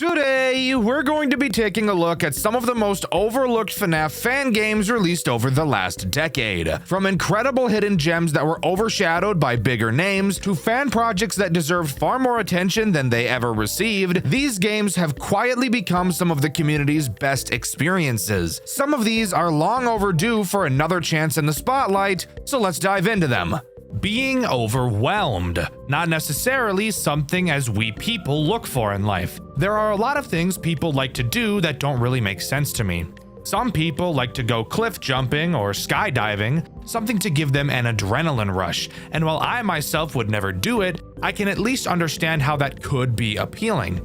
Today, we're going to be taking a look at some of the most overlooked FNAF fan games released over the last decade. From incredible hidden gems that were overshadowed by bigger names, to fan projects that deserved far more attention than they ever received, these games have quietly become some of the community's best experiences. Some of these are long overdue for another chance in the spotlight, so let's dive into them. Being overwhelmed. Not necessarily something as we people look for in life. There are a lot of things people like to do that don't really make sense to me. Some people like to go cliff jumping or skydiving, something to give them an adrenaline rush, and while I myself would never do it, I can at least understand how that could be appealing.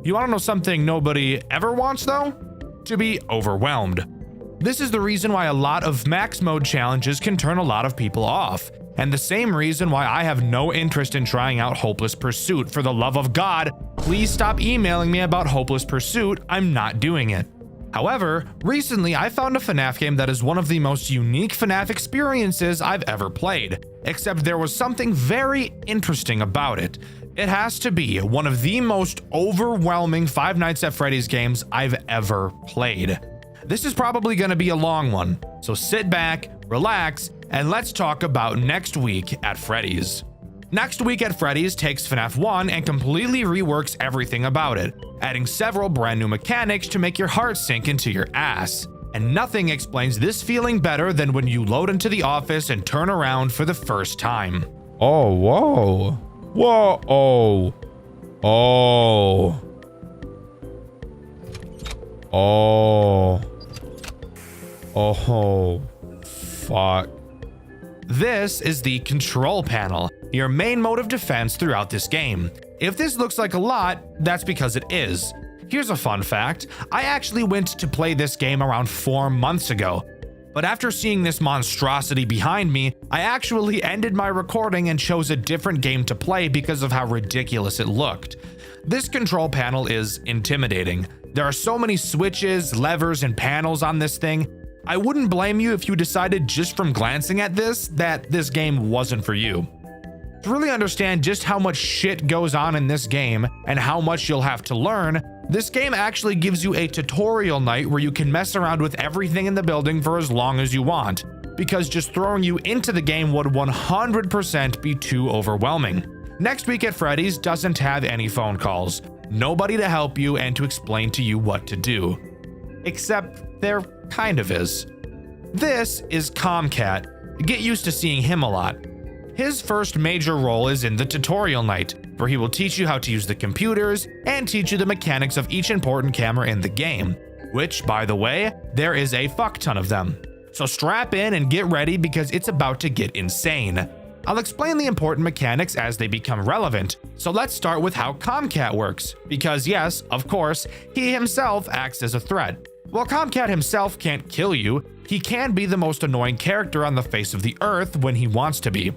You want to know something nobody ever wants though? To be overwhelmed. This is the reason why a lot of max mode challenges can turn a lot of people off. And the same reason why I have no interest in trying out Hopeless Pursuit. For the love of God, please stop emailing me about Hopeless Pursuit. I'm not doing it. However, recently I found a FNAF game that is one of the most unique FNAF experiences I've ever played. Except there was something very interesting about it. It has to be one of the most overwhelming Five Nights at Freddy's games I've ever played. This is probably going to be a long one, so sit back, relax, and let's talk about Next Week at Freddy's. Next Week at Freddy's takes FNAF 1 and completely reworks everything about it, adding several brand new mechanics to make your heart sink into your ass. And nothing explains this feeling better than when you load into the office and turn around for the first time. Oh, whoa. Whoa, oh. Oh. Oh. Oh. Fuck. This is the control panel, your main mode of defense throughout this game. If this looks like a lot, that's because it is. Here's a fun fact, I actually went to play this game around 4 months ago, but after seeing this monstrosity behind me, I actually ended my recording and chose a different game to play because of how ridiculous it looked. This control panel is intimidating. There are so many switches, levers, and panels on this thing. I wouldn't blame you if you decided just from glancing at this that this game wasn't for you. To really understand just how much shit goes on in this game and how much you'll have to learn, this game actually gives you a tutorial night where you can mess around with everything in the building for as long as you want, because just throwing you into the game would 100% be too overwhelming. Next Week at Freddy's doesn't have any phone calls, nobody to help you and to explain to you what to do. Except there kind of is. This is Comcat. Get used to seeing him a lot. His first major role is in the tutorial night, where he will teach you how to use the computers and teach you the mechanics of each important camera in the game, which, by the way, there is a fuck ton of them. So strap in and get ready because it's about to get insane. I'll explain the important mechanics as they become relevant, so let's start with how Comcat works, because yes, of course, he himself acts as a threat. While Comcat himself can't kill you, he can be the most annoying character on the face of the earth when he wants to be.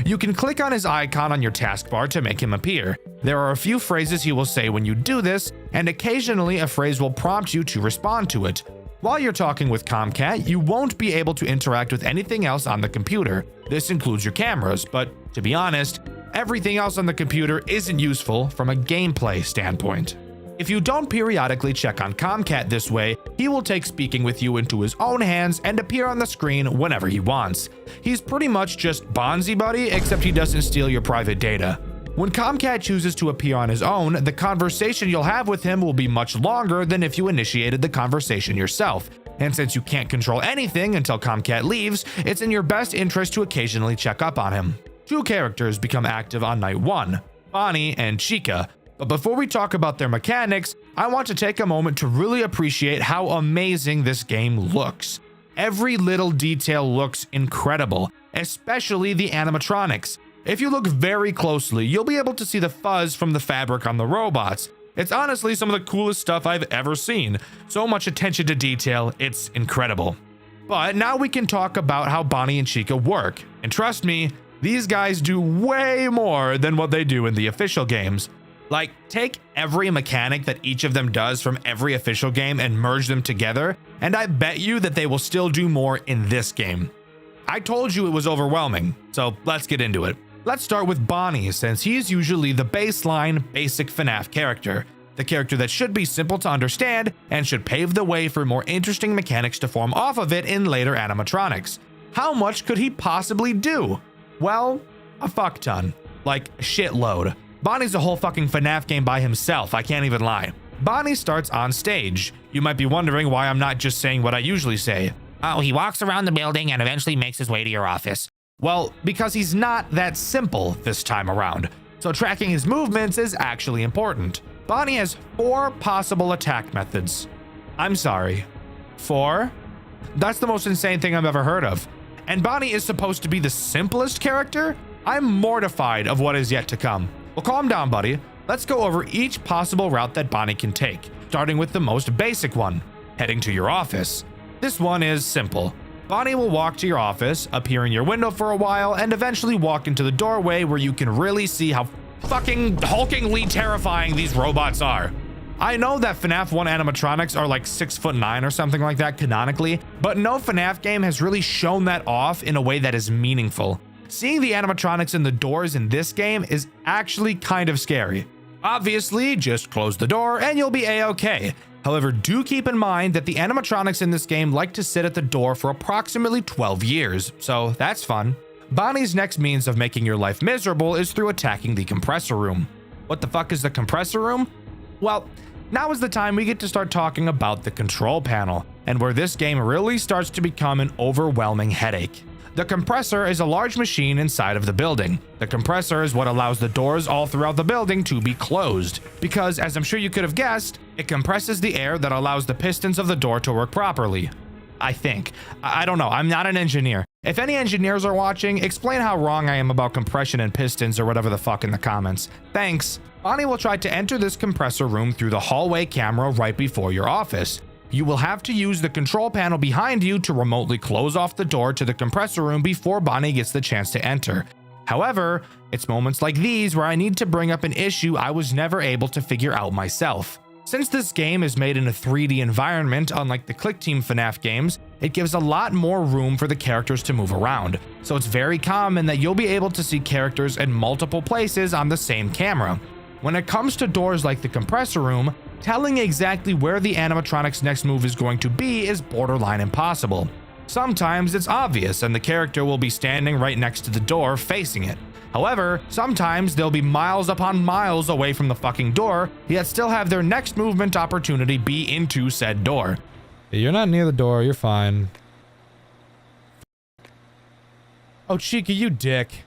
You can click on his icon on your taskbar to make him appear. There are a few phrases he will say when you do this, and occasionally a phrase will prompt you to respond to it. While you're talking with Comcat, you won't be able to interact with anything else on the computer. This includes your cameras, but to be honest, everything else on the computer isn't useful from a gameplay standpoint. If you don't periodically check on Comcat this way, he will take speaking with you into his own hands and appear on the screen whenever he wants. He's pretty much just Bonzi Buddy, except he doesn't steal your private data. When Comcat chooses to appear on his own, the conversation you'll have with him will be much longer than if you initiated the conversation yourself. And since you can't control anything until Comcat leaves, it's in your best interest to occasionally check up on him. 2 characters become active on night 1, Bonnie and Chica. But before we talk about their mechanics, I want to take a moment to really appreciate how amazing this game looks. Every little detail looks incredible, especially the animatronics. If you look very closely, you'll be able to see the fuzz from the fabric on the robots. It's honestly some of the coolest stuff I've ever seen. So much attention to detail, it's incredible. But now we can talk about how Bonnie and Chica work. And trust me, these guys do way more than what they do in the official games. Like, take every mechanic that each of them does from every official game and merge them together, and I bet you that they will still do more in this game. I told you it was overwhelming, so let's get into it. Let's start with Bonnie, since he's usually the baseline, basic FNAF character. the character that should be simple to understand and should pave the way for more interesting mechanics to form off of it in later animatronics. How much could he possibly do? Well, a fuck ton. Like, shitload. Bonnie's a whole fucking FNAF game by himself, I can't even lie. Bonnie starts on stage. You might be wondering why I'm not just saying what I usually say. Oh, he walks around the building and eventually makes his way to your office. Well, because he's not that simple this time around. So tracking his movements is actually important. Bonnie has 4 possible attack methods. I'm sorry. 4? That's the most insane thing I've ever heard of. And Bonnie is supposed to be the simplest character? I'm mortified of what is yet to come. Well, calm down, buddy. Let's go over each possible route that Bonnie can take, starting with the most basic one, heading to your office. This one is simple. Bonnie will walk to your office, appear in your window for a while, and eventually walk into the doorway where you can really see how fucking hulkingly terrifying these robots are. I know that FNAF 1 animatronics are like 6'9" or something like that canonically, but no FNAF game has really shown that off in a way that is meaningful. Seeing the animatronics in the doors in this game is actually kind of scary. Obviously, just close the door and you'll be a-okay. However, do keep in mind that the animatronics in this game like to sit at the door for approximately 12 years, so that's fun. Bonnie's next means of making your life miserable is through attacking the compressor room. What the fuck is the compressor room? Well, now is the time we get to start talking about the control panel, and where this game really starts to become an overwhelming headache. The compressor is a large machine inside of the building. The compressor is what allows the doors all throughout the building to be closed, because as I'm sure you could have guessed, it compresses the air that allows the pistons of the door to work properly. I think. I don't know, I'm not an engineer. If any engineers are watching, explain how wrong I am about compression and pistons or whatever the fuck in the comments. Thanks. Bonnie will try to enter this compressor room through the hallway camera right before your office. You will have to use the control panel behind you to remotely close off the door to the compressor room before Bonnie gets the chance to enter. However, it's moments like these where I need to bring up an issue I was never able to figure out myself. Since this game is made in a 3D environment, unlike the Click Team FNAF games, it gives a lot more room for the characters to move around. So it's very common that you'll be able to see characters in multiple places on the same camera. When it comes to doors like the compressor room, telling exactly where the animatronic's next move is going to be is borderline impossible. Sometimes it's obvious and the character will be standing right next to the door facing it. However, sometimes they'll be miles upon miles away from the fucking door, yet still have their next movement opportunity be into said door. You're not near the door, you're fine. Oh, Chica, you dick.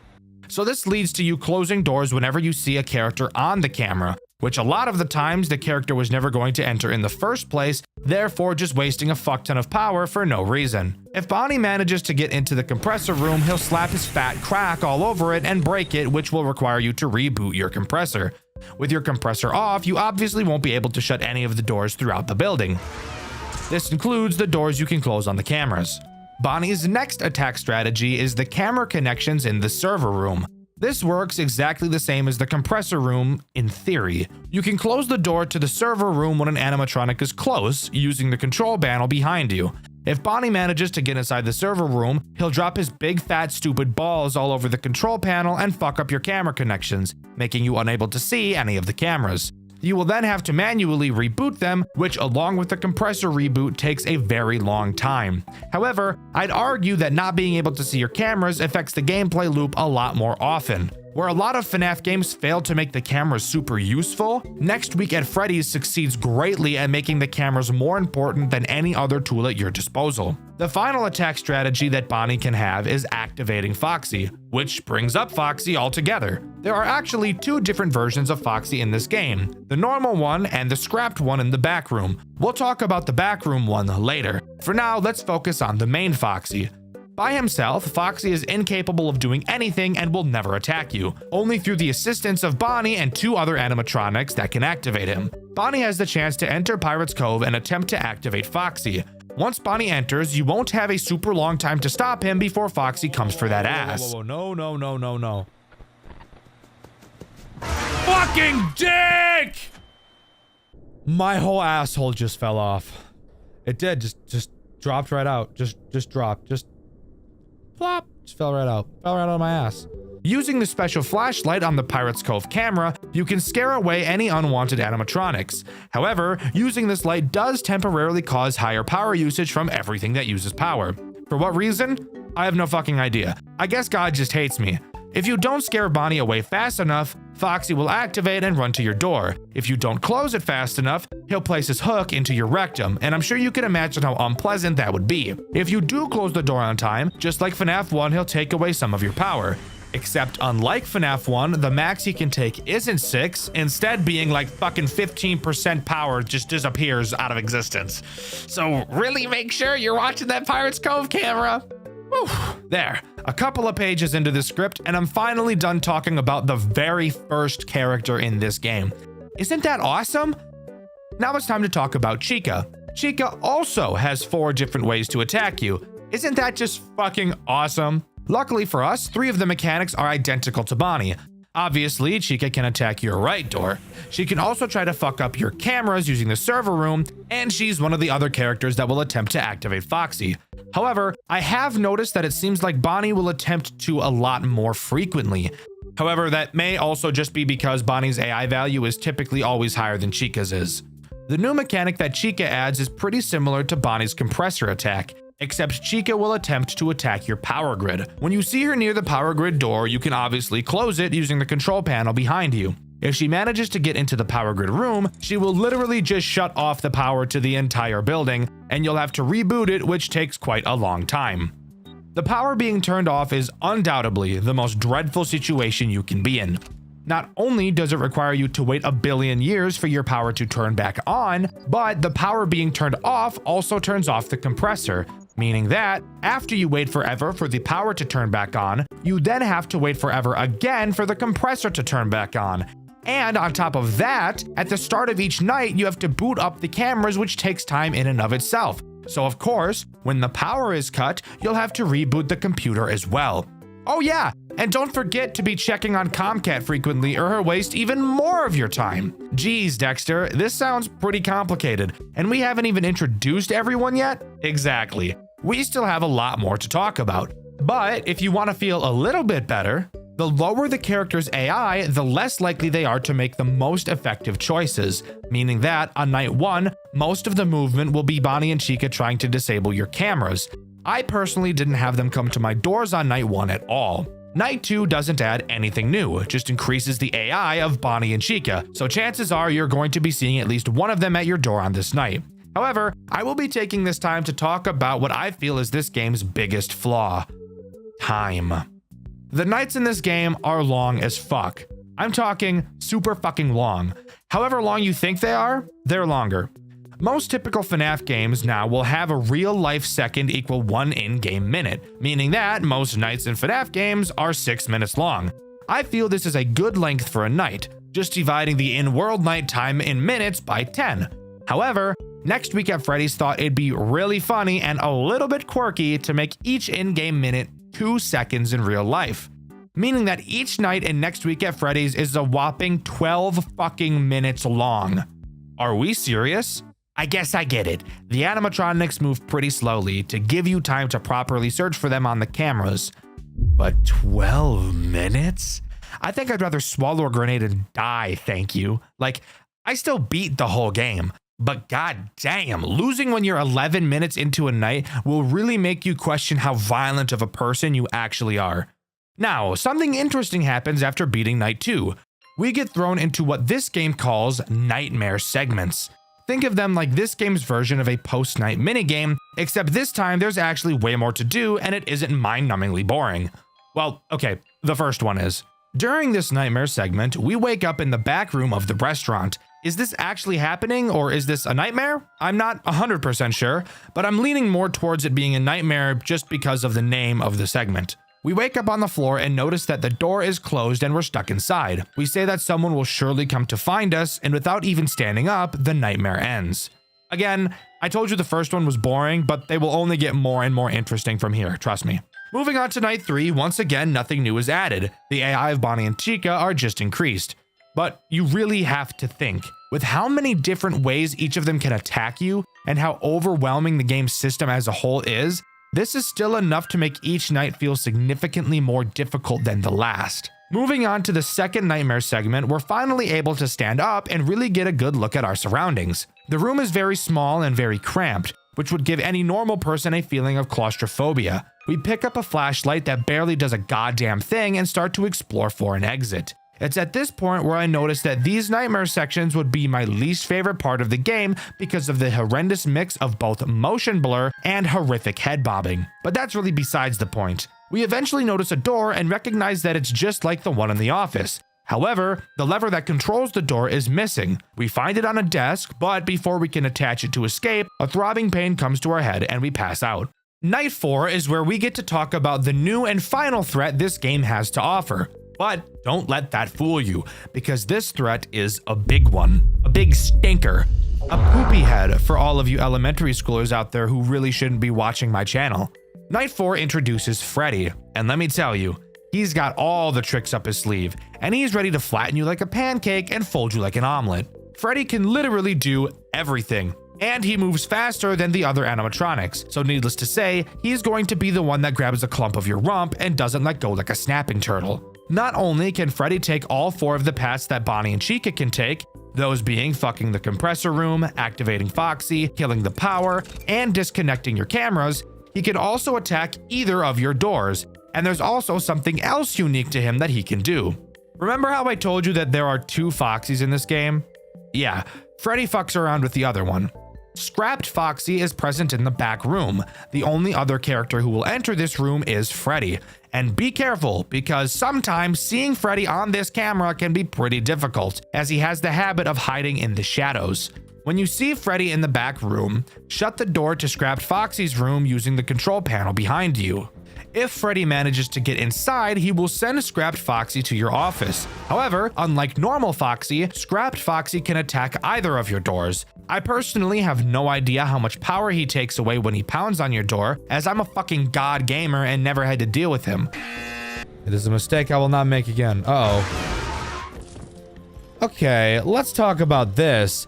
So this leads to you closing doors whenever you see a character on the camera, which a lot of the times the character was never going to enter in the first place, therefore just wasting a fuck ton of power for no reason. If Bonnie manages to get into the compressor room, he'll slap his fat crack all over it and break it, which will require you to reboot your compressor. With your compressor off, you obviously won't be able to shut any of the doors throughout the building. This includes the doors you can close on the cameras. Bonnie's next attack strategy is the camera connections in the server room. This works exactly the same as the compressor room in theory. You can close the door to the server room when an animatronic is close, using the control panel behind you. If Bonnie manages to get inside the server room, he'll drop his big fat stupid balls all over the control panel and fuck up your camera connections, making you unable to see any of the cameras. You will then have to manually reboot them, which along with the compressor reboot takes a very long time. However, I'd argue that not being able to see your cameras affects the gameplay loop a lot more often. Where a lot of FNAF games fail to make the cameras super useful, Next Week at Freddy's succeeds greatly at making the cameras more important than any other tool at your disposal. The final attack strategy that Bonnie can have is activating Foxy, which brings up Foxy altogether. There are actually 2 different versions of Foxy in this game, the normal one and the scrapped one in the back room. We'll talk about the back room one later. For now, let's focus on the main Foxy. By himself, Foxy is incapable of doing anything and will never attack you, only through the assistance of Bonnie and 2 other animatronics that can activate him. Bonnie has the chance to enter Pirate's Cove and attempt to activate Foxy. Once Bonnie enters, you won't have a super long time to stop him before Foxy comes for that ass. Whoa, no. Fucking dick! My whole asshole just fell off. It did, just dropped right out. Just dropped, just plop, just fell right out of my ass. Using the special flashlight on the Pirate's Cove camera, you can scare away any unwanted animatronics. However, using this light does temporarily cause higher power usage from everything that uses power. For what reason? I have no fucking idea. I guess God just hates me. If you don't scare Bonnie away fast enough, Foxy will activate and run to your door. If you don't close it fast enough, he'll place his hook into your rectum, and I'm sure you can imagine how unpleasant that would be. If you do close the door on time, just like FNAF 1, he'll take away some of your power. Except unlike FNAF 1, the max he can take isn't 6, instead being like fucking 15% power just disappears out of existence. So really make sure you're watching that Pirate's Cove camera. Whew. There, a couple of pages into the script, and I'm finally done talking about the very first character in this game. Isn't that awesome? Now it's time to talk about Chica. Chica also has 4 different ways to attack you. Isn't that just fucking awesome? Luckily for us, 3 of the mechanics are identical to Bonnie. Obviously, Chica can attack your right door. She can also try to fuck up your cameras using the server room, and she's one of the other characters that will attempt to activate Foxy. However, I have noticed that it seems like Bonnie will attempt to a lot more frequently. However, that may also just be because Bonnie's AI value is typically always higher than Chica's is. The new mechanic that Chica adds is pretty similar to Bonnie's compressor attack, except Chica will attempt to attack your power grid. When you see her near the power grid door, you can obviously close it using the control panel behind you. If she manages to get into the power grid room, she will literally just shut off the power to the entire building, and you'll have to reboot it, which takes quite a long time. The power being turned off is undoubtedly the most dreadful situation you can be in. Not only does it require you to wait a billion years for your power to turn back on, but the power being turned off also turns off the compressor, meaning that after you wait forever for the power to turn back on, you then have to wait forever again for the compressor to turn back on. And on top of that, at the start of each night, you have to boot up the cameras, which takes time in and of itself. So of course, when the power is cut, you'll have to reboot the computer as well. Oh yeah, and don't forget to be checking on Comcat frequently or he'll waste even more of your time. Geez, Dxtr, this sounds pretty complicated, and we haven't even introduced everyone yet? Exactly. We still have a lot more to talk about. But if you want to feel a little bit better, the lower the character's AI, the less likely they are to make the most effective choices, meaning that on night 1, most of the movement will be Bonnie and Chica trying to disable your cameras. I personally didn't have them come to my doors on night 1 at all. Night 2 doesn't add anything new, just increases the AI of Bonnie and Chica, so chances are you're going to be seeing at least one of them at your door on this night. However, I will be taking this time to talk about what I feel is this game's biggest flaw: time. The nights in this game are long as fuck. I'm talking super fucking long. However long you think they are, they're longer. Most typical FNAF games now will have a real life second equal 1 in-game minute, meaning that most nights in FNAF games are 6 minutes long. I feel this is a good length for a night, just dividing the in-world night time in minutes by 10. However, Next Week at Freddy's thought it'd be really funny and a little bit quirky to make each in-game minute 2 seconds in real life, meaning that each night in Next Week at Freddy's is a whopping 12 fucking minutes long. Are we serious? I guess I get it. The animatronics move pretty slowly to give you time to properly search for them on the cameras. But 12 minutes? I think I'd rather swallow a grenade and die, thank you. Like, I still beat the whole game, but god damn, losing when you're 11 minutes into a night will really make you question how violent of a person you actually are. Now, something interesting happens after beating night 2. We get thrown into what this game calls nightmare segments. Think of them like this game's version of a post-night minigame, except this time there's actually way more to do and it isn't mind-numbingly boring. Well, okay, the first one is. During this nightmare segment, we wake up in the back room of the restaurant. Is this actually happening or is this a nightmare? I'm not 100% sure, but I'm leaning more towards it being a nightmare just because of the name of the segment. We wake up on the floor and notice that the door is closed and we're stuck inside. We say that someone will surely come to find us, and without even standing up, the nightmare ends. Again, I told you the first one was boring, but they will only get more and more interesting from here, trust me. Moving on to night 3, once again, nothing new is added. The AI of Bonnie and Chica are just increased. But you really have to think, with how many different ways each of them can attack you, and how overwhelming the game's system as a whole is, this is still enough to make each night feel significantly more difficult than the last. Moving on to the second nightmare segment, we're finally able to stand up and really get a good look at our surroundings. The room is very small and very cramped, which would give any normal person a feeling of claustrophobia. We pick up a flashlight that barely does a goddamn thing and start to explore for an exit. It's at this point where I noticed that these nightmare sections would be my least favorite part of the game because of the horrendous mix of both motion blur and horrific head bobbing. But that's really besides the point. We eventually notice a door and recognize that it's just like the one in the office. However, the lever that controls the door is missing. We find it on a desk, but before we can attach it to escape, a throbbing pain comes to our head and we pass out. Night 4 is where we get to talk about the new and final threat this game has to offer. But don't let that fool you, because this threat is a big one. A big stinker. A poopy head for all of you elementary schoolers out there who really shouldn't be watching my channel. Night 4 introduces Freddy, and let me tell you, he's got all the tricks up his sleeve, and he's ready to flatten you like a pancake and fold you like an omelet. Freddy can literally do everything, and he moves faster than the other animatronics, so needless to say, he's going to be the one that grabs a clump of your rump and doesn't let go like a snapping turtle. Not only can Freddy take all 4 of the paths that Bonnie and Chica can take, those being fucking the compressor room, activating Foxy, killing the power, and disconnecting your cameras, he can also attack either of your doors, and there's also something else unique to him that he can do. Remember how I told you that there are 2 Foxies in this game? Yeah, Freddy fucks around with the other one. Scrapped Foxy is present in the back room. The only other character who will enter this room is Freddy. And be careful, because sometimes seeing Freddy on this camera can be pretty difficult, as he has the habit of hiding in the shadows. When you see Freddy in the back room, shut the door to Scrapped Foxy's room using the control panel behind you. If Freddy manages to get inside, he will send Scrapped Foxy to your office. However, unlike normal Foxy, Scrapped Foxy can attack either of your doors. I personally have no idea how much power he takes away when he pounds on your door, as I'm a fucking god gamer and never had to deal with him. It is a mistake I will not make again. Okay, let's talk about this.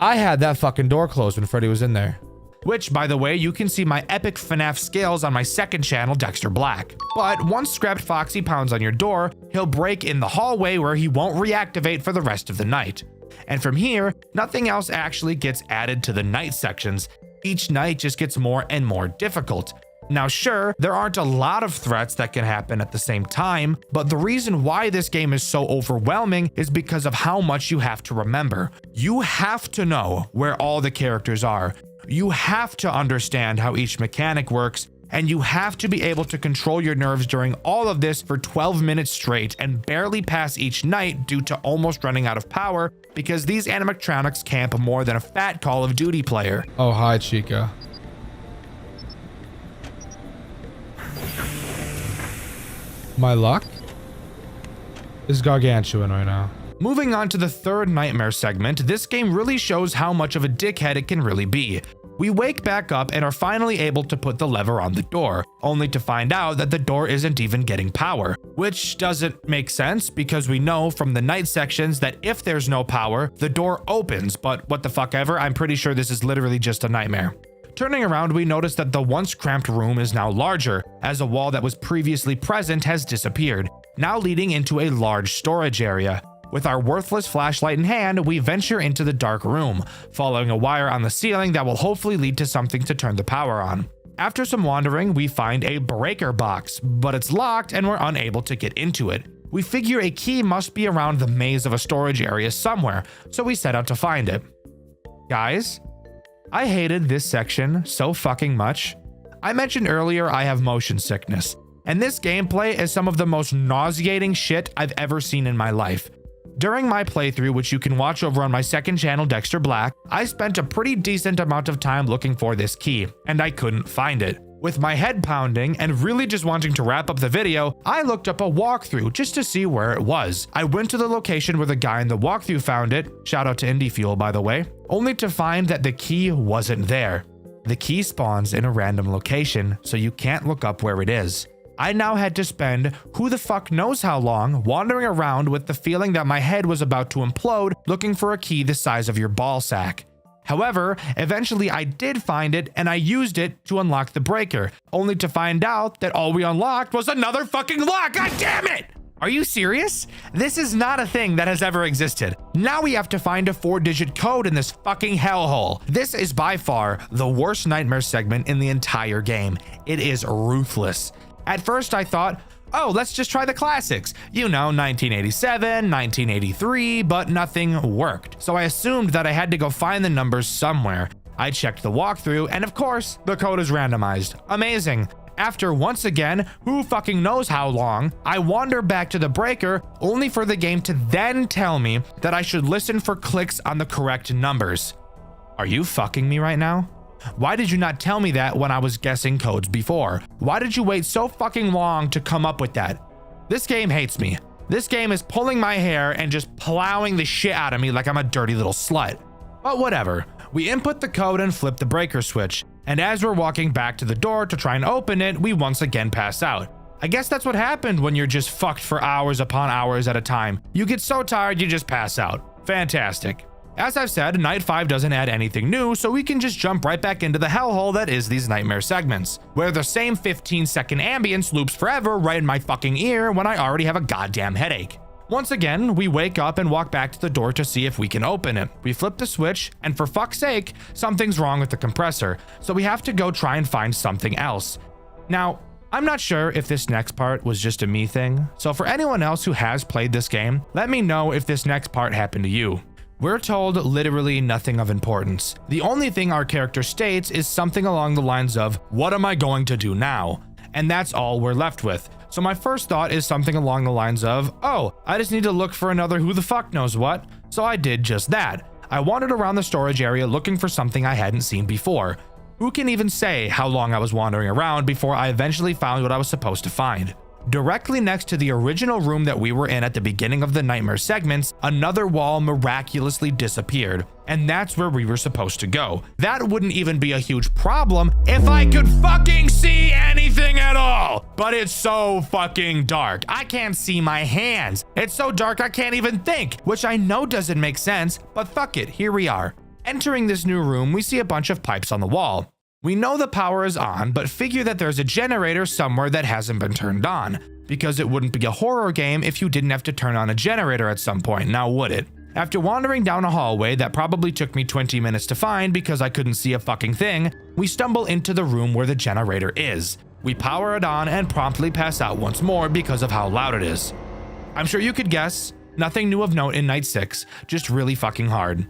I had that fucking door closed when Freddy was in there. Which, by the way, you can see my epic FNAF scales on my second channel, Dxtr Black. But once Scrapped Foxy pounds on your door, he'll break in the hallway where he won't reactivate for the rest of the night. And from here, nothing else actually gets added to the night sections. Each night just gets more and more difficult. Now sure, there aren't a lot of threats that can happen at the same time, but the reason why this game is so overwhelming is because of how much you have to remember. You have to know where all the characters are. You have to understand how each mechanic works, and you have to be able to control your nerves during all of this for 12 minutes straight and barely pass each night due to almost running out of power because these animatronics camp more than a fat Call of Duty player. Oh, hi, Chica. My luck is gargantuan right now. Moving on to the third nightmare segment, this game really shows how much of a dickhead it can really be. We wake back up and are finally able to put the lever on the door, only to find out that the door isn't even getting power. Which doesn't make sense because we know from the night sections that if there's no power, the door opens, but what the fuck ever, I'm pretty sure this is literally just a nightmare. Turning around, we notice that the once cramped room is now larger, as a wall that was previously present has disappeared, now leading into a large storage area. With our worthless flashlight in hand, we venture into the dark room, following a wire on the ceiling that will hopefully lead to something to turn the power on. After some wandering, we find a breaker box, but it's locked and we're unable to get into it. We figure a key must be around the maze of a storage area somewhere, so we set out to find it. Guys, I hated this section so fucking much. I mentioned earlier I have motion sickness, and this gameplay is some of the most nauseating shit I've ever seen in my life. During my playthrough, which you can watch over on my second channel, Dxtr Black, I spent a pretty decent amount of time looking for this key, and I couldn't find it. With my head pounding and really just wanting to wrap up the video, I looked up a walkthrough just to see where it was. I went to the location where the guy in the walkthrough found it, shout out to Indie Fuel by the way, only to find that the key wasn't there. The key spawns in a random location, so you can't look up where it is. I now had to spend who the fuck knows how long wandering around with the feeling that my head was about to implode looking for a key the size of your ball sack. However, eventually I did find it and I used it to unlock the breaker, only to find out that all we unlocked was another fucking lock. God damn it! Are you serious? This is not a thing that has ever existed. Now we have to find a 4-digit code in this fucking hellhole. This is by far the worst nightmare segment in the entire game. It is ruthless. At first I thought, oh, let's just try the classics. You know, 1987, 1983, but nothing worked. So I assumed that I had to go find the numbers somewhere. I checked the walkthrough, and of course, the code is randomized. Amazing. After once again, who fucking knows how long, I wander back to the breaker only for the game to then tell me that I should listen for clicks on the correct numbers. Are you fucking me right now? Why did you not tell me that when I was guessing codes before? Why did you wait so fucking long to come up with that? This game hates me. This game is pulling my hair and just plowing the shit out of me like I'm a dirty little slut. But whatever. We input the code and flip the breaker switch. And as we're walking back to the door to try and open it, we once again pass out. I guess that's what happened when you're just fucked for hours upon hours at a time. You get so tired, you just pass out. Fantastic. As I've said, Night 5 doesn't add anything new, so we can just jump right back into the hellhole that is these nightmare segments, where the same 15-second ambience loops forever right in my fucking ear when I already have a goddamn headache. Once again, we wake up and walk back to the door to see if we can open it. We flip the switch, and for fuck's sake, something's wrong with the compressor, so we have to go try and find something else. Now, I'm not sure if this next part was just a me thing, so for anyone else who has played this game, let me know if this next part happened to you. We're told literally nothing of importance. The only thing our character states is something along the lines of, "What am I going to do now?" And that's all we're left with. So my first thought is something along the lines of, oh, I just need to look for another who the fuck knows what. So I did just that. I wandered around the storage area looking for something I hadn't seen before. Who can even say how long I was wandering around before I eventually found what I was supposed to find? Directly next to the original room that we were in at the beginning of the nightmare segments, another wall miraculously disappeared, and that's where we were supposed to go. That wouldn't even be a huge problem if I could fucking see anything at all, but it's so fucking dark. I can't see my hands. It's so dark I can't even think, which I know doesn't make sense, but fuck it, here we are. Entering this new room, we see a bunch of pipes on the wall. We know the power is on, but figure that there's a generator somewhere that hasn't been turned on, because it wouldn't be a horror game if you didn't have to turn on a generator at some point, now would it? After wandering down a hallway that probably took me 20 minutes to find because I couldn't see a fucking thing, we stumble into the room where the generator is. We power it on and promptly pass out once more because of how loud it is. I'm sure you could guess, nothing new of note in Night 6, just really fucking hard.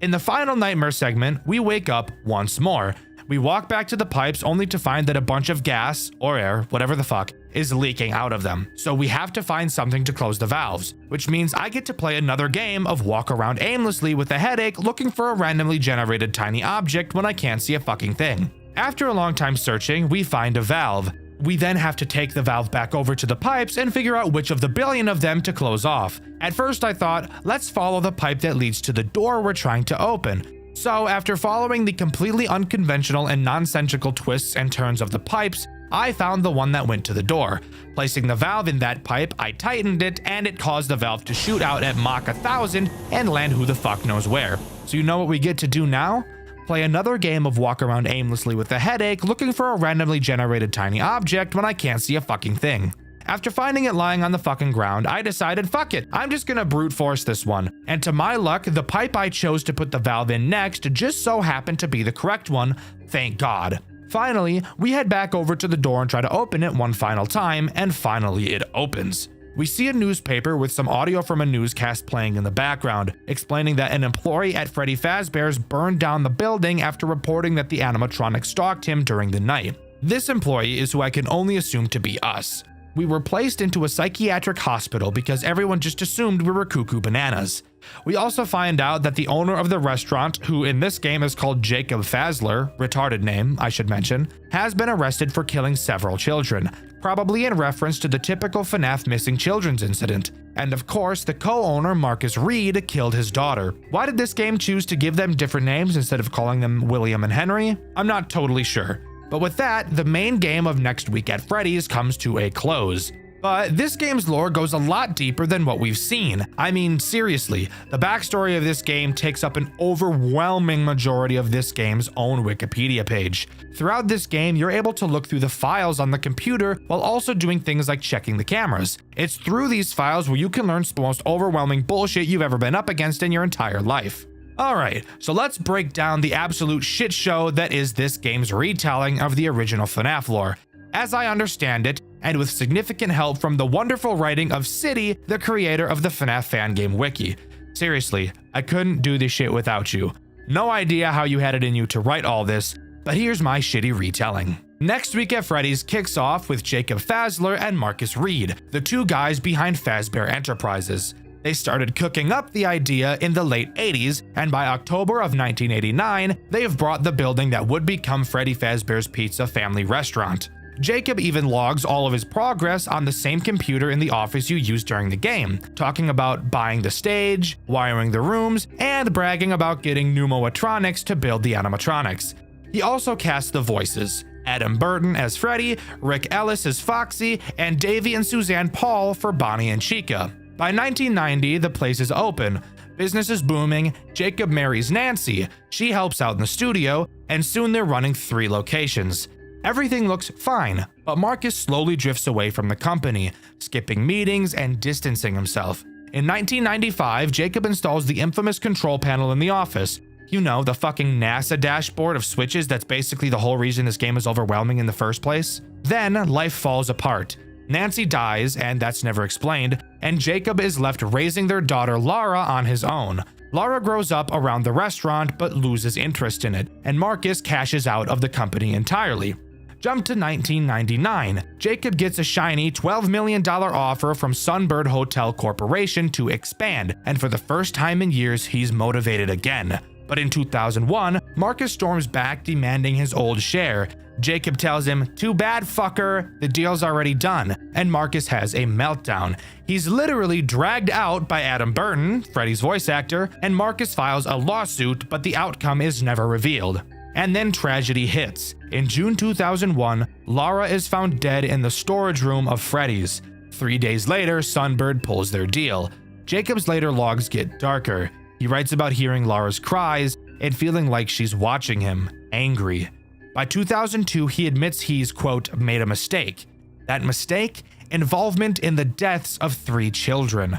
In the final nightmare segment, we wake up once more. We walk back to the pipes only to find that a bunch of gas, or air, whatever the fuck, is leaking out of them. So we have to find something to close the valves, which means I get to play another game of walk around aimlessly with a headache looking for a randomly generated tiny object when I can't see a fucking thing. After a long time searching, we find a valve. We then have to take the valve back over to the pipes and figure out which of the billion of them to close off. At first I thought, let's follow the pipe that leads to the door we're trying to open. So after following the completely unconventional and nonsensical twists and turns of the pipes, I found the one that went to the door. Placing the valve in that pipe, I tightened it and it caused the valve to shoot out at Mach 1000 and land who the fuck knows where. So you know what we get to do now? Play another game of walk around aimlessly with a headache looking for a randomly generated tiny object when I can't see a fucking thing. After finding it lying on the fucking ground, I decided, fuck it, I'm just gonna brute force this one. And to my luck, the pipe I chose to put the valve in next just so happened to be the correct one, thank God. Finally, we head back over to the door and try to open it one final time, and finally it opens. We see a newspaper with some audio from a newscast playing in the background, explaining that an employee at Freddy Fazbear's burned down the building after reporting that the animatronic stalked him during the night. This employee is who I can only assume to be us. We were placed into a psychiatric hospital because everyone just assumed we were cuckoo bananas. We also find out that the owner of the restaurant, who in this game is called Jacob Fazler, retarded name, I should mention, has been arrested for killing several children, probably in reference to the typical FNAF missing children's incident. And of course, the co-owner, Marcus Reed, killed his daughter. Why did this game choose to give them different names instead of calling them William and Henry? I'm not totally sure. But with that, the main game of Next Week at Freddy's comes to a close. But this game's lore goes a lot deeper than what we've seen. I mean, seriously, the backstory of this game takes up an overwhelming majority of this game's own Wikipedia page. Throughout this game, you're able to look through the files on the computer while also doing things like checking the cameras. It's through these files where you can learn the most overwhelming bullshit you've ever been up against in your entire life. Alright, so let's break down the absolute shit show that is this game's retelling of the original FNAF lore. As I understand it, and with significant help from the wonderful writing of City, the creator of the FNAF fan game wiki. Seriously, I couldn't do this shit without you. No idea how you had it in you to write all this, but here's my shitty retelling. Next Week at Freddy's kicks off with Jacob Fazler and Marcus Reed, the two guys behind Fazbear Enterprises. They started cooking up the idea in the late 80s, and by October of 1989, they have brought the building that would become Freddy Fazbear's Pizza family restaurant. Jacob even logs all of his progress on the same computer in the office you used during the game, talking about buying the stage, wiring the rooms, and bragging about getting pneumotronics to build the animatronics. He also casts the voices: Adam Burton as Freddy, Rick Ellis as Foxy, and Davey and Suzanne Paul for Bonnie and Chica. By 1990, the place is open. Business is booming, Jacob marries Nancy, she helps out in the studio, and soon they're running 3 locations. Everything looks fine, but Marcus slowly drifts away from the company, skipping meetings and distancing himself. In 1995, Jacob installs the infamous control panel in the office. You know, the fucking NASA dashboard of switches that's basically the whole reason this game is overwhelming in the first place. Then, life falls apart. Nancy dies, and that's never explained, and Jacob is left raising their daughter Lara on his own. Lara grows up around the restaurant but loses interest in it, and Marcus cashes out of the company entirely. Jump to 1999. Jacob gets a shiny $12 million offer from Sunbird Hotel Corporation to expand, and for the first time in years, he's motivated again. But in 2001, Marcus storms back demanding his old share. Jacob tells him, "Too bad, fucker, the deal's already done," and Marcus has a meltdown. He's literally dragged out by Adam Burton, Freddy's voice actor, and Marcus files a lawsuit, but the outcome is never revealed. And then tragedy hits. In June 2001, Lara is found dead in the storage room of Freddy's. 3 days later, Sunbird pulls their deal. Jacob's later logs get darker. He writes about hearing Lara's cries and feeling like she's watching him, angry. By 2002, he admits he's, quote, made a mistake. That mistake? Involvement in the deaths of 3 children.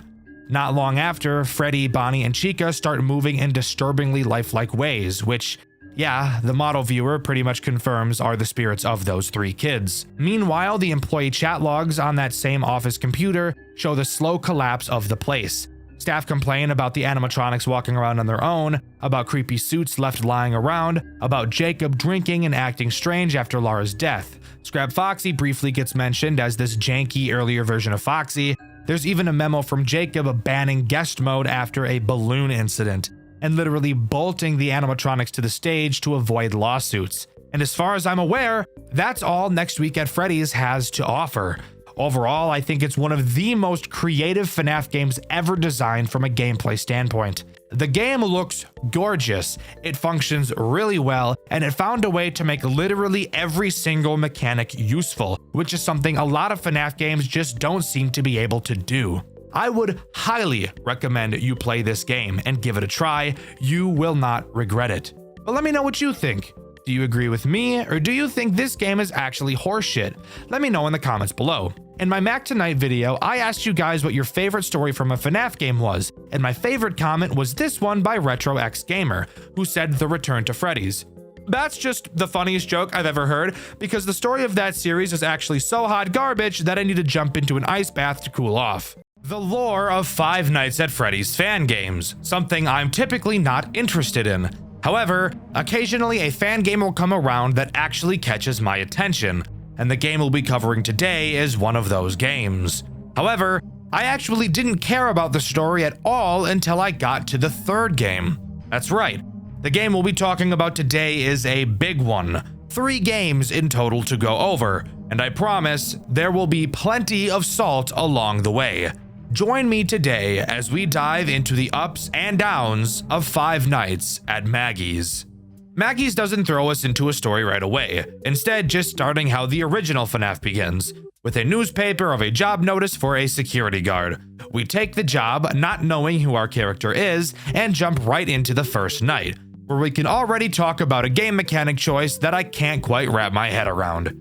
Not long after, Freddy, Bonnie, and Chica start moving in disturbingly lifelike ways, which, yeah, the model viewer pretty much confirms are the spirits of those 3 kids. Meanwhile, the employee chat logs on that same office computer show the slow collapse of the place. Staff complain about the animatronics walking around on their own, about creepy suits left lying around, about Jacob drinking and acting strange after Lara's death. Scrap Foxy briefly gets mentioned as this janky earlier version of Foxy. There's even a memo from Jacob banning guest mode after a balloon incident, and literally bolting the animatronics to the stage to avoid lawsuits. And as far as I'm aware, that's all Next Week at Freddy's has to offer. Overall, I think it's one of the most creative FNAF games ever designed from a gameplay standpoint. The game looks gorgeous, it functions really well, and it found a way to make literally every single mechanic useful, which is something a lot of FNAF games just don't seem to be able to do. I would highly recommend you play this game and give it a try. You will not regret it. But let me know what you think. Do you agree with me, or do you think this game is actually horseshit? Let me know in the comments below. In my Mac Tonight video, I asked you guys what your favorite story from a FNAF game was, and my favorite comment was this one by RetroXGamer, who said The Return to Freddy's. That's just the funniest joke I've ever heard, because the story of that series is actually so hot garbage that I need to jump into an ice bath to cool off. The lore of Five Nights at Freddy's fan games, something I'm typically not interested in. However, occasionally a fan game will come around that actually catches my attention, and the game we'll be covering today is one of those games. However, I actually didn't care about the story at all until I got to the 3rd game. That's right, the game we'll be talking about today is a big one. 3 games in total to go over, and I promise there will be plenty of salt along the way. Join me today as we dive into the ups and downs of Five Nights at Maggie's. Maggie's doesn't throw us into a story right away, instead just starting how the original FNAF begins, with a newspaper of a job notice for a security guard. We take the job, not knowing who our character is, and jump right into the first night, where we can already talk about a game mechanic choice that I can't quite wrap my head around.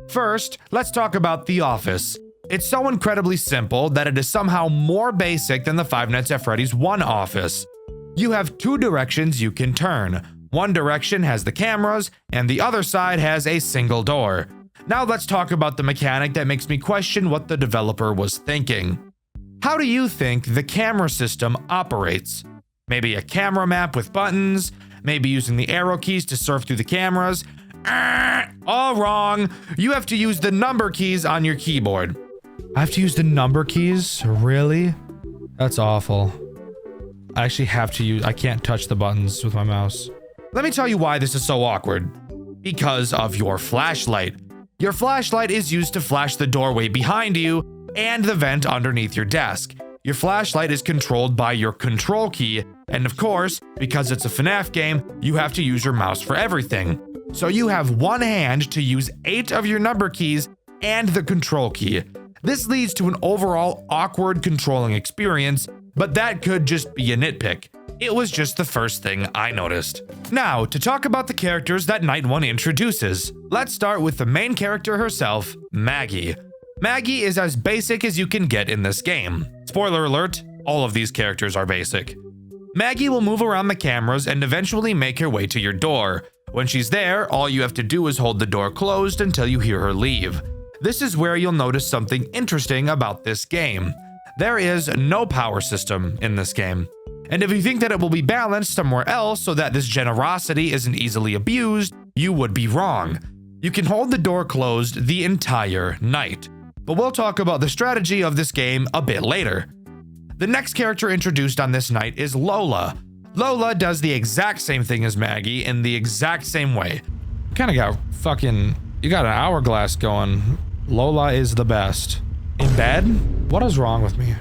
First, let's talk about the office. It's so incredibly simple that it is somehow more basic than the Five Nights at Freddy's 1 office. You have two directions you can turn. One direction has the cameras, and the other side has a single door. Now let's talk about the mechanic that makes me question what the developer was thinking. How do you think the camera system operates? Maybe a camera map with buttons, maybe using the arrow keys to surf through the cameras? All wrong. You have to use the number keys on your keyboard. I have to use the number keys? Really? That's awful. I actually have to use, I can't touch the buttons with my mouse. Let me tell you why this is so awkward. Because of your flashlight. Your flashlight is used to flash the doorway behind you and the vent underneath your desk. Your flashlight is controlled by your control key, and of course, because it's a FNAF game, you have to use your mouse for everything. So you have one hand to use 8 of your number keys and the control key. This leads to an overall awkward controlling experience, but that could just be a nitpick. It was just the first thing I noticed. Now, to talk about the characters that Night 1 introduces. Let's start with the main character herself, Maggie. Maggie is as basic as you can get in this game. Spoiler alert, all of these characters are basic. Maggie will move around the cameras and eventually make her way to your door. When she's there, all you have to do is hold the door closed until you hear her leave. This is where you'll notice something interesting about this game. There is no power system in this game. And if you think that it will be balanced somewhere else so that this generosity isn't easily abused, you would be wrong. You can hold the door closed the entire night. But we'll talk about the strategy of this game a bit later. The next character introduced on this night is Lola. Lola does the exact same thing as Maggie in the exact same way. Kinda got fucking, you got an hourglass going. Lola is the best. In bed? What is wrong with me?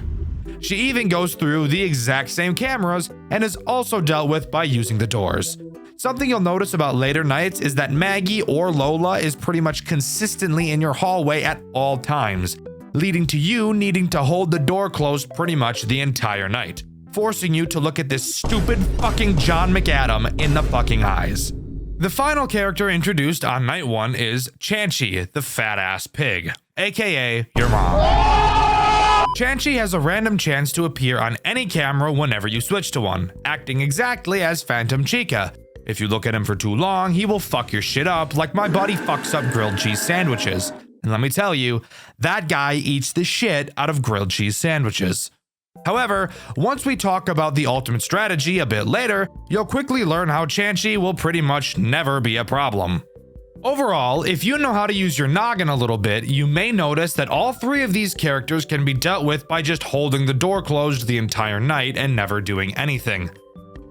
She even goes through the exact same cameras and is also dealt with by using the doors. Something you'll notice about later nights is that Maggie or Lola is pretty much consistently in your hallway at all times, leading to you needing to hold the door closed pretty much the entire night, forcing you to look at this stupid fucking John McAdam in the fucking eyes. The final character introduced on Night 1 is Chanchy, the fat-ass pig, aka your mom. Chanchy has a random chance to appear on any camera whenever you switch to one, acting exactly as Phantom Chica. If you look at him for too long, he will fuck your shit up like my buddy fucks up grilled cheese sandwiches. And let me tell you, that guy eats the shit out of grilled cheese sandwiches. However, once we talk about the ultimate strategy a bit later, you'll quickly learn how Chanchy will pretty much never be a problem. Overall, if you know how to use your noggin a little bit, you may notice that all 3 of these characters can be dealt with by just holding the door closed the entire night and never doing anything.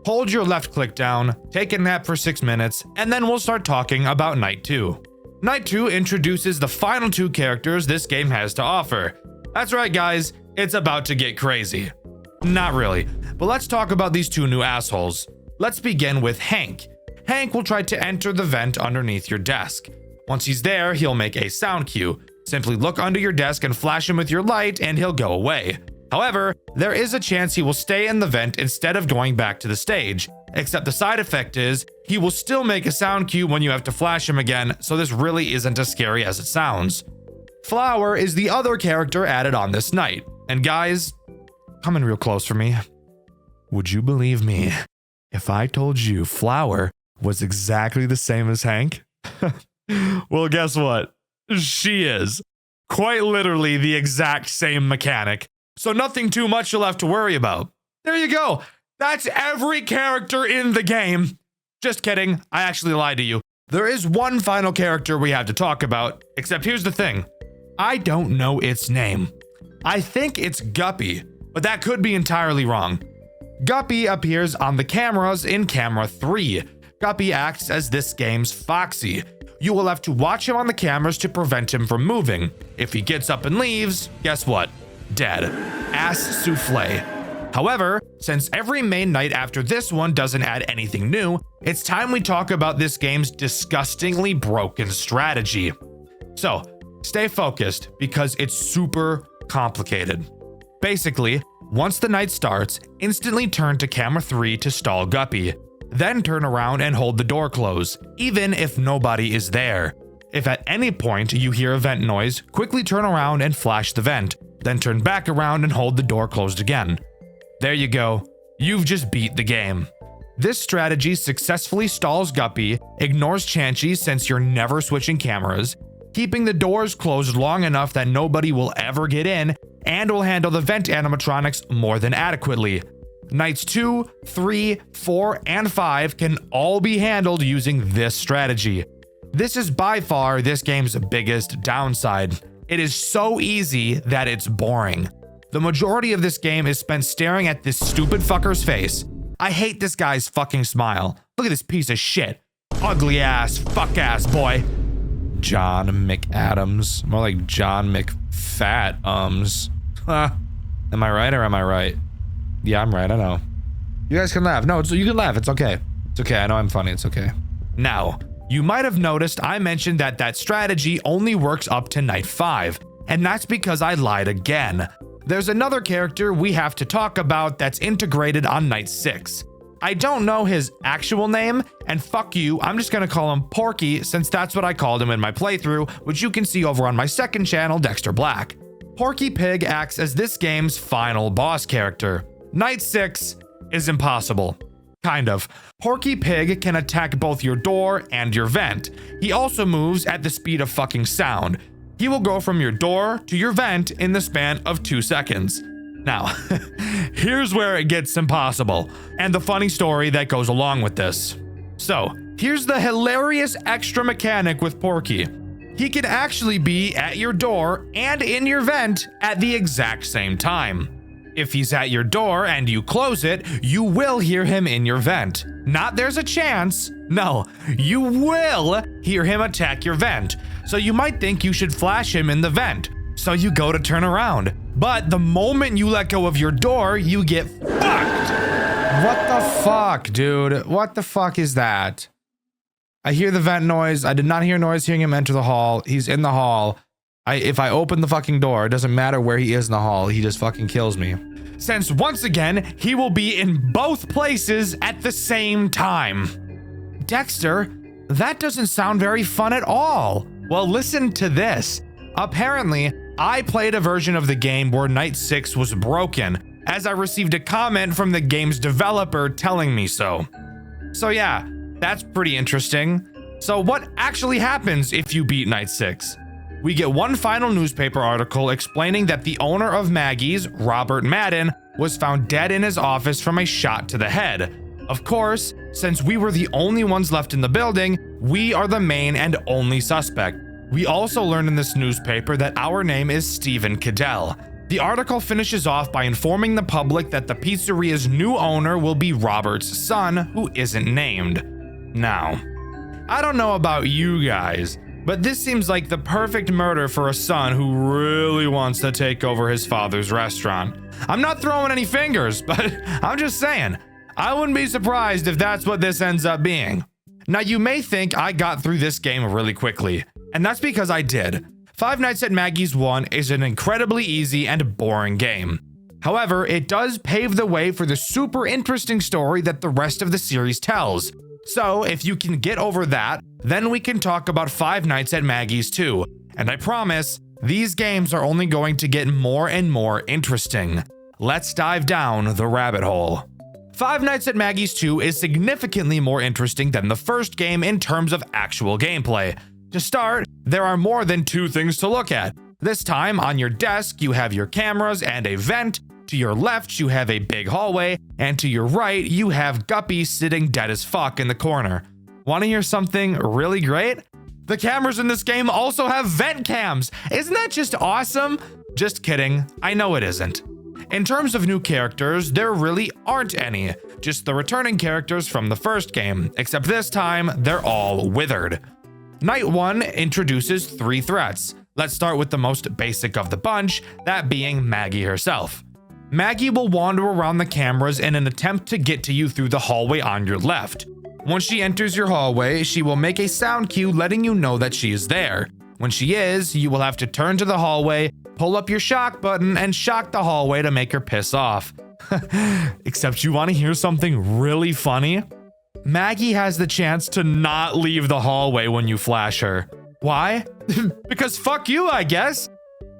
Hold your left click down, take a nap for 6 minutes, and then we'll start talking about Night 2. Night 2 introduces the final 2 characters this game has to offer. That's right guys, it's about to get crazy. Not really, but let's talk about these 2 new assholes. Let's begin with Hank. Hank will try to enter the vent underneath your desk. Once he's there, he'll make a sound cue. Simply look under your desk and flash him with your light and he'll go away. However, there is a chance he will stay in the vent instead of going back to the stage, except the side effect is he will still make a sound cue when you have to flash him again, so this really isn't as scary as it sounds. Flower is the other character added on this night. And guys, come in real close for me. Would you believe me if I told you Flower was exactly the same as Hank? Well, guess what? She is. Quite literally the exact same mechanic. So nothing too much you'll have to worry about. There you go. That's every character in the game. Just kidding. I actually lied to you. There is one final character we have to talk about, except here's the thing. I don't know its name. I think it's Guppy, but that could be entirely wrong. Guppy appears on the cameras in camera 3. Guppy acts as this game's Foxy. You will have to watch him on the cameras to prevent him from moving. If he gets up and leaves, guess what? Dead. Ass souffle. However, since every main night after this one doesn't add anything new, it's time we talk about this game's disgustingly broken strategy. So, stay focused because it's super complicated. Basically, once the night starts, instantly turn to camera 3 to stall Guppy. Then turn around and hold the door closed, even if nobody is there. If at any point you hear a vent noise, quickly turn around and flash the vent, then turn back around and hold the door closed again. There you go. You've just beat the game. This strategy successfully stalls Guppy, ignores Chanchy since you're never switching cameras, keeping the doors closed long enough that nobody will ever get in, and will handle the vent animatronics more than adequately. Nights 2, 3, 4, and 5 can all be handled using this strategy. This is by far this game's biggest downside. It is so easy that it's boring. The majority of this game is spent staring at this stupid fucker's face. I hate this guy's fucking smile. Look at this piece of shit. Ugly ass, fuck ass boy. John McAdams. More like John McFat-ums. Am I right or am I right? Yeah, I'm right, I know. You guys can laugh. No, you can laugh, it's okay. It's okay, I know I'm funny, it's okay. Now, you might have noticed I mentioned that strategy only works up to night 5, and that's because I lied again. There's another character we have to talk about that's integrated on night 6. I don't know his actual name, and fuck you, I'm just gonna call him Porky since that's what I called him in my playthrough, which you can see over on my second channel, Dxtr Black. Porky Pig acts as this game's final boss character. Night 6 is impossible. Kind of. Porky Pig can attack both your door and your vent. He also moves at the speed of fucking sound. He will go from your door to your vent in the span of 2 seconds. Now, here's where it gets impossible, and the funny story that goes along with this. So, here's the hilarious extra mechanic with Porky. He can actually be at your door and in your vent at the exact same time. If he's at your door and you close it, you will hear him in your vent. Not there's a chance. No, you will hear him attack your vent. So you might think you should flash him in the vent. So you go to turn around. But the moment you let go of your door, you get fucked. What the fuck, dude? What the fuck is that? I hear the vent noise. I did not hear noise hearing him enter the hall. He's in the hall. If I open the fucking door, it doesn't matter where he is in the hall. He just fucking kills me. Since once again, he will be in both places at the same time. Dxtr, that doesn't sound very fun at all. Well, listen to this. Apparently, I played a version of the game where Night 6 was broken, as I received a comment from the game's developer telling me so. So yeah, that's pretty interesting. So what actually happens if you beat Night 6? We get one final newspaper article explaining that the owner of Maggie's, Robert Madden, was found dead in his office from a shot to the head. Of course, since we were the only ones left in the building, we are the main and only suspect. We also learned in this newspaper that our name is Stephen Cadell. The article finishes off by informing the public that the pizzeria's new owner will be Robert's son, who isn't named. Now, I don't know about you guys, but this seems like the perfect murder for a son who really wants to take over his father's restaurant. I'm not throwing any fingers, but I'm just saying, I wouldn't be surprised if that's what this ends up being. Now, you may think I got through this game really quickly, and that's because I did. Five Nights at Maggie's 1 is an incredibly easy and boring game. However, it does pave the way for the super interesting story that the rest of the series tells. So, if you can get over that, then we can talk about Five Nights at Maggie's 2. And I promise, these games are only going to get more and more interesting. Let's dive down the rabbit hole. Five Nights at Maggie's 2 is significantly more interesting than the first game in terms of actual gameplay. To start, there are more than two things to look at. This time, on your desk, you have your cameras and a vent. To your left, you have a big hallway, and to your right, you have Guppy sitting dead as fuck in the corner. Want to hear something really great? The cameras in this game also have vent cams. Isn't that just awesome? Just kidding, I know it isn't. In terms of new characters, there really aren't any, just the returning characters from the first game, except this time, they're all withered. Night 1 introduces 3 threats. Let's start with the most basic of the bunch, that being Maggie herself. Maggie will wander around the cameras in an attempt to get to you through the hallway on your left. Once she enters your hallway, she will make a sound cue letting you know that she is there. When she is, you will have to turn to the hallway, pull up your shock button, and shock the hallway to make her piss off. Except you want to hear something really funny? Maggie has the chance to not leave the hallway when you flash her. Why? Because fuck you, I guess.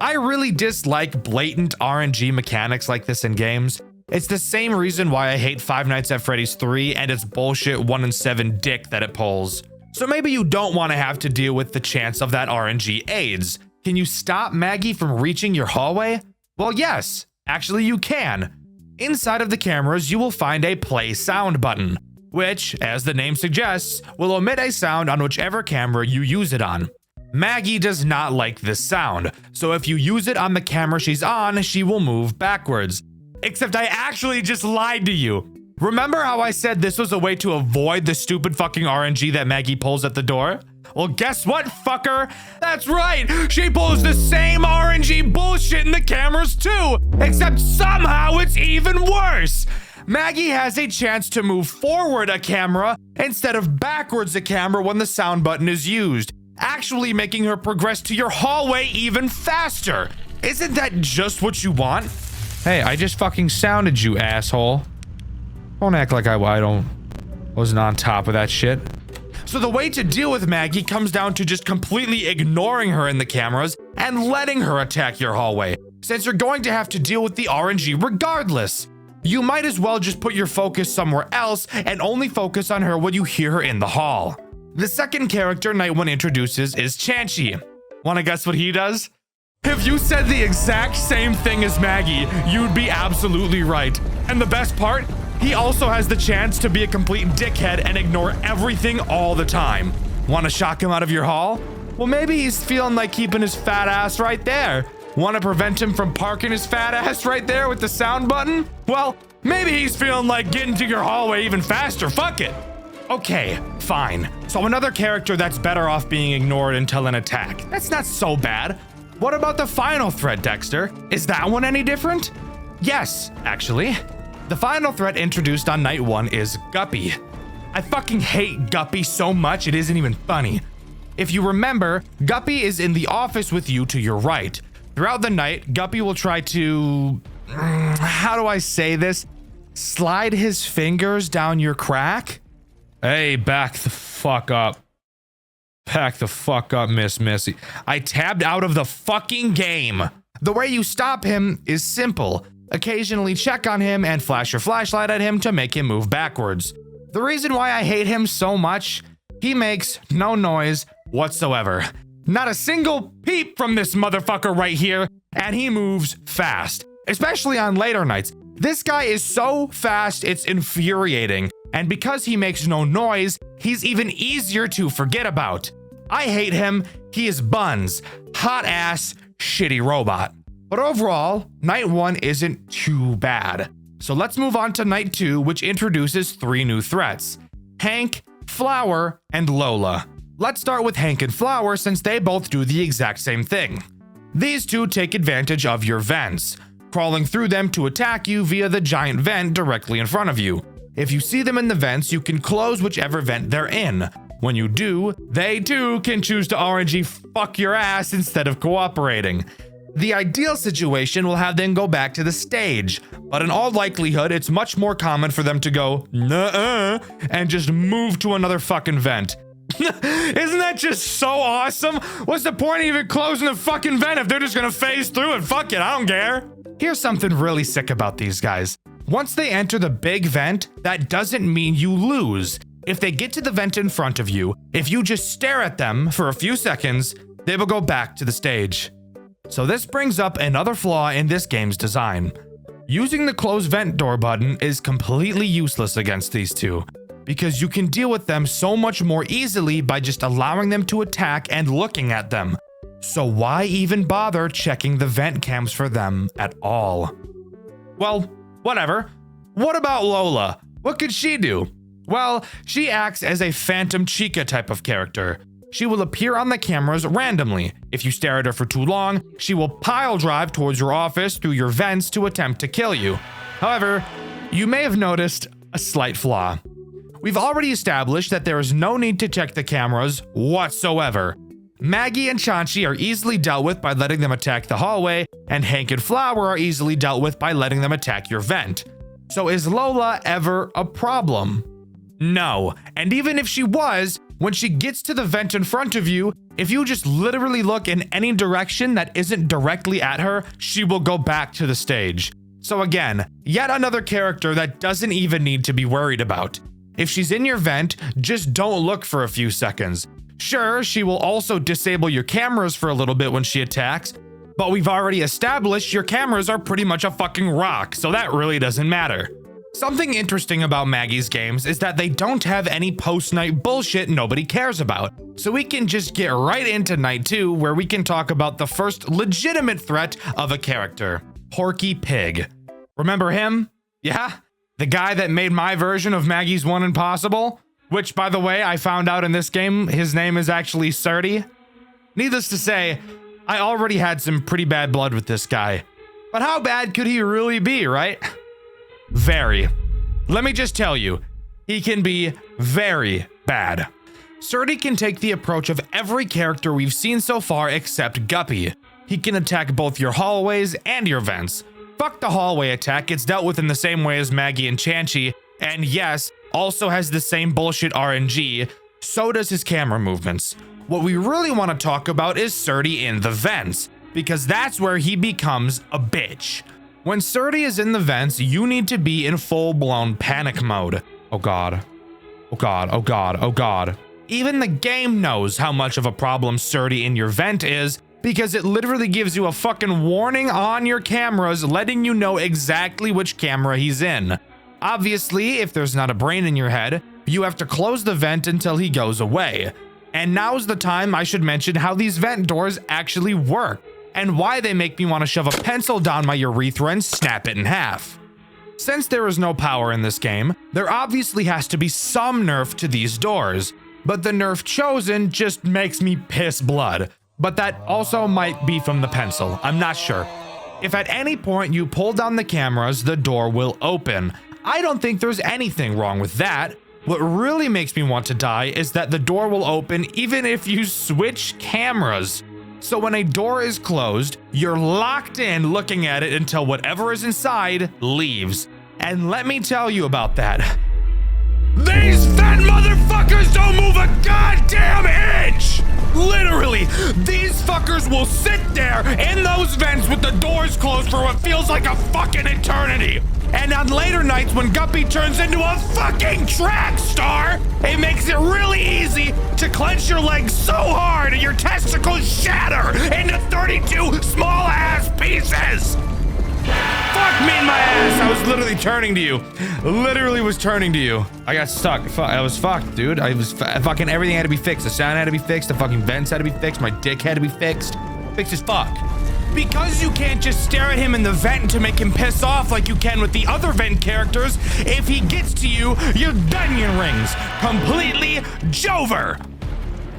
I really dislike blatant RNG mechanics like this in games. It's the same reason why I hate Five Nights at Freddy's 3 and its bullshit 1 in 7 dick that it pulls. So maybe you don't want to have to deal with the chance of that RNG AIDS. Can you stop Maggie from reaching your hallway? Well, yes, actually you can. Inside of the cameras, you will find a play sound button, which, as the name suggests, will emit a sound on whichever camera you use it on. Maggie does not like this sound, so if you use it on the camera she's on, she will move backwards. Except I actually just lied to you. Remember how I said this was a way to avoid the stupid fucking RNG that Maggie pulls at the door? Well, guess what, fucker? That's right, she pulls the same RNG bullshit in the cameras too, except somehow it's even worse. Maggie has a chance to move forward a camera instead of backwards a camera when the sound button is used, actually making her progress to your hallway even faster. Isn't that just what you want? Hey, I just fucking sounded you, asshole. Don't act like I wasn't on top of that shit. So the way to deal with Maggie comes down to just completely ignoring her in the cameras and letting her attack your hallway, since you're going to have to deal with the RNG regardless. You might as well just put your focus somewhere else and only focus on her when you hear her in the hall. The second character Night 1 introduces is Chanchy. Wanna guess what he does? If you said the exact same thing as Maggie, you'd be absolutely right. And the best part? He also has the chance to be a complete dickhead and ignore everything all the time. Want to shock him out of your hall? Well, maybe he's feeling like keeping his fat ass right there. Want to prevent him from parking his fat ass right there with the sound button? Well, maybe he's feeling like getting to your hallway even faster. Fuck it. Okay, fine. So another character that's better off being ignored until an attack. That's not so bad. What about the final threat, Dxtr? Is that one any different? Yes, actually. The final threat introduced on Night 1 is Guppy. I fucking hate Guppy so much it isn't even funny. If you remember, Guppy is in the office with you to your right. Throughout the night, Guppy will try to... how do I say this? Slide his fingers down your crack? Hey, back the fuck up. Back the fuck up, Miss Missy. I tabbed out of the fucking game. The way you stop him is simple. Occasionally check on him and flash your flashlight at him to make him move backwards. The reason why I hate him so much, he makes no noise whatsoever. Not a single peep from this motherfucker right here, and he moves fast, especially on later nights. This guy is so fast, it's infuriating. And because he makes no noise, he's even easier to forget about. I hate him. He is buns. Hot ass, shitty robot. But overall, Night 1 isn't too bad. So let's move on to Night 2, which introduces 3 new threats: Hank, Flower, and Lola. Let's start with Hank and Flower since they both do the exact same thing. These two take advantage of your vents, crawling through them to attack you via the giant vent directly in front of you. If you see them in the vents, you can close whichever vent they're in. When you do, they too can choose to RNG fuck your ass instead of cooperating. The ideal situation will have them go back to the stage, but in all likelihood, it's much more common for them to go nuh-uh and just move to another fucking vent. Isn't that just so awesome? What's the point of even closing the fucking vent if they're just gonna phase through it? Fuck it, I don't care. Here's something really sick about these guys. Once they enter the big vent, that doesn't mean you lose. If they get to the vent in front of you, if you just stare at them for a few seconds, they will go back to the stage. So this brings up another flaw in this game's design. Using the close vent door button is completely useless against these two, because you can deal with them so much more easily by just allowing them to attack and looking at them. So why even bother checking the vent cams for them at all? Well, whatever. What about Lola? What could she do? Well, she acts as a Phantom Chica type of character. She will appear on the cameras randomly. If you stare at her for too long, she will pile drive towards your office through your vents to attempt to kill you. However, you may have noticed a slight flaw. We've already established that there is no need to check the cameras whatsoever. Maggie and Chansey are easily dealt with by letting them attack the hallway, and Hank and Flower are easily dealt with by letting them attack your vent. So is Lola ever a problem? No, and even if she was, when she gets to the vent in front of you, if you just literally look in any direction that isn't directly at her, she will go back to the stage. So again, yet another character that doesn't even need to be worried about. If she's in your vent, just don't look for a few seconds. Sure, she will also disable your cameras for a little bit when she attacks, but we've already established your cameras are pretty much a fucking rock, so that really doesn't matter. Something interesting about Maggie's games is that they don't have any post-night bullshit nobody cares about. So we can just get right into night 2, where we can talk about the first legitimate threat of a character. Porky Pig. Remember him? Yeah? The guy that made my version of Maggie's One Impossible? Which, by the way, I found out in this game, his name is actually Surdy. Needless to say, I already had some pretty bad blood with this guy. But how bad could he really be, right? Very. Let me just tell you, he can be very bad. Surdy can take the approach of every character we've seen so far except Guppy. He can attack both your hallways and your vents. Fuck the hallway attack, it's dealt with in the same way as Maggie and Chansey, and yes, also has the same bullshit RNG, so does his camera movements. What we really want to talk about is Surdy in the vents, because that's where he becomes a bitch. When Surdy is in the vents, you need to be in full-blown panic mode. Oh god. Oh god, oh god, oh god. Even the game knows how much of a problem Surdy in your vent is, because it literally gives you a fucking warning on your cameras letting you know exactly which camera he's in. Obviously, if there's not a brain in your head, you have to close the vent until he goes away. And now's the time I should mention how these vent doors actually work, and why they make me want to shove a pencil down my urethra and snap it in half. Since there is no power in this game, there obviously has to be some nerf to these doors, but the nerf chosen just makes me piss blood. But that also might be from the pencil, I'm not sure. If at any point you pull down the cameras, the door will open. I don't think there's anything wrong with that. What really makes me want to die is that the door will open even if you switch cameras. So when a door is closed, you're locked in looking at it until whatever is inside leaves. And let me tell you about that. These fat motherfuckers don't move a goddamn inch! Literally, these fuckers will sit there in those vents with the doors closed for what feels like a fucking eternity. And on later nights when Guppy turns into a fucking track star, it makes it really easy to clench your legs so hard and your testicles shatter into 32 small ass pieces. Fuck me in my ass. I was literally turning to you. Literally was turning to you. I got stuck. I was fucked, dude. I was fucking everything had to be fixed. The sound had to be fixed. The fucking vents had to be fixed. My dick had to be fixed. Fixed as fuck. Because you can't just stare at him in the vent to make him piss off like you can with the other vent characters, if he gets to you, your onion rings. Completely Jover.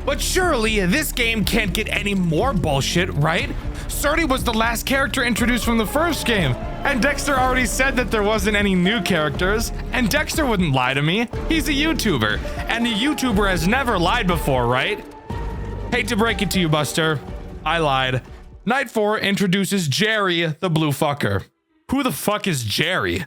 But surely this game can't get any more bullshit, right? Surdy was the last character introduced from the first game, and Dxtr already said that there wasn't any new characters, and Dxtr wouldn't lie to me. He's a YouTuber, and a YouTuber has never lied before, right? Hate to break it to you, Buster. I lied. Night 4 introduces Jerry, the blue fucker. Who the fuck is Jerry?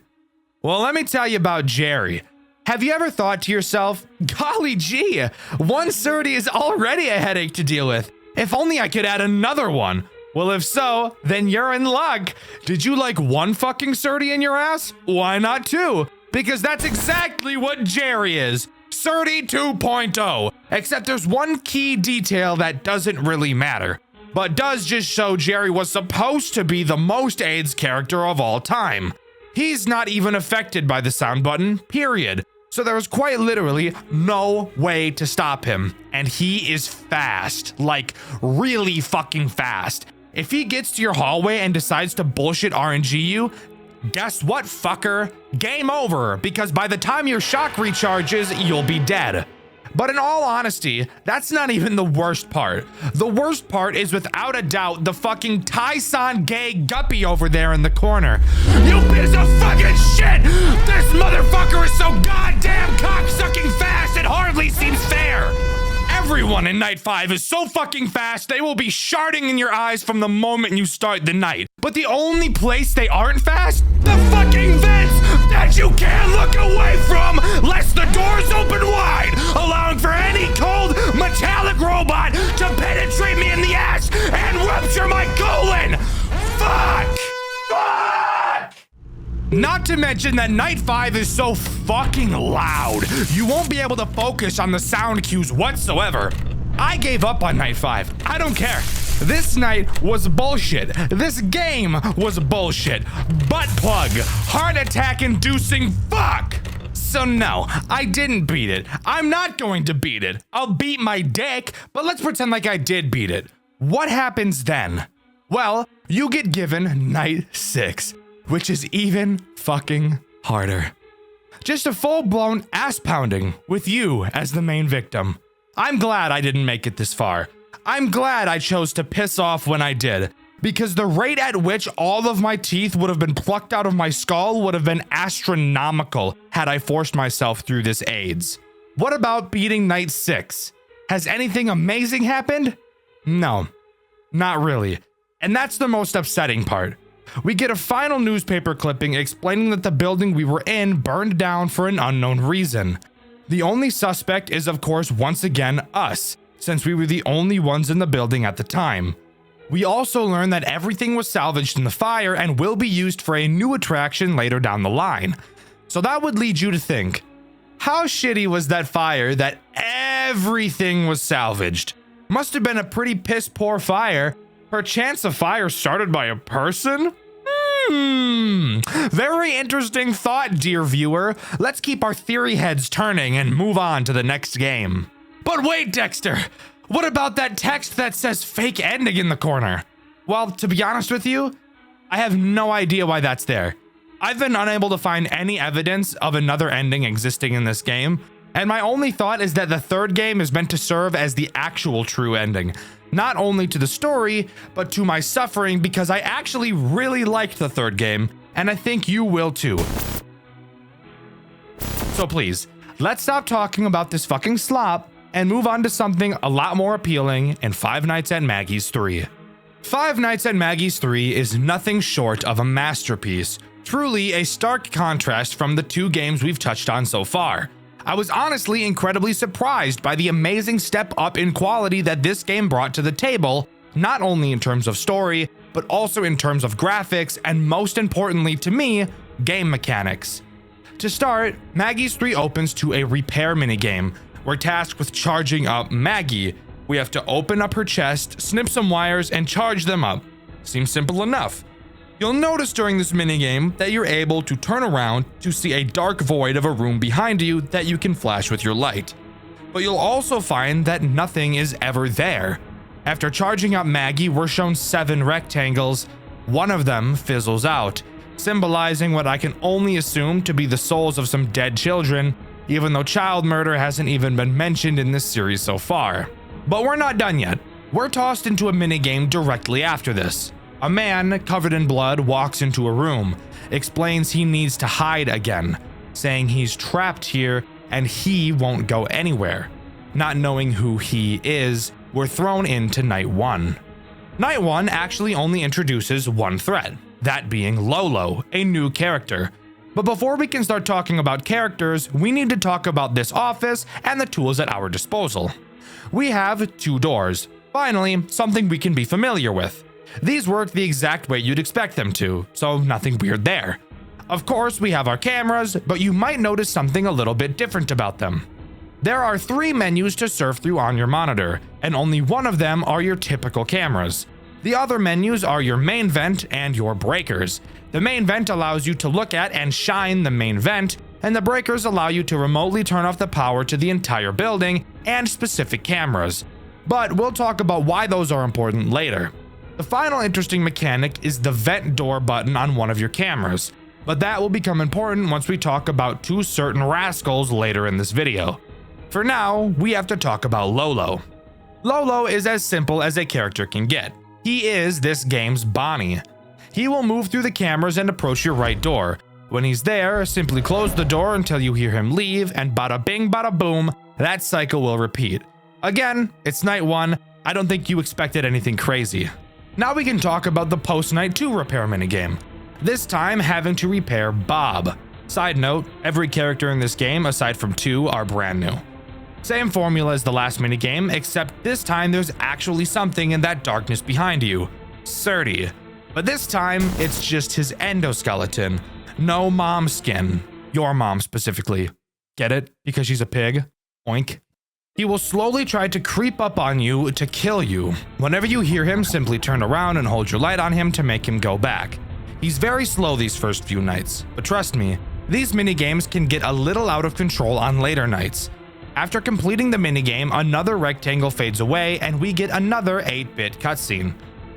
Well, let me tell you about Jerry. Have you ever thought to yourself, golly gee, one Surdy is already a headache to deal with. If only I could add another one. Well, if so, then you're in luck. Did you like one fucking Surdy in your ass? Why not two? Because that's exactly what Jerry is. Surdy 2.0. Except there's one key detail that doesn't really matter, but does just show Jerry was supposed to be the most AIDS character of all time. He's not even affected by the sound button, period. So there was quite literally no way to stop him. And he is fast, like really fucking fast. If he gets to your hallway and decides to bullshit RNG you, guess what, fucker? Game over, because by the time your shock recharges, you'll be dead. But in all honesty, that's not even the worst part. The worst part is without a doubt the fucking Tyson gay guppy over there in the corner. You piece of fucking shit! This motherfucker is so goddamn cocksucking fast it hardly seems fair! Everyone in Night 5 is so fucking fast, they will be sharding in your eyes from the moment you start the night. But the only place they aren't fast? The fucking vents that you can't look away from lest the doors open wide, allowing for any cold metallic robot to penetrate me in the ass and rupture my colon! Fuck! Fuck! Not to mention that Night 5 is so fucking loud, you won't be able to focus on the sound cues whatsoever. I gave up on Night 5. I don't care. This night was bullshit. This game was bullshit. Butt plug. Heart attack inducing fuck. So no, I didn't beat it. I'm not going to beat it. I'll beat my dick, but let's pretend like I did beat it. What happens then? Well, you get given Night 6. Which is even fucking harder. Just a full-blown ass pounding with you as the main victim. I'm glad I didn't make it this far. I'm glad I chose to piss off when I did, because the rate at which all of my teeth would have been plucked out of my skull would have been astronomical had I forced myself through this AIDS. What about beating Night 6? Has anything amazing happened? No, not really. And that's the most upsetting part. We get a final newspaper clipping explaining that the building we were in burned down for an unknown reason. The only suspect is, of course, once again us, since we were the only ones in the building at the time. We also learn that everything was salvaged in the fire and will be used for a new attraction later down the line. So that would lead you to think, how shitty was that fire that everything was salvaged? Must have been a pretty piss poor fire. Perchance a fire started by a person? Very interesting thought, dear viewer. Let's keep our theory heads turning and move on to the next game. But wait, Dxtr, what about that text that says fake ending in the corner? Well, to be honest with you, I have no idea why that's there. I've been unable to find any evidence of another ending existing in this game, and my only thought is that the third game is meant to serve as the actual true ending. Not only to the story, but to my suffering, because I actually really liked the third game, and I think you will too. So please, let's stop talking about this fucking slop and move on to something a lot more appealing in Five Nights at Maggie's 3. Five Nights at Maggie's 3 is nothing short of a masterpiece, truly a stark contrast from the two games we've touched on so far. I was honestly incredibly surprised by the amazing step up in quality that this game brought to the table, not only in terms of story, but also in terms of graphics, and most importantly to me, game mechanics. To start, Maggie's 3 opens to a repair minigame. We're tasked with charging up Maggie. We have to open up her chest, snip some wires, and charge them up. Seems simple enough. You'll notice during this minigame that you're able to turn around to see a dark void of a room behind you that you can flash with your light. But you'll also find that nothing is ever there. After charging up Maggie, we're shown 7 rectangles. One of them fizzles out, symbolizing what I can only assume to be the souls of some dead children, even though child murder hasn't even been mentioned in this series so far. But we're not done yet. We're tossed into a minigame directly after this. A man covered in blood walks into a room, explains he needs to hide again, saying he's trapped here and he won't go anywhere. Not knowing who he is, we're thrown into Night 1. Night 1 actually only introduces one threat, that being Lolo, a new character. But before we can start talking about characters, we need to talk about this office and the tools at our disposal. We have 2 doors. Finally, something we can be familiar with. These work the exact way you'd expect them to, so nothing weird there. Of course, we have our cameras, but you might notice something a little bit different about them. There are 3 menus to surf through on your monitor, and only one of them are your typical cameras. The other menus are your main vent and your breakers. The main vent allows you to look at and shine the main vent, and the breakers allow you to remotely turn off the power to the entire building and specific cameras. But we'll talk about why those are important later. The final interesting mechanic is the vent door button on one of your cameras, but that will become important once we talk about 2 certain rascals later in this video. For now, we have to talk about Lolo. Lolo is as simple as a character can get. He is this game's Bonnie. He will move through the cameras and approach your right door. When he's there, simply close the door until you hear him leave, and bada bing bada boom, that cycle will repeat. Again, it's night 1. I don't think you expected anything crazy. Now we can talk about the post-night 2 repair minigame. This time having to repair Bob. Side note, every character in this game, aside from 2, are brand new. Same formula as the last minigame, except this time there's actually something in that darkness behind you. Surdy. But this time, it's just his endoskeleton. No mom skin. Your mom specifically. Get it? Because she's a pig? Oink. He will slowly try to creep up on you to kill you. Whenever you hear him, simply turn around and hold your light on him to make him go back. He's very slow these first few nights, but trust me, these minigames can get a little out of control on later nights. After completing the minigame, another rectangle fades away and we get another 8-bit cutscene.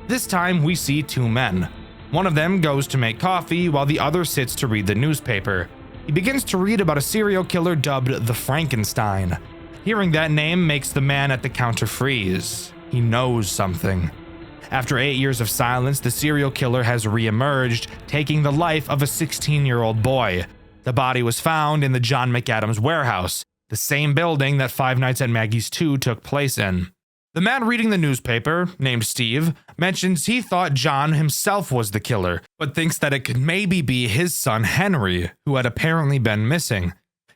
This time we see 2 men. One of them goes to make coffee while the other sits to read the newspaper. He begins to read about a serial killer dubbed the Frankenstein. Hearing that name makes the man at the counter freeze. He knows something. After 8 years of silence, the serial killer has re-emerged, taking the life of a 16-year-old boy. The body was found in the John McAdams warehouse, the same building that Five Nights at Maggie's 2 took place in. The man reading the newspaper, named Steve, mentions he thought John himself was the killer, but thinks that it could maybe be his son Henry, who had apparently been missing.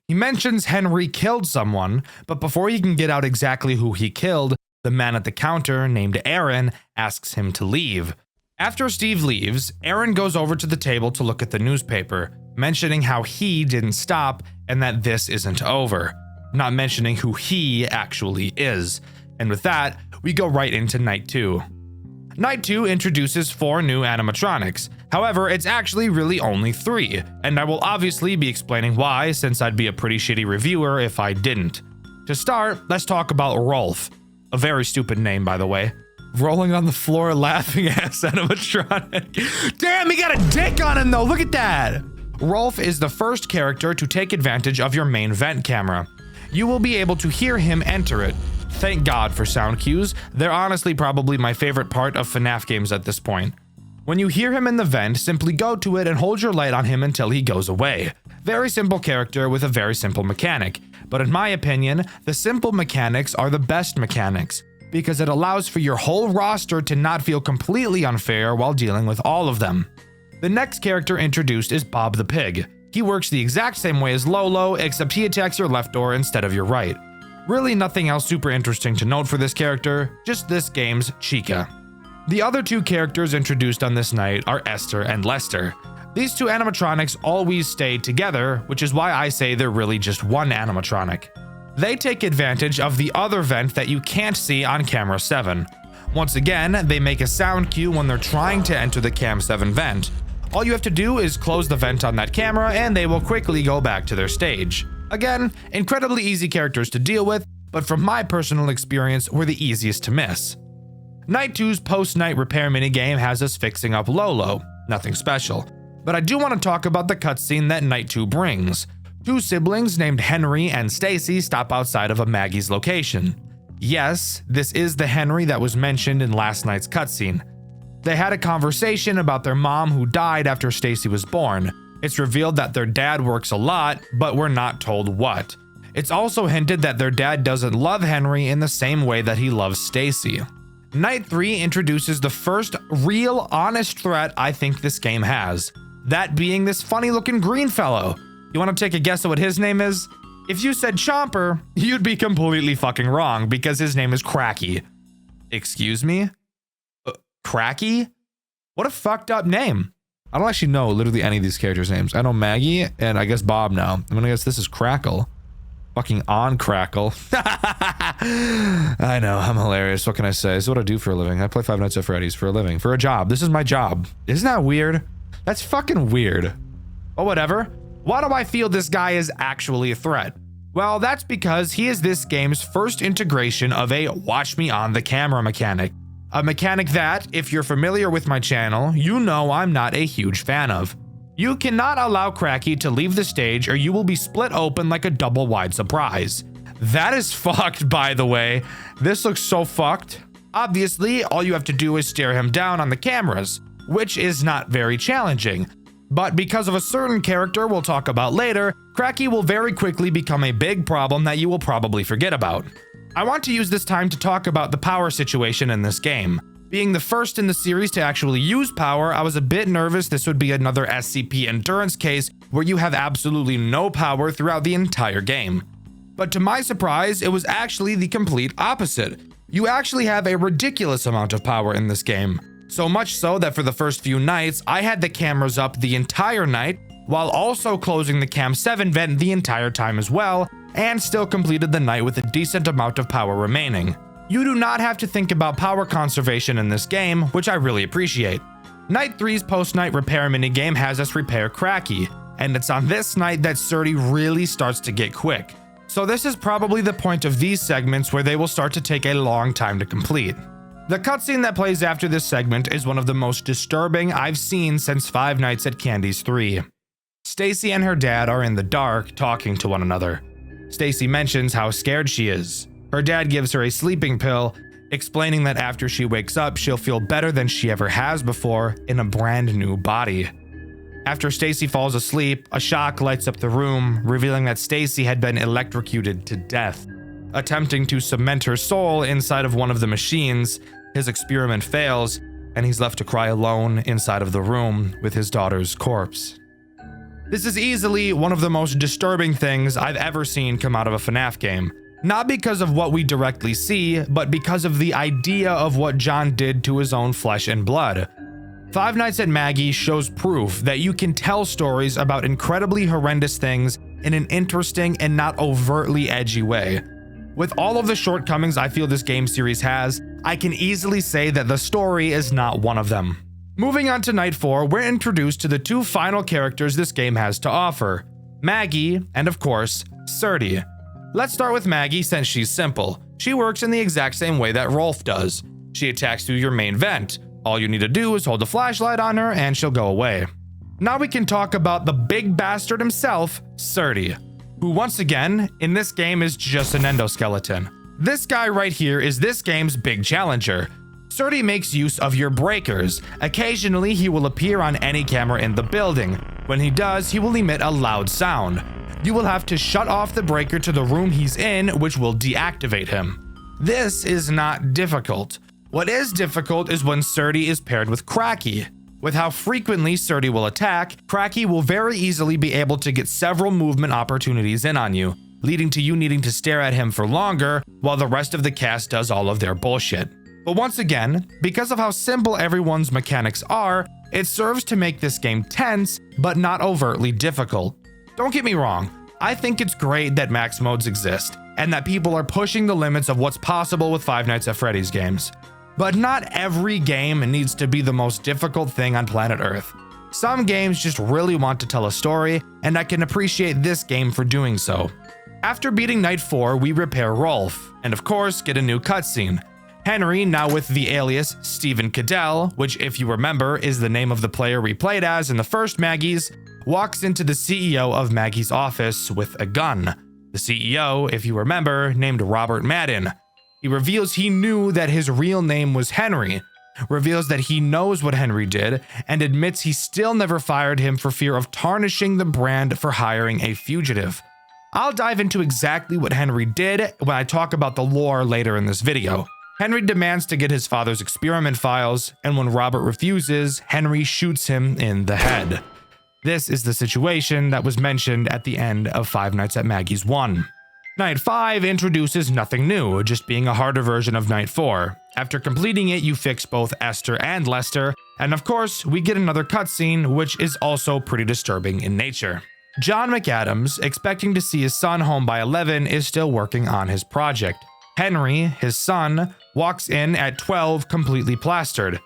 He mentions Henry killed someone, but before he can get out exactly who he killed, the man at the counter, named Aaron, asks him to leave. After Steve leaves, Aaron goes over to the table to look at the newspaper, mentioning how he didn't stop and that this isn't over, not mentioning who he actually is. And with that, we go right into Night 2. Night 2 introduces 4 new animatronics. However, it's actually really only 3, and I will obviously be explaining why, since I'd be a pretty shitty reviewer if I didn't. To start, let's talk about Rolf. A very stupid name, by the way. Rolling on the floor laughing ass animatronic. Damn, he got a dick on him though, look at that! Rolf is the first character to take advantage of your main vent camera. You will be able to hear him enter it. Thank God for sound cues. They're honestly probably my favorite part of FNAF games at this point. When you hear him in the vent, simply go to it and hold your light on him until he goes away. Very simple character with a very simple mechanic. But in my opinion, the simple mechanics are the best mechanics, because it allows for your whole roster to not feel completely unfair while dealing with all of them. The next character introduced is Bob the Pig. He works the exact same way as Lolo, except he attacks your left door instead of your right. Really nothing else super interesting to note for this character, just this game's Chica. The other 2 characters introduced on this night are Esther and Lester. These 2 animatronics always stay together, which is why I say they're really just one animatronic. They take advantage of the other vent that you can't see on camera 7. Once again, they make a sound cue when they're trying to enter the cam 7 vent. All you have to do is close the vent on that camera and they will quickly go back to their stage. Again, incredibly easy characters to deal with, but from my personal experience, were the easiest to miss. Night 2's post-night repair minigame has us fixing up Lolo. Nothing special. But I do want to talk about the cutscene that Night 2 brings. 2 siblings named Henry and Stacy stop outside of a Maggie's location. Yes, this is the Henry that was mentioned in last night's cutscene. They had a conversation about their mom who died after Stacy was born. It's revealed that their dad works a lot, but we're not told what. It's also hinted that their dad doesn't love Henry in the same way that he loves Stacy. Night 3 introduces the first real honest threat I think this game has. That being this funny looking green fellow. You want to take a guess at what his name is? If you said Chomper, you'd be completely fucking wrong because his name is Cracky. Excuse me? Cracky? What a fucked up name. I don't actually know literally any of these characters' names. I know Maggie and I guess Bob now. I'm gonna guess this is Crackle. Fucking on Crackle. I know, I'm hilarious. What can I say? This is what I do for a living. I play Five Nights at Freddy's for a living. For a job. This is my job. Isn't that weird? That's fucking weird. But whatever. Why do I feel this guy is actually a threat? Well, that's because he is this game's first integration of a watch me on the camera mechanic. A mechanic that, if you're familiar with my channel, you know I'm not a huge fan of. You cannot allow Cracky to leave the stage or you will be split open like a double wide surprise. That is fucked, by the way. This looks so fucked. Obviously, all you have to do is stare him down on the cameras, which is not very challenging. But because of a certain character we'll talk about later, Cracky will very quickly become a big problem that you will probably forget about. I want to use this time to talk about the power situation in this game. Being the first in the series to actually use power, I was a bit nervous this would be another SCP endurance case where you have absolutely no power throughout the entire game. But to my surprise, it was actually the complete opposite. You actually have a ridiculous amount of power in this game. So much so that for the first few nights, I had the cameras up the entire night, while also closing the Cam 7 vent the entire time as well, and still completed the night with a decent amount of power remaining. You do not have to think about power conservation in this game, which I really appreciate. Night 3's post-night repair minigame has us repair Cracky, and it's on this night that Surdy really starts to get quick. So this is probably the point of these segments where they will start to take a long time to complete. The cutscene that plays after this segment is one of the most disturbing I've seen since Five Nights at Candy's 3. Stacy and her dad are in the dark talking to one another. Stacy mentions how scared she is. Her dad gives her a sleeping pill, explaining that after she wakes up, she'll feel better than she ever has before in a brand new body. After Stacy falls asleep, a shock lights up the room, revealing that Stacy had been electrocuted to death. Attempting to cement her soul inside of one of the machines, his experiment fails, and he's left to cry alone inside of the room with his daughter's corpse. This is easily one of the most disturbing things I've ever seen come out of a FNAF game. Not because of what we directly see, but because of the idea of what John did to his own flesh and blood. Five Nights at Maggie shows proof that you can tell stories about incredibly horrendous things in an interesting and not overtly edgy way. With all of the shortcomings I feel this game series has, I can easily say that the story is not one of them. Moving on to Night 4, we're introduced to the two final characters this game has to offer, Maggie and of course, Surdy. Let's start with Maggie since she's simple. She works in the exact same way that Rolf does. She attacks through your main vent. All you need to do is hold a flashlight on her and she'll go away. Now we can talk about the big bastard himself, Surdy, who once again, in this game is just an endoskeleton. This guy right here is this game's big challenger. Surdy makes use of your breakers. Occasionally, he will appear on any camera in the building. When he does, he will emit a loud sound. You will have to shut off the breaker to the room he's in, which will deactivate him. This is not difficult. What is difficult is when Surdy is paired with Cracky. With how frequently Surdy will attack, Cracky will very easily be able to get several movement opportunities in on you, leading to you needing to stare at him for longer while the rest of the cast does all of their bullshit. But once again, because of how simple everyone's mechanics are, it serves to make this game tense, but not overtly difficult. Don't get me wrong, I think it's great that max modes exist, and that people are pushing the limits of what's possible with Five Nights at Freddy's games. But not every game needs to be the most difficult thing on planet Earth. Some games just really want to tell a story, and I can appreciate this game for doing so. After beating Night 4, we repair Rolf, and of course get a new cutscene. Henry, now with the alias Stephen Cadell, which if you remember is the name of the player we played as in the first Maggie's, walks into the CEO of Maggie's office with a gun. The CEO, if you remember, named Robert Madden. He reveals he knew that his real name was Henry, reveals that he knows what Henry did, and admits he still never fired him for fear of tarnishing the brand for hiring a fugitive. I'll dive into exactly what Henry did when I talk about the lore later in this video. Henry demands to get his father's experiment files, and when Robert refuses, Henry shoots him in the head. This is the situation that was mentioned at the end of Five Nights at Maggie's 1. Night 5 introduces nothing new, just being a harder version of Night 4. After completing it, you fix both Esther and Lester, and of course, we get another cutscene, which is also pretty disturbing in nature. John McAdams, expecting to see his son home by 11, is still working on his project. Henry, his son, walks in at 12 completely plastered.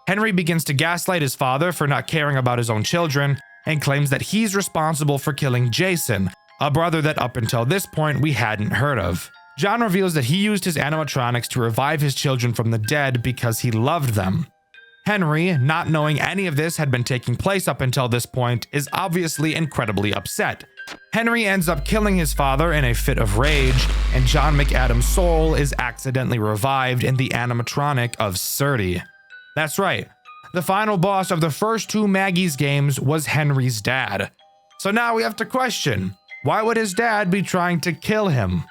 Henry begins to gaslight his father for not caring about his own children, and claims that he's responsible for killing Jason, a brother that up until this point we hadn't heard of. John reveals that he used his animatronics to revive his children from the dead because he loved them. Henry, not knowing any of this had been taking place up until this point, is obviously incredibly upset. Henry ends up killing his father in a fit of rage, and John McAdams' soul is accidentally revived in the animatronic of Surdy. That's right, the final boss of the first two Maggie's games was Henry's dad. So now we have to question, why would his dad be trying to kill him?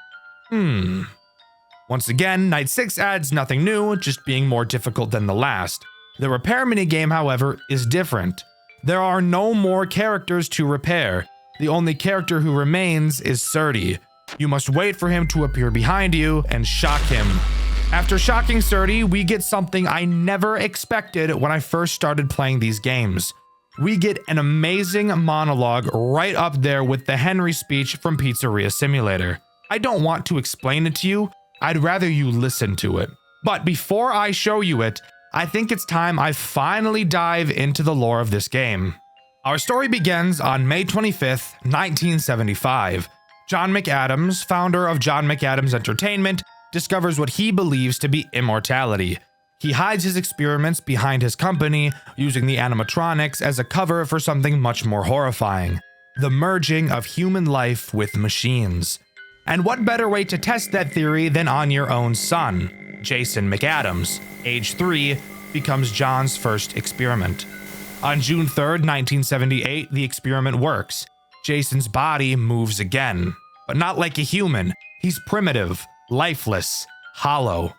Once again, Night 6 adds nothing new, just being more difficult than the last. The repair minigame, however, is different. There are no more characters to repair. The only character who remains is Surdy. You must wait for him to appear behind you and shock him. After shocking Surdy, we get something I never expected when I first started playing these games. We get an amazing monologue right up there with the Henry speech from Pizzeria Simulator. I don't want to explain it to you, I'd rather you listen to it. But before I show you it, I think it's time I finally dive into the lore of this game. Our story begins on May 25th, 1975. John McAdams, founder of John McAdams Entertainment, discovers what he believes to be immortality. He hides his experiments behind his company, using the animatronics as a cover for something much more horrifying: the merging of human life with machines. And what better way to test that theory than on your own son? Jason McAdams, age 3, becomes John's first experiment. On June 3rd, 1978, the experiment works. Jason's body moves again, but not like a human. He's primitive, lifeless, hollow.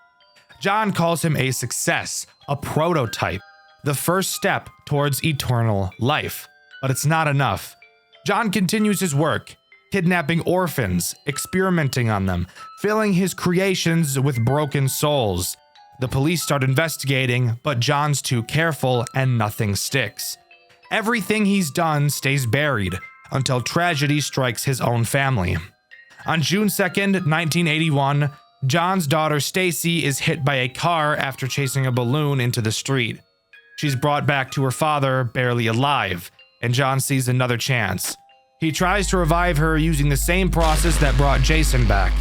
John calls him a success, a prototype, the first step towards eternal life. But it's not enough. John continues his work, kidnapping orphans, experimenting on them, filling his creations with broken souls. The police start investigating, but John's too careful and nothing sticks. Everything he's done stays buried until tragedy strikes his own family. On June 2nd, 1981, John's daughter Stacy is hit by a car after chasing a balloon into the street. She's brought back to her father, barely alive, and John sees another chance. He tries to revive her using the same process that brought Jason back.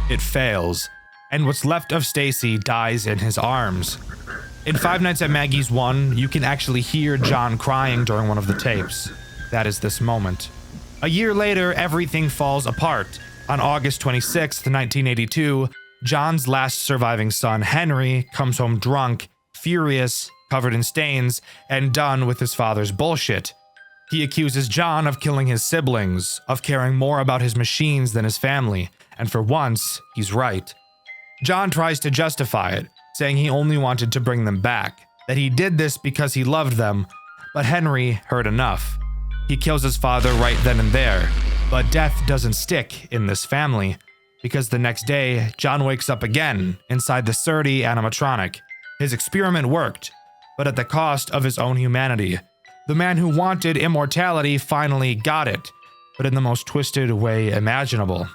It fails, and what's left of Stacy dies in his arms. In Five Nights at Maggie's 1, you can actually hear John crying during one of the tapes. That is this moment. A year later, everything falls apart. On August 26, 1982, John's last surviving son, Henry, comes home drunk, furious, covered in stains, and done with his father's bullshit. He accuses John of killing his siblings, of caring more about his machines than his family, and for once, he's right. John tries to justify it, saying he only wanted to bring them back, that he did this because he loved them, but Henry heard enough. He kills his father right then and there, but death doesn't stick in this family, because the next day, John wakes up again inside the Surdy animatronic. His experiment worked, but at the cost of his own humanity. The man who wanted immortality finally got it, but in the most twisted way imaginable.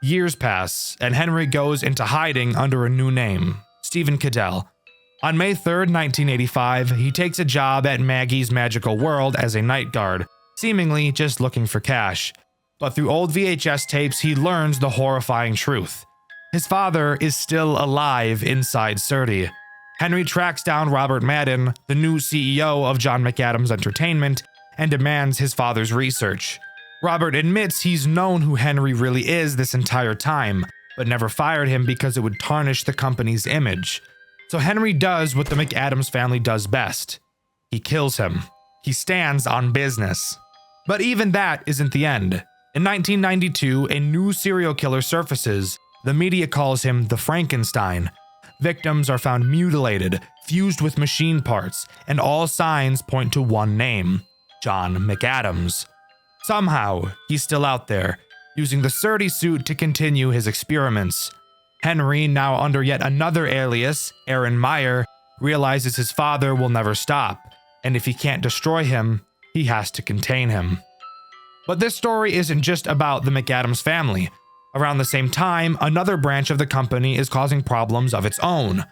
Years pass, and Henry goes into hiding under a new name, Stephen Cadell. On May 3rd, 1985, he takes a job at Maggie's Magical World as a night guard, seemingly just looking for cash. But through old VHS tapes, he learns the horrifying truth. His father is still alive inside Surdy. Henry tracks down Robert Madden, the new CEO of John McAdams Entertainment, and demands his father's research. Robert admits he's known who Henry really is this entire time, but never fired him because it would tarnish the company's image. So Henry does what the McAdams family does best. He kills him. He stands on business. But even that isn't the end. In 1992, a new serial killer surfaces. The media calls him the Frankenstein. Victims are found mutilated, fused with machine parts, and all signs point to one name: John McAdams. Somehow, he's still out there, using the Surdy suit to continue his experiments. Henry, now under yet another alias, Aaron Meyer, realizes his father will never stop, and if he can't destroy him, he has to contain him. But this story isn't just about the McAdams family. Around the same time, another branch of the company is causing problems of its own.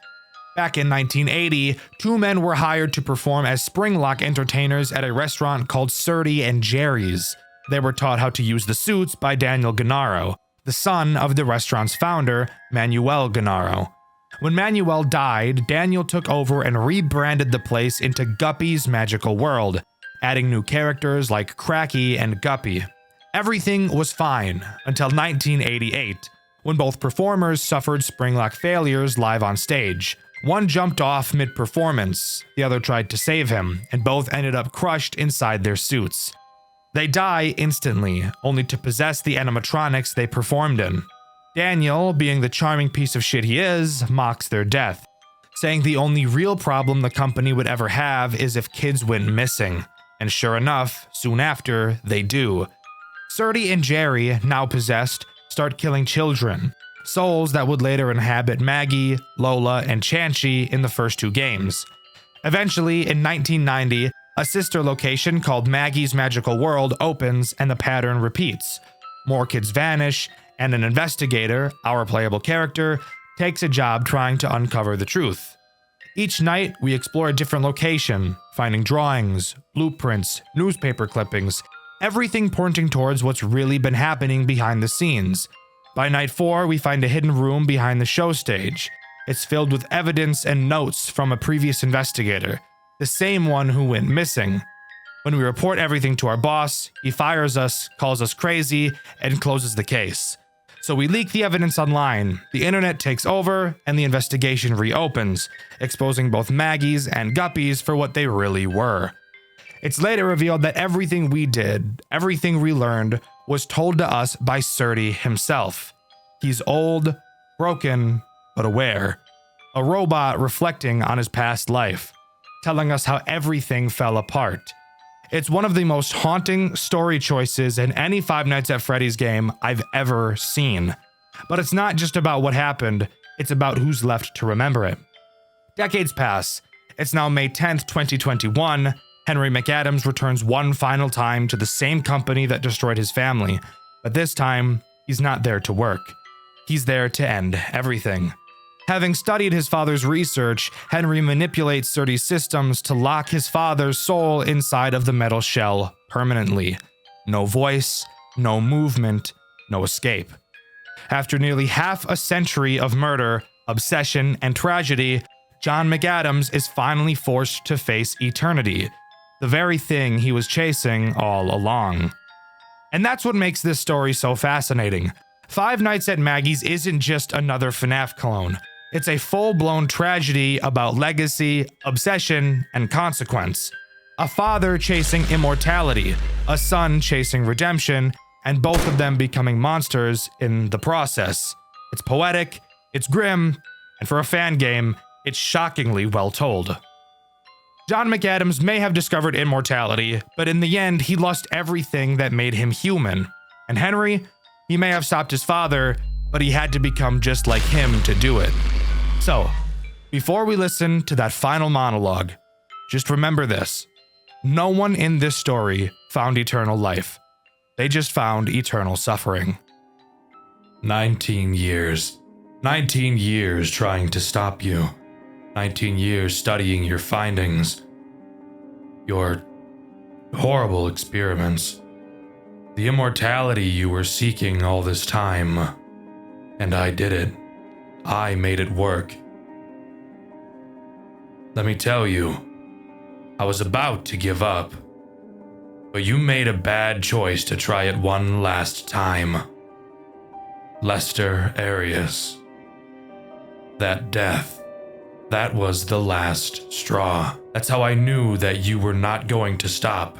Back in 1980, two men were hired to perform as Springlock entertainers at a restaurant called Surdy and Jerry's. They were taught how to use the suits by Daniel Gennaro, the son of the restaurant's founder, Manuel Gennaro. When Manuel died, Daniel took over and rebranded the place into Guppy's Magical World, adding new characters like Cracky and Guppy. Everything was fine until 1988, when both performers suffered spring-lock failures live on stage. One jumped off mid-performance, the other tried to save him, and both ended up crushed inside their suits. They die instantly, only to possess the animatronics they performed in. Daniel, being the charming piece of shit he is, mocks their death, saying the only real problem the company would ever have is if kids went missing. And sure enough, soon after, they do. Surdy and Jerry, now possessed, start killing children, souls that would later inhabit Maggie, Lola, and Chanchy in the first two games. Eventually, in 1990, a sister location called Maggie's Magical World opens and the pattern repeats. More kids vanish, and an investigator, our playable character, takes a job trying to uncover the truth. Each night, we explore a different location, finding drawings, blueprints, newspaper clippings, everything pointing towards what's really been happening behind the scenes. By night 4, we find a hidden room behind the show stage. It's filled with evidence and notes from a previous investigator, the same one who went missing. When we report everything to our boss, he fires us, calls us crazy, and closes the case. So we leak the evidence online, the internet takes over, and the investigation reopens, exposing both Maggies and Guppies for what they really were. It's later revealed that everything we did, everything we learned, was told to us by Surdy himself. He's old, broken, but aware. A robot reflecting on his past life, telling us how everything fell apart. It's one of the most haunting story choices in any Five Nights at Freddy's game I've ever seen. But it's not just about what happened, it's about who's left to remember it. Decades pass. It's now May 10th, 2021. Henry McAdams returns one final time to the same company that destroyed his family, but this time, he's not there to work. He's there to end everything. Having studied his father's research, Henry manipulates Surdy's systems to lock his father's soul inside of the metal shell permanently. No voice, no movement, no escape. After nearly half a century of murder, obsession, and tragedy, John McAdams is finally forced to face eternity, the very thing he was chasing all along. And that's what makes this story so fascinating. Five Nights at Maggie's isn't just another FNAF clone. It's a full-blown tragedy about legacy, obsession, and consequence. A father chasing immortality, a son chasing redemption, and both of them becoming monsters in the process. It's poetic, it's grim, and for a fan game, it's shockingly well told. John McAdams may have discovered immortality, but in the end, he lost everything that made him human. And Henry, he may have stopped his father, but he had to become just like him to do it. So, before we listen to that final monologue, just remember this. No one in this story found eternal life. They just found eternal suffering. 19 years. 19 years trying to stop you. 19 years studying your findings. Your horrible experiments. The immortality you were seeking all this time. And I did it. I made it work. Let me tell you, I was about to give up. But you made a bad choice to try it one last time. Lester Arias. That death. That was the last straw. That's how I knew that you were not going to stop.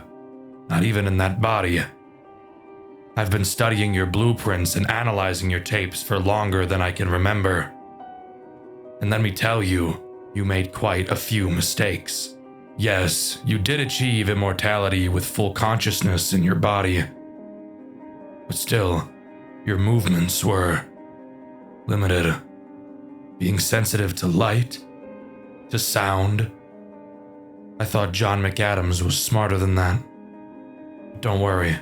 Not even in that body. I've been studying your blueprints and analyzing your tapes for longer than I can remember. And let me tell you, you made quite a few mistakes. Yes, you did achieve immortality with full consciousness in your body. But still, your movements were limited. Being sensitive to light, to sound. I thought John McAdams was smarter than that. Don't worry.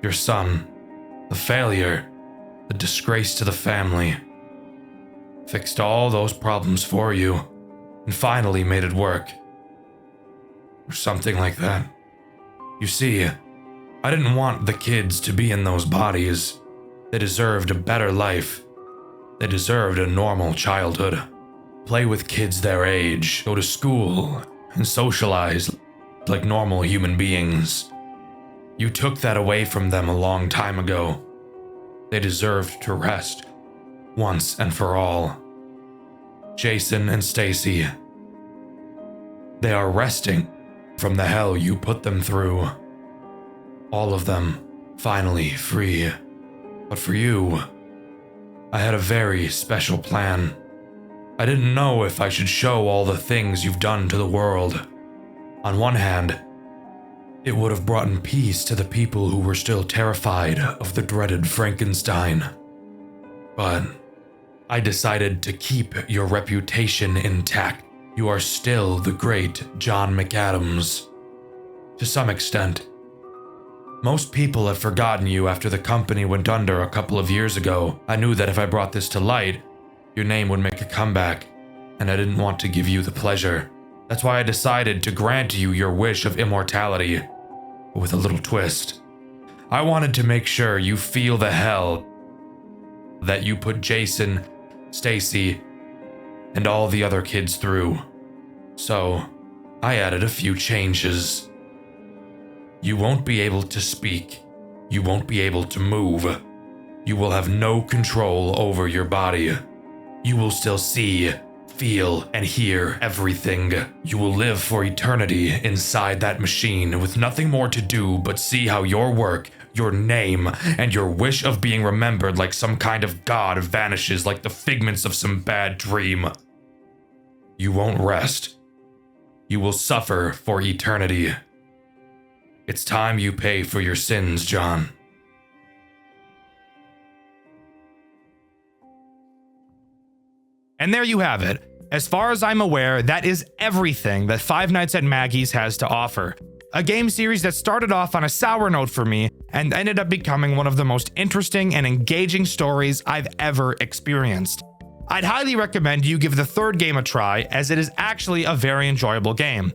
Your son, the failure, the disgrace to the family, fixed all those problems for you and finally made it work. Or something like that. You see, I didn't want the kids to be in those bodies. They deserved a better life. They deserved a normal childhood. Play with kids their age, go to school, and socialize like normal human beings. You took that away from them a long time ago. They deserved to rest, once and for all. Jason and Stacy. They are resting from the hell you put them through. All of them, finally free. But for you, I had a very special plan. I didn't know if I should show all the things you've done to the world. On one hand, it would have brought peace to the people who were still terrified of the dreaded Frankenstein. But I decided to keep your reputation intact. You are still the great John McAdams. To some extent. Most people have forgotten you after the company went under a couple of years ago. I knew that if I brought this to light, your name would make a comeback, and I didn't want to give you the pleasure. That's why I decided to grant you your wish of immortality, with a little twist. I wanted to make sure you feel the hell that you put Jason, Stacy, and all the other kids through. So, I added a few changes. You won't be able to speak. You won't be able to move. You will have no control over your body. You will still see, feel, and hear everything. You will live for eternity inside that machine with nothing more to do but see how your work, your name, and your wish of being remembered like some kind of god vanishes like the figments of some bad dream. You won't rest. You will suffer for eternity. It's time you pay for your sins, John. And there you have it. As far as I'm aware, that is everything that Five Nights at Maggie's has to offer. A game series that started off on a sour note for me and ended up becoming one of the most interesting and engaging stories I've ever experienced. I'd highly recommend you give the third game a try, as it is actually a very enjoyable game.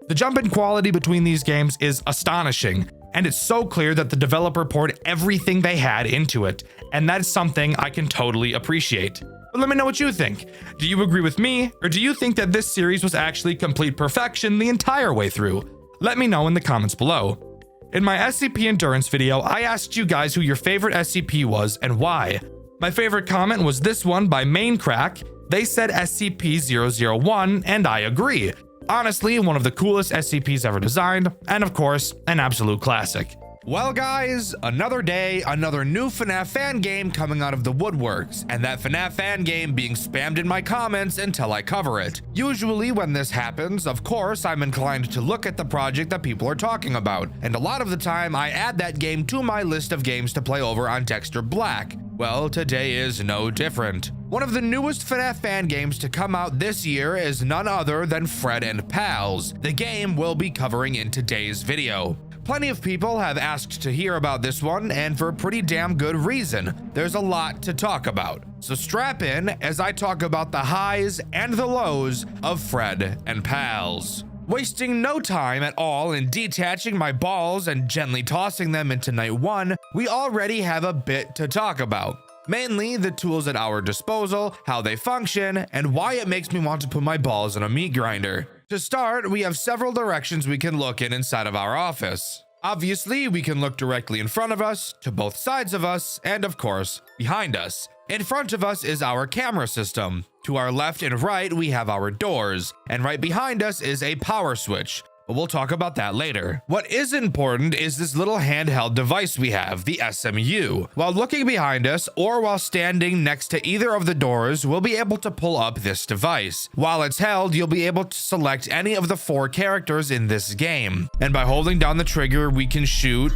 The jump in quality between these games is astonishing, and it's so clear that the developer poured everything they had into it, and that's something I can totally appreciate. But let me know what you think. Do you agree with me, or do you think that this series was actually complete perfection the entire way through? Let me know in the comments below. In my SCP Endurance video, I asked you guys who your favorite SCP was and why. My favorite comment was this one by Maincrack. They said SCP-001, and I agree. Honestly, one of the coolest SCPs ever designed, and of course, an absolute classic. Well guys, another day, another new FNAF fan game coming out of the woodworks, and that FNAF fan game being spammed in my comments until I cover it. Usually when this happens, of course, I'm inclined to look at the project that people are talking about, and a lot of the time I add that game to my list of games to play over on Dxtr Black. Well, today is no different. One of the newest FNAF fan games to come out this year is none other than Fred and Pals. The game we'll be covering in today's video. Plenty of people have asked to hear about this one, and for a pretty damn good reason. There's a lot to talk about. So strap in as I talk about the highs and the lows of Fred and Pals. Wasting no time at all in detaching my balls and gently tossing them into night one, we already have a bit to talk about. Mainly the tools at our disposal, how they function, and why it makes me want to put my balls in a meat grinder. To start, we have several directions we can look in inside of our office. Obviously, we can look directly in front of us, to both sides of us, and of course, behind us. In front of us is our camera system. To our left and right, we have our doors, and right behind us is a power switch. But we'll talk about that later. What is important is this little handheld device we have, the SMU. While looking behind us, or while standing next to either of the doors, we'll be able to pull up this device. While it's held, you'll be able to select any of the 4 characters in this game. And by holding down the trigger, we can shoot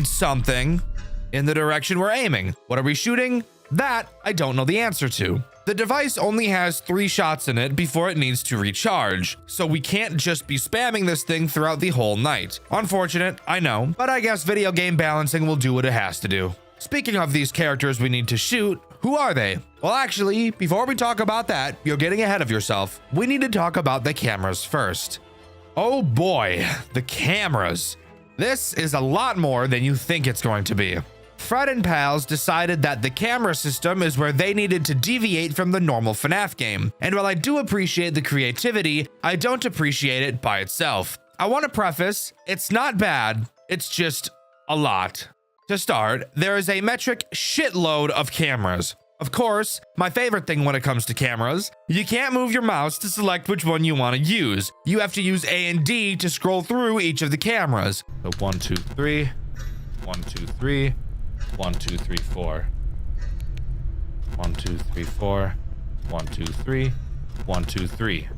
something in the direction we're aiming. What are we shooting? That I don't know the answer to. The device only has 3 shots in it before it needs to recharge, so we can't just be spamming this thing throughout the whole night. Unfortunate, I know, but I guess video game balancing will do what it has to do. Speaking of these characters we need to shoot, who are they? Well, actually, before we talk about that, you're getting ahead of yourself. We need to talk about the cameras first. Oh boy, the cameras. This is a lot more than you think it's going to be. Fred and Pals decided that the camera system is where they needed to deviate from the normal FNAF game. And while I do appreciate the creativity, I don't appreciate it by itself. I want to preface, it's not bad, It's just a lot. To start, there is a metric shitload of cameras. Of course, my favorite thing when it comes to cameras, you can't move your mouse to select which one you want to use. You have to use A and D to scroll through each of the cameras. So 1, 2, 3, 1, 2, 3, 1, 2, 3, 4. 1, 2, 3, 4, 1, 2, 3, 1, 2, 3.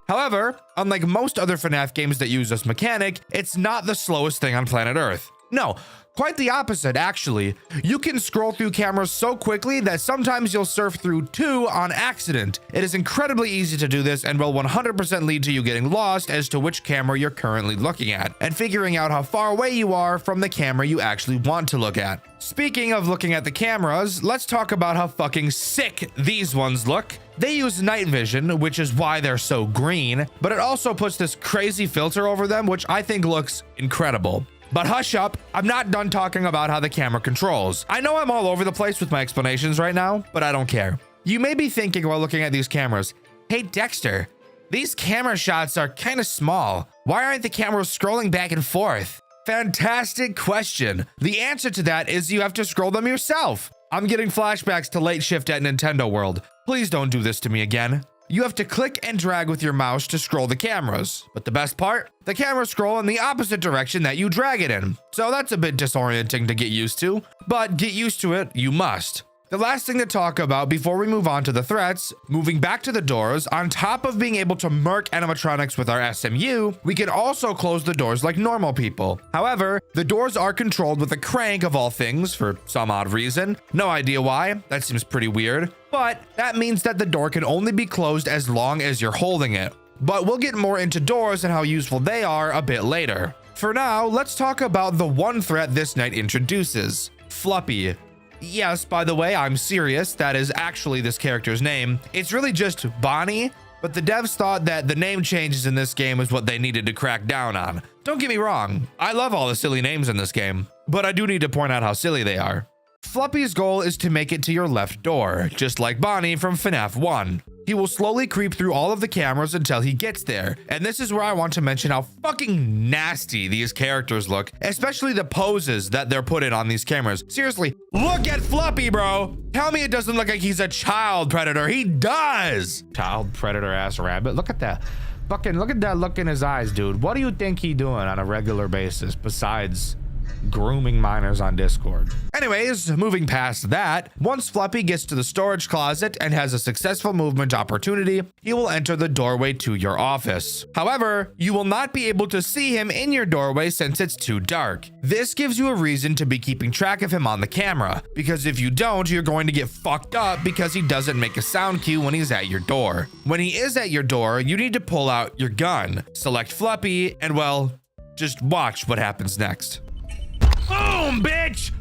However, unlike most other FNAF games that use this mechanic, it's not the slowest thing on planet Earth. No, quite the opposite, actually. You can scroll through cameras so quickly that sometimes you'll surf through 2 on accident. It is incredibly easy to do this and will 100% lead to you getting lost as to which camera you're currently looking at and figuring out how far away you are from the camera you actually want to look at. Speaking of looking at the cameras, let's talk about how fucking sick these ones look. They use night vision, which is why they're so green, but it also puts this crazy filter over them, which I think looks incredible. But hush up, I'm not done talking about how the camera controls. I know I'm all over the place with my explanations right now, but I don't care. You may be thinking while looking at these cameras, hey Dexter, these camera shots are kind of small. Why aren't the cameras scrolling back and forth? Fantastic question. The answer to that is you have to scroll them yourself. I'm getting flashbacks to late shift at Nintendo World. Please don't do this to me again. You have to click and drag with your mouse to scroll the cameras. But the best part, the cameras scroll in the opposite direction that you drag it in. So that's a bit disorienting to get used to, but get used to it, you must. The last thing to talk about before we move on to the threats, moving back to the doors, on top of being able to murk animatronics with our SMU, we can also close the doors like normal people. However, the doors are controlled with a crank of all things for some odd reason. No idea why, that seems pretty weird. But that means that the door can only be closed as long as you're holding it. But we'll get more into doors and how useful they are a bit later. For now, let's talk about the one threat this night introduces, Fluppy. Yes, by the way, I'm serious. That is actually this character's name. It's really just Bonnie, but the devs thought that the name changes in this game is what they needed to crack down on. Don't get me wrong, I love all the silly names in this game, but I do need to point out how silly they are. Fluppy's goal is to make it to your left door, just like Bonnie from FNAF 1. He will slowly creep through all of the cameras until he gets there. And this is where I want to mention how fucking nasty these characters look, especially the poses that they're put in on these cameras. Seriously, look at Fluppy, bro. Tell me it doesn't look like he's a child predator. He does. Child predator ass rabbit. Look at that. Fucking look at that look in his eyes, dude. What do you think he doing on a regular basis besides grooming minors on Discord? Anyways, moving past that, once Fluppy gets to the storage closet and has a successful movement opportunity, he will enter the doorway to your office. However, you will not be able to see him in your doorway since it's too dark. This gives you a reason to be keeping track of him on the camera, because if you don't, you're going to get fucked up because he doesn't make a sound cue when he's at your door. When he is at your door, you need to pull out your gun, select Fluppy, and well, just watch what happens next. Boom, bitch!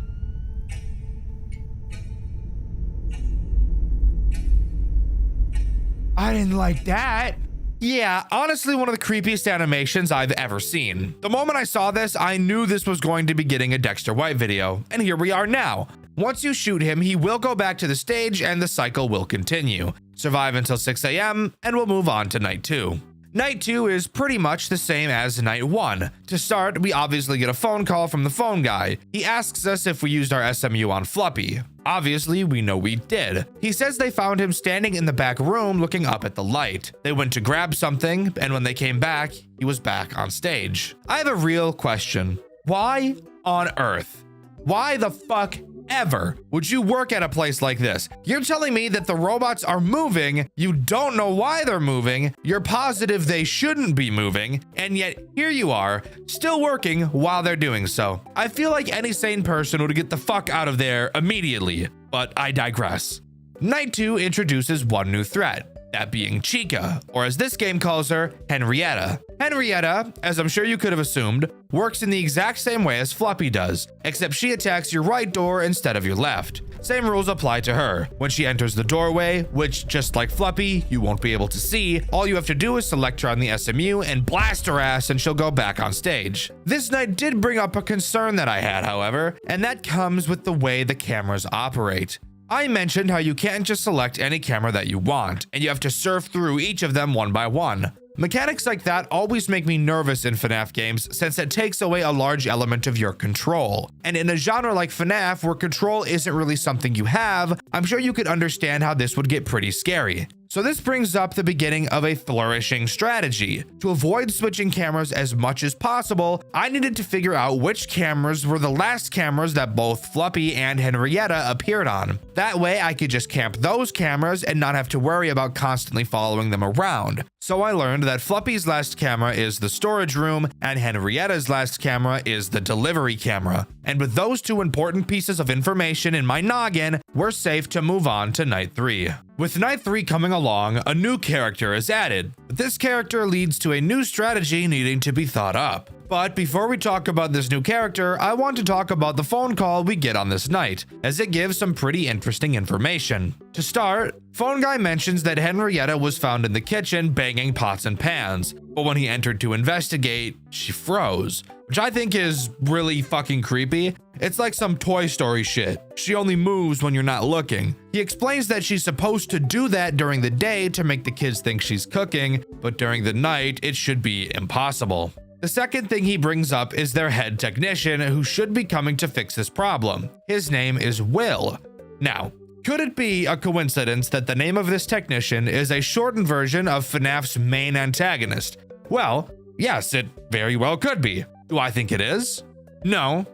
I didn't like that. Yeah, honestly, one of the creepiest animations I've ever seen. The moment I saw this, I knew this was going to be getting a Dexter White video, and here we are now. Once you shoot him, he will go back to the stage and the cycle will continue. Survive until 6 a.m. and we'll move on to night 2. Night 2 is pretty much the same as night 1. To start, we obviously get a phone call from the phone guy. He asks us if we used our SMU on Fluppy. Obviously, we know we did. He says they found him standing in the back room looking up at the light. They went to grab something, and when they came back, he was back on stage. I have a real question. Why on earth? Why the fuck ever would you work at a place like this? You're telling me that the robots are moving, you don't know why they're moving, you're positive they shouldn't be moving, and yet here you are, still working while they're doing so. I feel like any sane person would get the fuck out of there immediately, but I digress. Night 2 introduces one new threat, that being Chica, or as this game calls her, Henrietta. Henrietta, as I'm sure you could have assumed, works in the exact same way as Fluppy does, except she attacks your right door instead of your left. Same rules apply to her. When she enters the doorway, which just like Fluppy, you won't be able to see, all you have to do is select her on the SMU and blast her ass and she'll go back on stage. This night did bring up a concern that I had, however, and that comes with the way the cameras operate. I mentioned how you can't just select any camera that you want, and you have to surf through each of them one by one. Mechanics like that always make me nervous in FNAF games since it takes away a large element of your control. And in a genre like FNAF where control isn't really something you have, I'm sure you could understand how this would get pretty scary. So this brings up the beginning of a flourishing strategy. To avoid switching cameras as much as possible, I needed to figure out which cameras were the last cameras that both Fluffy and Henrietta appeared on. That way I could just camp those cameras and not have to worry about constantly following them around. So I learned that Fluffy's last camera is the storage room and Henrietta's last camera is the delivery camera. And with those two important pieces of information in my noggin, we're safe to move on to night 3. With night 3 coming along, a new character is added. This character leads to a new strategy needing to be thought up. But before we talk about this new character, I want to talk about the phone call we get on this night, as it gives some pretty interesting information. To start, Phone Guy mentions that Henrietta was found in the kitchen banging pots and pans, but when he entered to investigate, she froze, which I think is really fucking creepy. It's like some Toy Story shit. She only moves when you're not looking. He explains that she's supposed to do that during the day to make the kids think she's cooking, but during the night, it should be impossible. The second thing he brings up is their head technician who should be coming to fix this problem. His name is Will. Now, could it be a coincidence that the name of this technician is a shortened version of FNAF's main antagonist? Well, yes, it very well could be. Do I think it is? No,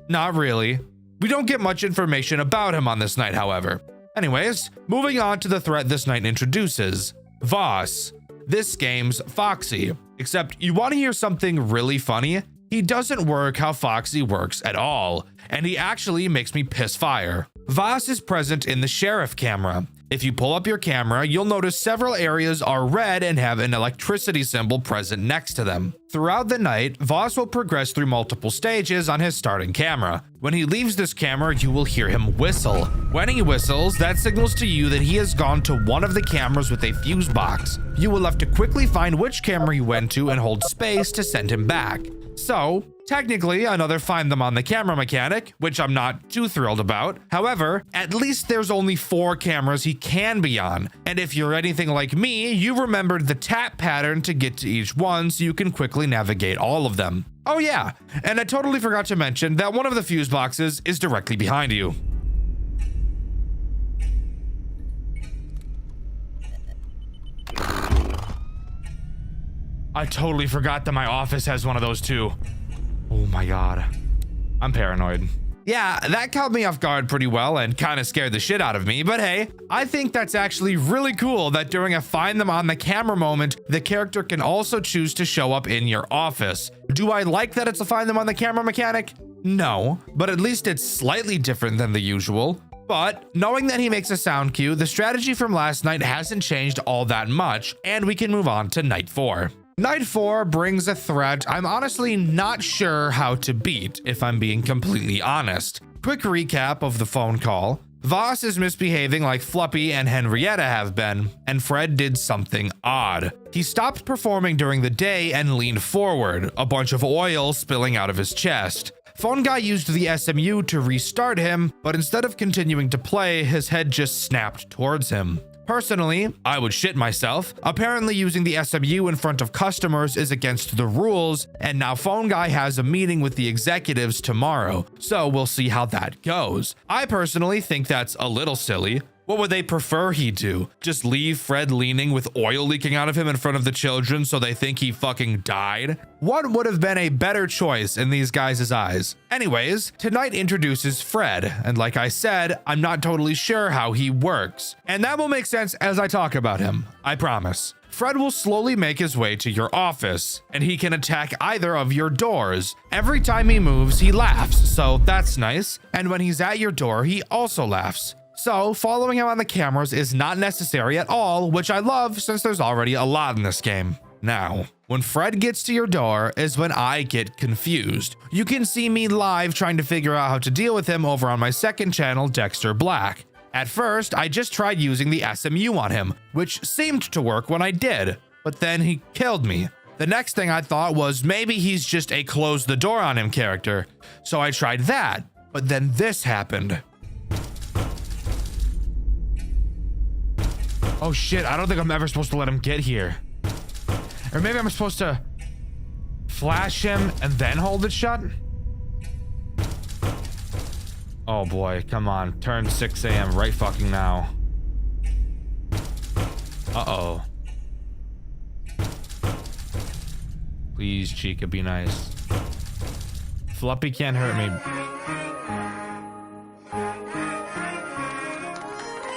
not really. We don't get much information about him on this night, however. Anyways, moving on to the threat this night introduces. Voss, this game's Foxy. Except you want to hear something really funny? He doesn't work how Foxy works at all, and he actually makes me piss fire. Voss is present in the sheriff camera. If you pull up your camera, you'll notice several areas are red and have an electricity symbol present next to them. Throughout the night, Voss will progress through multiple stages on his starting camera. When he leaves this camera, you will hear him whistle. When he whistles, that signals to you that he has gone to one of the cameras with a fuse box. You will have to quickly find which camera he went to and hold space to send him back. So, technically another find them on the camera mechanic, which I'm not too thrilled about. However, at least there's only 4 cameras he can be on. And if you're anything like me, you remembered the tap pattern to get to each one so you can quickly navigate all of them. Oh yeah, and I totally forgot to mention that one of the fuse boxes is directly behind you. I totally forgot that my office has one of those too. Oh my god. I'm paranoid. Yeah, that caught me off guard pretty well and kind of scared the shit out of me, but hey, I think that's actually really cool that during a find them on the camera moment, the character can also choose to show up in your office. Do I like that it's a find them on the camera mechanic? No, but at least it's slightly different than the usual. But knowing that he makes a sound cue, the strategy from last night hasn't changed all that much, and we can move on to night 4. Night 4 brings a threat I'm honestly not sure how to beat, if I'm being completely honest. Quick recap of the phone call. Voss is misbehaving like Fluffy and Henrietta have been, and Fred did something odd. He stopped performing during the day and leaned forward, a bunch of oil spilling out of his chest. Phone Guy used the SMU to restart him, but instead of continuing to play, his head just snapped towards him. Personally, I would shit myself. Apparently using the SMU in front of customers is against the rules, and now Phone Guy has a meeting with the executives tomorrow, so we'll see how that goes. I personally think that's a little silly. What would they prefer he do? Just leave Fred leaning with oil leaking out of him in front of the children so they think he fucking died? What would have been a better choice in these guys' eyes? Anyways, tonight introduces Fred, and like I said, I'm not totally sure how he works. And that will make sense as I talk about him, I promise. Fred will slowly make his way to your office, and he can attack either of your doors. Every time he moves, he laughs, so that's nice. And when he's at your door, he also laughs. So following him on the cameras is not necessary at all, which I love since there's already a lot in this game. Now, when Fred gets to your door is when I get confused. You can see me live trying to figure out how to deal with him over on my second channel, Dxtr Black. At first, I just tried using the SMU on him, which seemed to work when I did, but then he killed me. The next thing I thought was maybe he's just a close the door on him character, so I tried that, but then this happened. Oh shit, I don't think I'm ever supposed to let him get here. Or maybe I'm supposed to flash him and then hold it shut? Oh boy, come on. Turn 6 a.m. right fucking now. Uh-oh. Please, Chica, be nice. Floppy can't hurt me.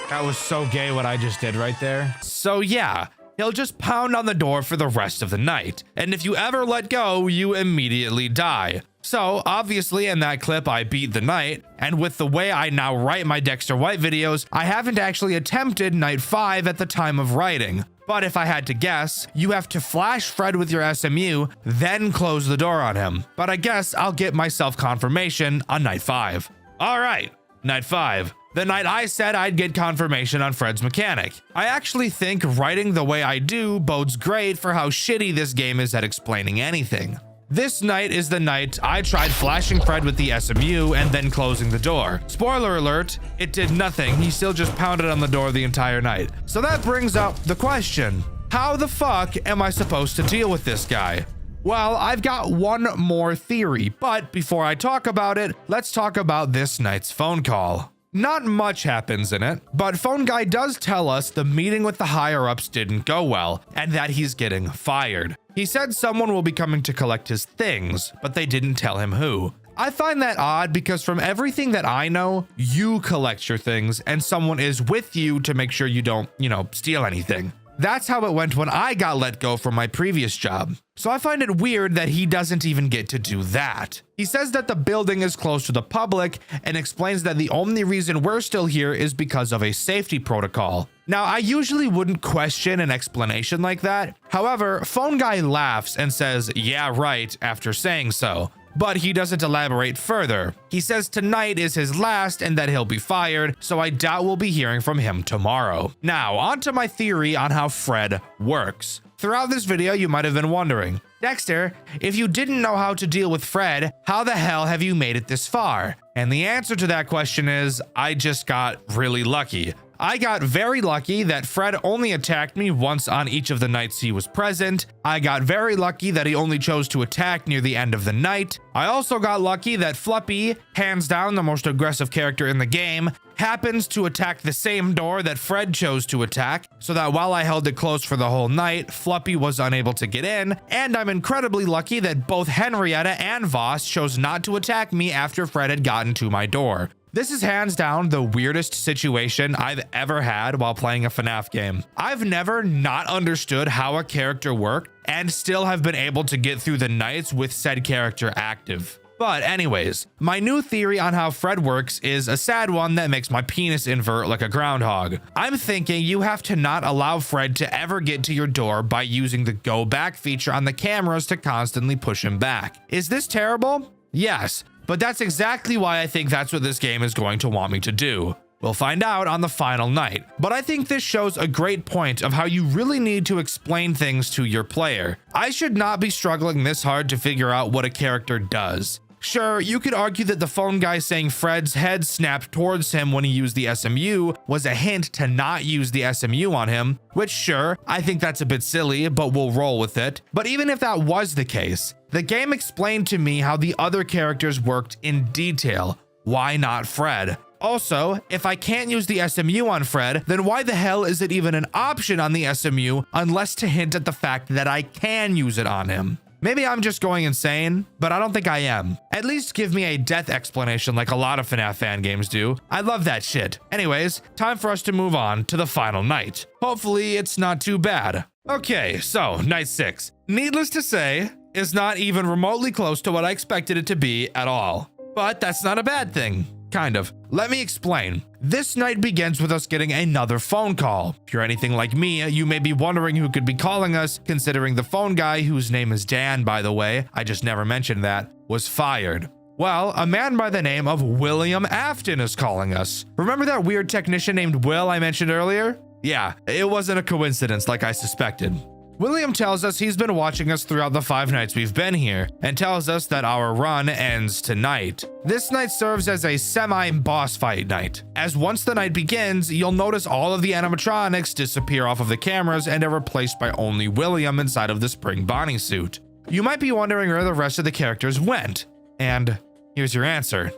That was so gay what I just did right there. So yeah, he'll just pound on the door for the rest of the night. And if you ever let go, you immediately die. So obviously in that clip, I beat the night. And with the way I now write my Dexter White videos, I haven't actually attempted night 5 at the time of writing. But if I had to guess, you have to flash Fred with your SMU, then close the door on him. But I guess I'll get myself confirmation on night 5. All right, night 5. The night I said I'd get confirmation on Fred's mechanic. I actually think writing the way I do bodes great for how shitty this game is at explaining anything. This night is the night I tried flashing Fred with the SMU and then closing the door. Spoiler alert, it did nothing. He still just pounded on the door the entire night. So that brings up the question, how the fuck am I supposed to deal with this guy? Well, I've got one more theory, but before I talk about it, let's talk about this night's phone call. Not much happens in it, but Phone Guy does tell us the meeting with the higher-ups didn't go well, and that he's getting fired. He said someone will be coming to collect his things, but they didn't tell him who. I find that odd because from everything that I know, you collect your things and someone is with you to make sure you don't, steal anything. That's how it went when I got let go from my previous job. So I find it weird that he doesn't even get to do that. He says that the building is closed to the public and explains that the only reason we're still here is because of a safety protocol. Now, I usually wouldn't question an explanation like that. However, Phone Guy laughs and says, "Yeah, right," after saying so. But he doesn't elaborate further. He says tonight is his last and that he'll be fired, so I doubt we'll be hearing from him tomorrow. Now, on to my theory on how Fred works. Throughout this video, you might have been wondering, Dexter, if you didn't know how to deal with Fred, how the hell have you made it this far? And the answer to that question is, I just got really lucky. I got very lucky that Fred only attacked me once on each of the nights he was present. I got very lucky that he only chose to attack near the end of the night. I also got lucky that Fluppy, hands down the most aggressive character in the game, happens to attack the same door that Fred chose to attack, so that while I held it closed for the whole night, Fluppy was unable to get in, and I'm incredibly lucky that both Henrietta and Voss chose not to attack me after Fred had gotten to my door. This is hands down the weirdest situation I've ever had while playing a FNAF game. I've never not understood how a character worked and still have been able to get through the nights with said character active. But anyways, my new theory on how Fred works is a sad one that makes my penis invert like a groundhog. I'm thinking you have to not allow Fred to ever get to your door by using the go back feature on the cameras to constantly push him back. Is this terrible? Yes. But that's exactly why I think that's what this game is going to want me to do. We'll find out on the final night. But I think this shows a great point of how you really need to explain things to your player. I should not be struggling this hard to figure out what a character does. Sure, you could argue that the Phone Guy saying Fred's head snapped towards him when he used the SMU was a hint to not use the SMU on him, which sure, I think that's a bit silly, but we'll roll with it. But even if that was the case, the game explained to me how the other characters worked in detail. Why not Fred? Also, if I can't use the SMU on Fred, then why the hell is it even an option on the SMU unless to hint at the fact that I can use it on him? Maybe I'm just going insane, but I don't think I am. At least give me a death explanation like a lot of FNAF fan games do. I love that shit. Anyways, time for us to move on to the final night. Hopefully it's not too bad. Okay, so night 6. Needless to say, is not even remotely close to what I expected it to be at all. But that's not a bad thing. Kind of. Let me explain. This night begins with us getting another phone call. If you're anything like me, you may be wondering who could be calling us, considering the Phone Guy, whose name is Dan, by the way, I just never mentioned that, was fired. Well, a man by the name of William Afton is calling us. Remember that weird technician named Will I mentioned earlier? Yeah, it wasn't a coincidence like I suspected. William tells us he's been watching us throughout the 5 nights we've been here and tells us that our run ends tonight. This night serves as a semi-boss fight night, as once the night begins, you'll notice all of the animatronics disappear off of the cameras and are replaced by only William inside of the spring Bonnie suit. You might be wondering where the rest of the characters went, and here's your answer.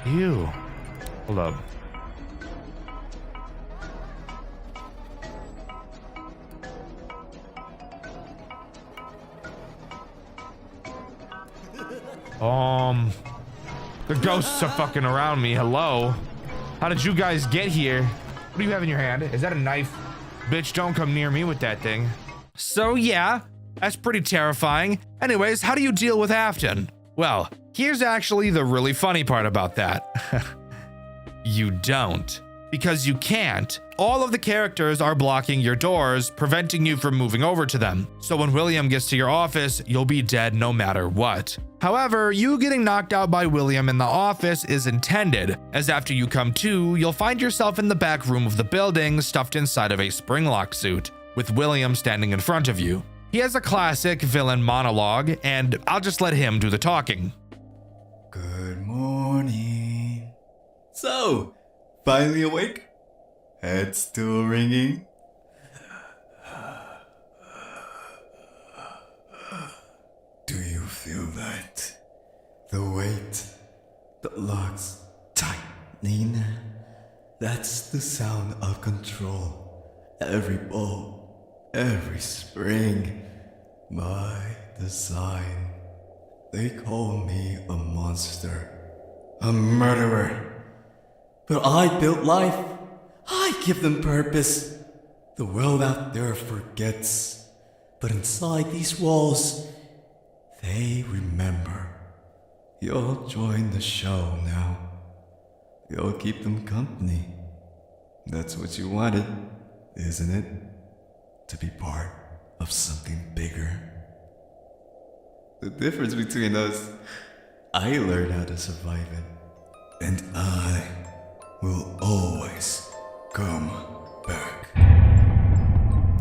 Ew. Hold up. The ghosts are fucking around me. Hello? How did you guys get here? What do you have in your hand? Is that a knife? Bitch, don't come near me with that thing. So yeah, that's pretty terrifying. Anyways, how do you deal with Afton? Well, here's actually the really funny part about that. You don't. Because you can't. All of the characters are blocking your doors, preventing you from moving over to them. So when William gets to your office, you'll be dead no matter what. However, you getting knocked out by William in the office is intended, as after you come to, you'll find yourself in the back room of the building, stuffed inside of a springlock suit, with William standing in front of you. He has a classic villain monologue, and I'll just let him do the talking. Good morning. So, finally awake? Head still ringing? Do you feel that? The weight, the locks tightening? That's the sound of control. Every bolt, every spring. My design. They call me a monster, a murderer. But I built life. I give them purpose. The world out there forgets. But inside these walls, they remember. You'll join the show now. You'll keep them company. That's what you wanted, isn't it? To be part of something bigger. The difference between us, I learned how to survive it. And I will always come back.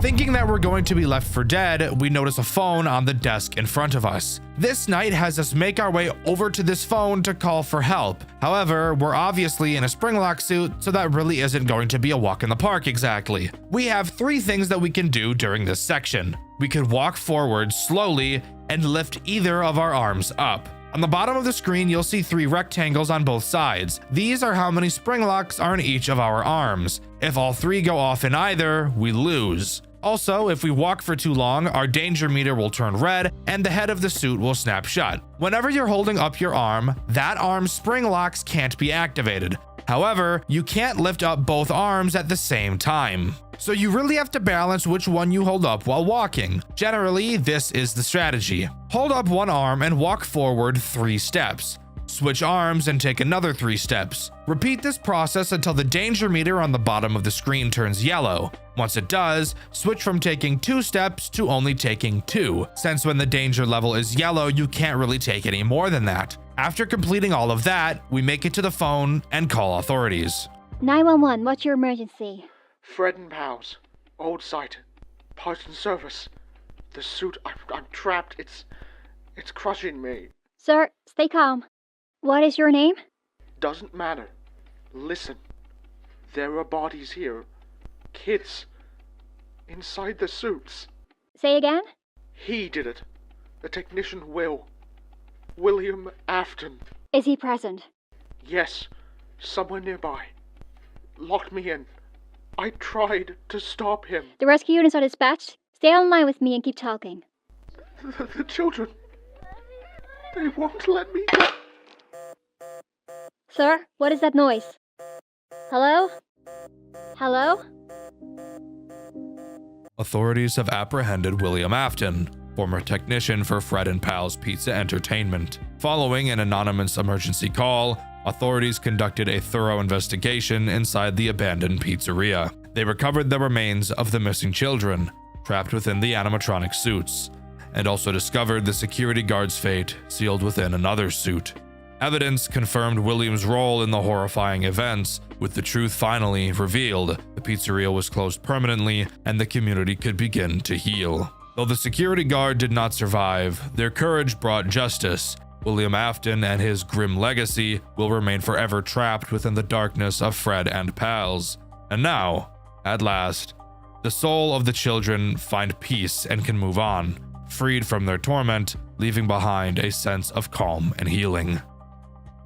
Thinking that we're going to be left for dead, we notice a phone on the desk in front of us. This night has us make our way over to this phone to call for help. However, we're obviously in a springlock suit, so that really isn't going to be a walk in the park exactly. We have 3 things that we can do during this section. We could walk forward slowly and lift either of our arms up. On the bottom of the screen, you'll see 3 rectangles on both sides. These are how many spring locks are in each of our arms. If all 3 go off in either, we lose. Also, if we walk for too long, our danger meter will turn red and the head of the suit will snap shut. Whenever you're holding up your arm, that arm's spring locks can't be activated. However, you can't lift up both arms at the same time. So you really have to balance which one you hold up while walking. Generally, this is the strategy. Hold up one arm and walk forward 3 steps. Switch arms and take another 3 steps. Repeat this process until the danger meter on the bottom of the screen turns yellow. Once it does, switch from taking 2 steps to only taking 2, since when the danger level is yellow, you can't really take any more than that. After completing all of that, we make it to the phone and call authorities. 911, what's your emergency? Fred and pals. Old site. Parts and service. The suit, I'm trapped. It's crushing me. Sir, stay calm. What is your name? Doesn't matter. Listen. There are bodies here. Kids. Inside the suits. Say again? He did it. The technician Will. William Afton. Is he present? Yes. Somewhere nearby. Locked me in. I tried to stop him. The rescue units are dispatched. Stay online with me and keep talking. The children. They won't let me go. Sir, what is that noise? Hello? Hello? Authorities have apprehended William Afton, former technician for Fred and Pal's Pizza Entertainment. Following an anonymous emergency call, authorities conducted a thorough investigation inside the abandoned pizzeria. They recovered the remains of the missing children, trapped within the animatronic suits, and also discovered the security guard's fate sealed within another suit. Evidence confirmed William's role in the horrifying events. With the truth finally revealed, the pizzeria was closed permanently and the community could begin to heal. Though the security guard did not survive, their courage brought justice. William Afton and his grim legacy will remain forever trapped within the darkness of Fred and pals. And now, at last, the soul of the children find peace and can move on, freed from their torment, leaving behind a sense of calm and healing.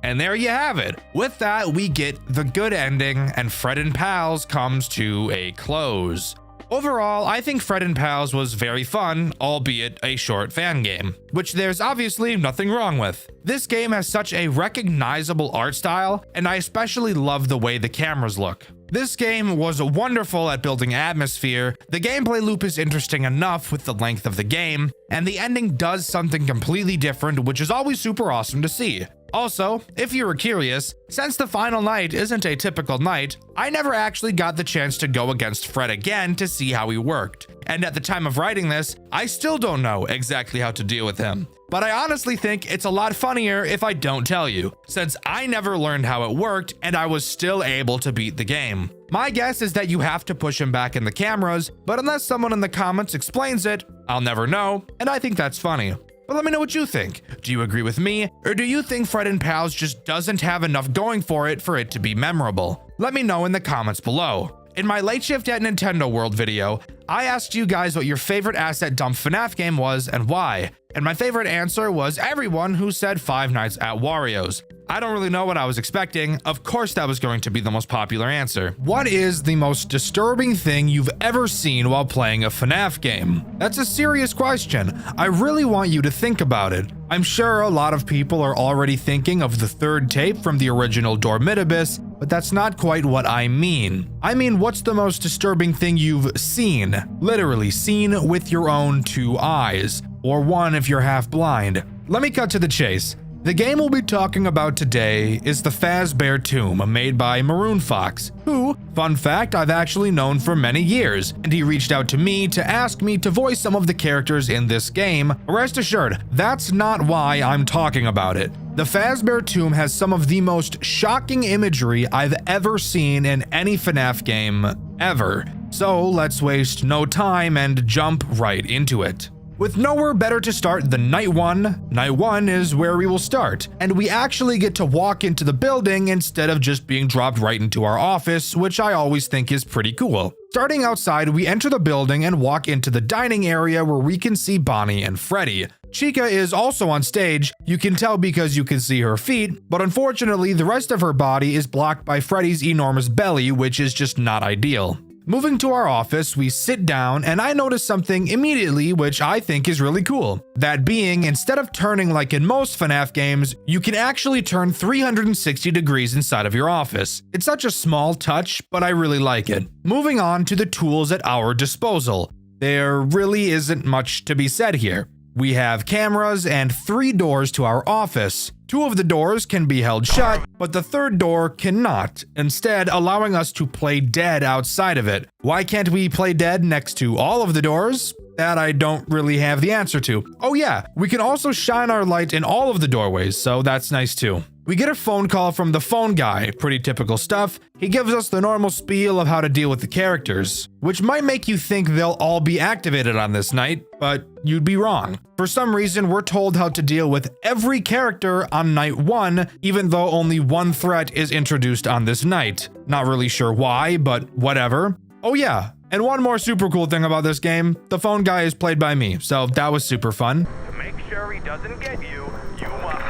And there you have it. With that, we get the good ending, and Fred and Pals comes to a close. Overall, I think Fred and Pals was very fun, albeit a short fan game, which there's obviously nothing wrong with. This game has such a recognizable art style, and I especially love the way the cameras look. This game was wonderful at building atmosphere, the gameplay loop is interesting enough with the length of the game, and the ending does something completely different, which is always super awesome to see. Also, if you were curious, since the final night isn't a typical night, I never actually got the chance to go against Fred again to see how he worked. And at the time of writing this, I still don't know exactly how to deal with him. But I honestly think it's a lot funnier if I don't tell you, since I never learned how it worked and I was still able to beat the game. My guess is that you have to push him back in the cameras, but unless someone in the comments explains it, I'll never know, and I think that's funny. But let me know what you think. Do you agree with me, or do you think Fred and Pals just doesn't have enough going for it to be memorable? Let me know in the comments below. In my Late Shift at Nintendo World video, I asked you guys what your favorite asset dump FNAF game was and why, and my favorite answer was everyone who said Five Nights at Wario's. I don't really know what I was expecting. Of course that was going to be the most popular answer. What is the most disturbing thing you've ever seen while playing a FNAF game? That's a serious question. I really want you to think about it. I'm sure a lot of people are already thinking of the third tape from the original Dormitibus, but that's not quite what I mean. I mean, what's the most disturbing thing you've seen? Literally seen with your own two eyes, or one if you're half blind. Let me cut to the chase. The game we'll be talking about today is the Fazbear Tomb, made by Maroon Fox, who, fun fact, I've actually known for many years, and he reached out to me to ask me to voice some of the characters in this game. Rest assured, that's not why I'm talking about it. The Fazbear Tomb has some of the most shocking imagery I've ever seen in any FNAF game ever. So let's waste no time and jump right into it. With nowhere better to start than night one is where we will start, and we actually get to walk into the building instead of just being dropped right into our office, which I always think is pretty cool. Starting outside, we enter the building and walk into the dining area where we can see Bonnie and Freddy. Chica is also on stage, you can tell because you can see her feet, but unfortunately the rest of her body is blocked by Freddy's enormous belly, which is just not ideal. Moving to our office, we sit down and I notice something immediately which I think is really cool. That being, instead of turning like in most FNAF games, you can actually turn 360 degrees inside of your office. It's such a small touch, but I really like it. Moving on to the tools at our disposal. There really isn't much to be said here. We have cameras and 3 doors to our office. 2 of the doors can be held shut, but the third door cannot, instead allowing us to play dead outside of it. Why can't we play dead next to all of the doors? That I don't really have the answer to. Oh yeah, we can also shine our light in all of the doorways, so that's nice too. We get a phone call from the phone guy, pretty typical stuff. He gives us the normal spiel of how to deal with the characters, which might make you think they'll all be activated on this night, but you'd be wrong. For some reason, we're told how to deal with every character on night 1, even though only 1 threat is introduced on this night. Not really sure why, but whatever. Oh yeah, and one more super cool thing about this game, the phone guy is played by me, so that was super fun. To make sure he doesn't get you, you must...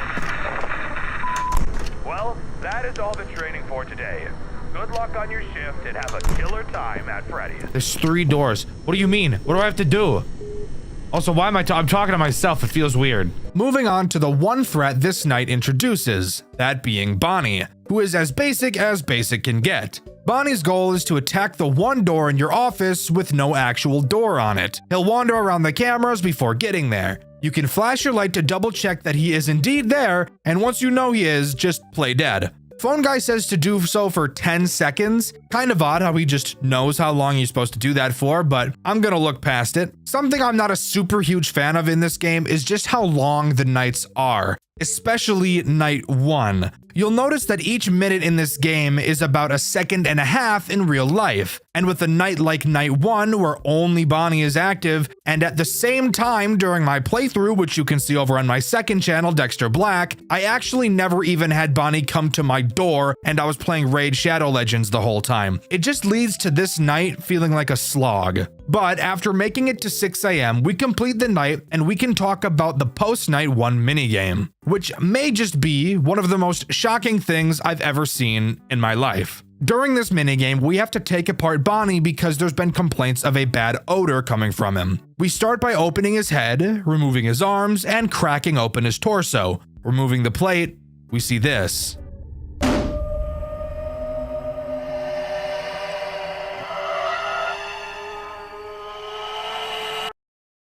Well, that is all the training for today. Good luck on your shift and have a killer time at Freddy's. There's 3 doors. What do you mean? What do I have to do? Also, why am I'm talking to myself? It feels weird. Moving on to the 1 threat this night introduces, that being Bonnie, who is as basic can get. Bonnie's goal is to attack the 1 door in your office with no actual door on it. He'll wander around the cameras before getting there. You can flash your light to double check that he is indeed there, and once you know he is, just play dead. Phone guy says to do so for 10 seconds. Kind of odd how he just knows how long you're supposed to do that for, but I'm gonna look past it. Something I'm not a super huge fan of in this game is just how long the nights are. especially night 1. You'll notice that each minute in this game is about a second and a half in real life. And with a night like night 1 where only Bonnie is active, and at the same time during my playthrough, which you can see over on my second channel, Dxtr Black, I actually never even had Bonnie come to my door and I was playing Raid Shadow Legends the whole time. It just leads to this night feeling like a slog. But after making it to 6 AM, we complete the night and we can talk about the post-night 1 minigame, which may just be one of the most shocking things I've ever seen in my life. During this minigame, we have to take apart Bonnie because there's been complaints of a bad odor coming from him. We start by opening his head, removing his arms, and cracking open his torso. Removing the plate, we see this.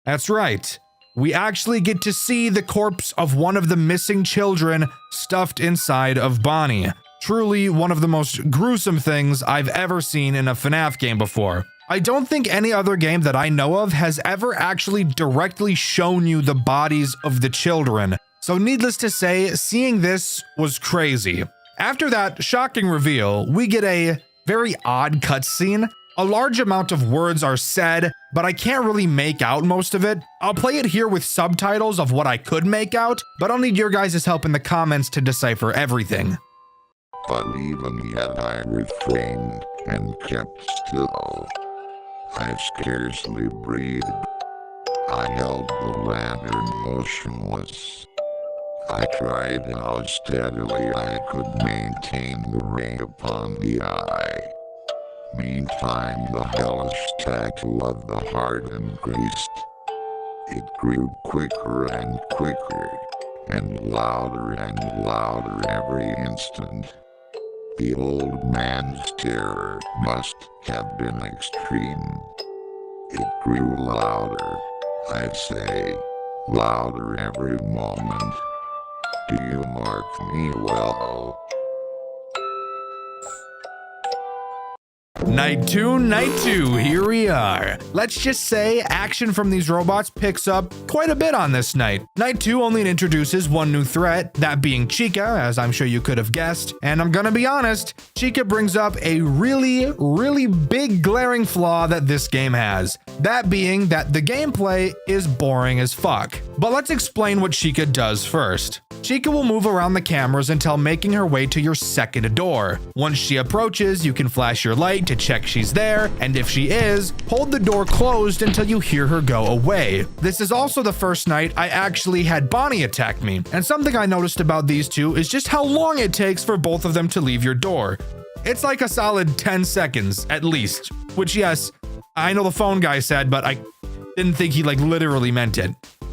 That's right. We actually get to see the corpse of one of the missing children stuffed inside of Bonnie. Truly one of the most gruesome things I've ever seen in a FNAF game before. I don't think any other game that I know of has ever actually directly shown you the bodies of the children. So needless to say, seeing this was crazy. After that shocking reveal, we get a very odd cutscene. A large amount of words are said, but I can't really make out most of it. I'll play it here with subtitles of what I could make out, but I'll need your guys' help in the comments to decipher everything. But even yet I refrained and kept still. I scarcely breathed. I held the lantern motionless. I tried how steadily I could maintain the ray upon the eye. Meantime, the hellish tattoo of the heart increased. It grew quicker and quicker, and louder every instant. The old man's terror must have been extreme. It grew louder, I'd say, louder every moment. Do you mark me well? Night 2, here we are. Let's just say action from these robots picks up quite a bit on this night. Night 2 only introduces one new threat, that being Chica, as I'm sure you could have guessed. And I'm gonna be honest, Chica brings up a really big glaring flaw that this game has. That being that the gameplay is boring as fuck. But let's explain what Chica does first. Chica will move around the cameras until making her way to your second door. Once she approaches, you can flash your light to check she's there, and if she is, hold the door closed until you hear her go away. This is also the first night I actually had Bonnie attack me, and something I noticed about these two is just how long it takes for both of them to leave your door. It's like a solid 10 seconds, at least, which yes, I know the phone guy said, but I didn't think he like literally meant it.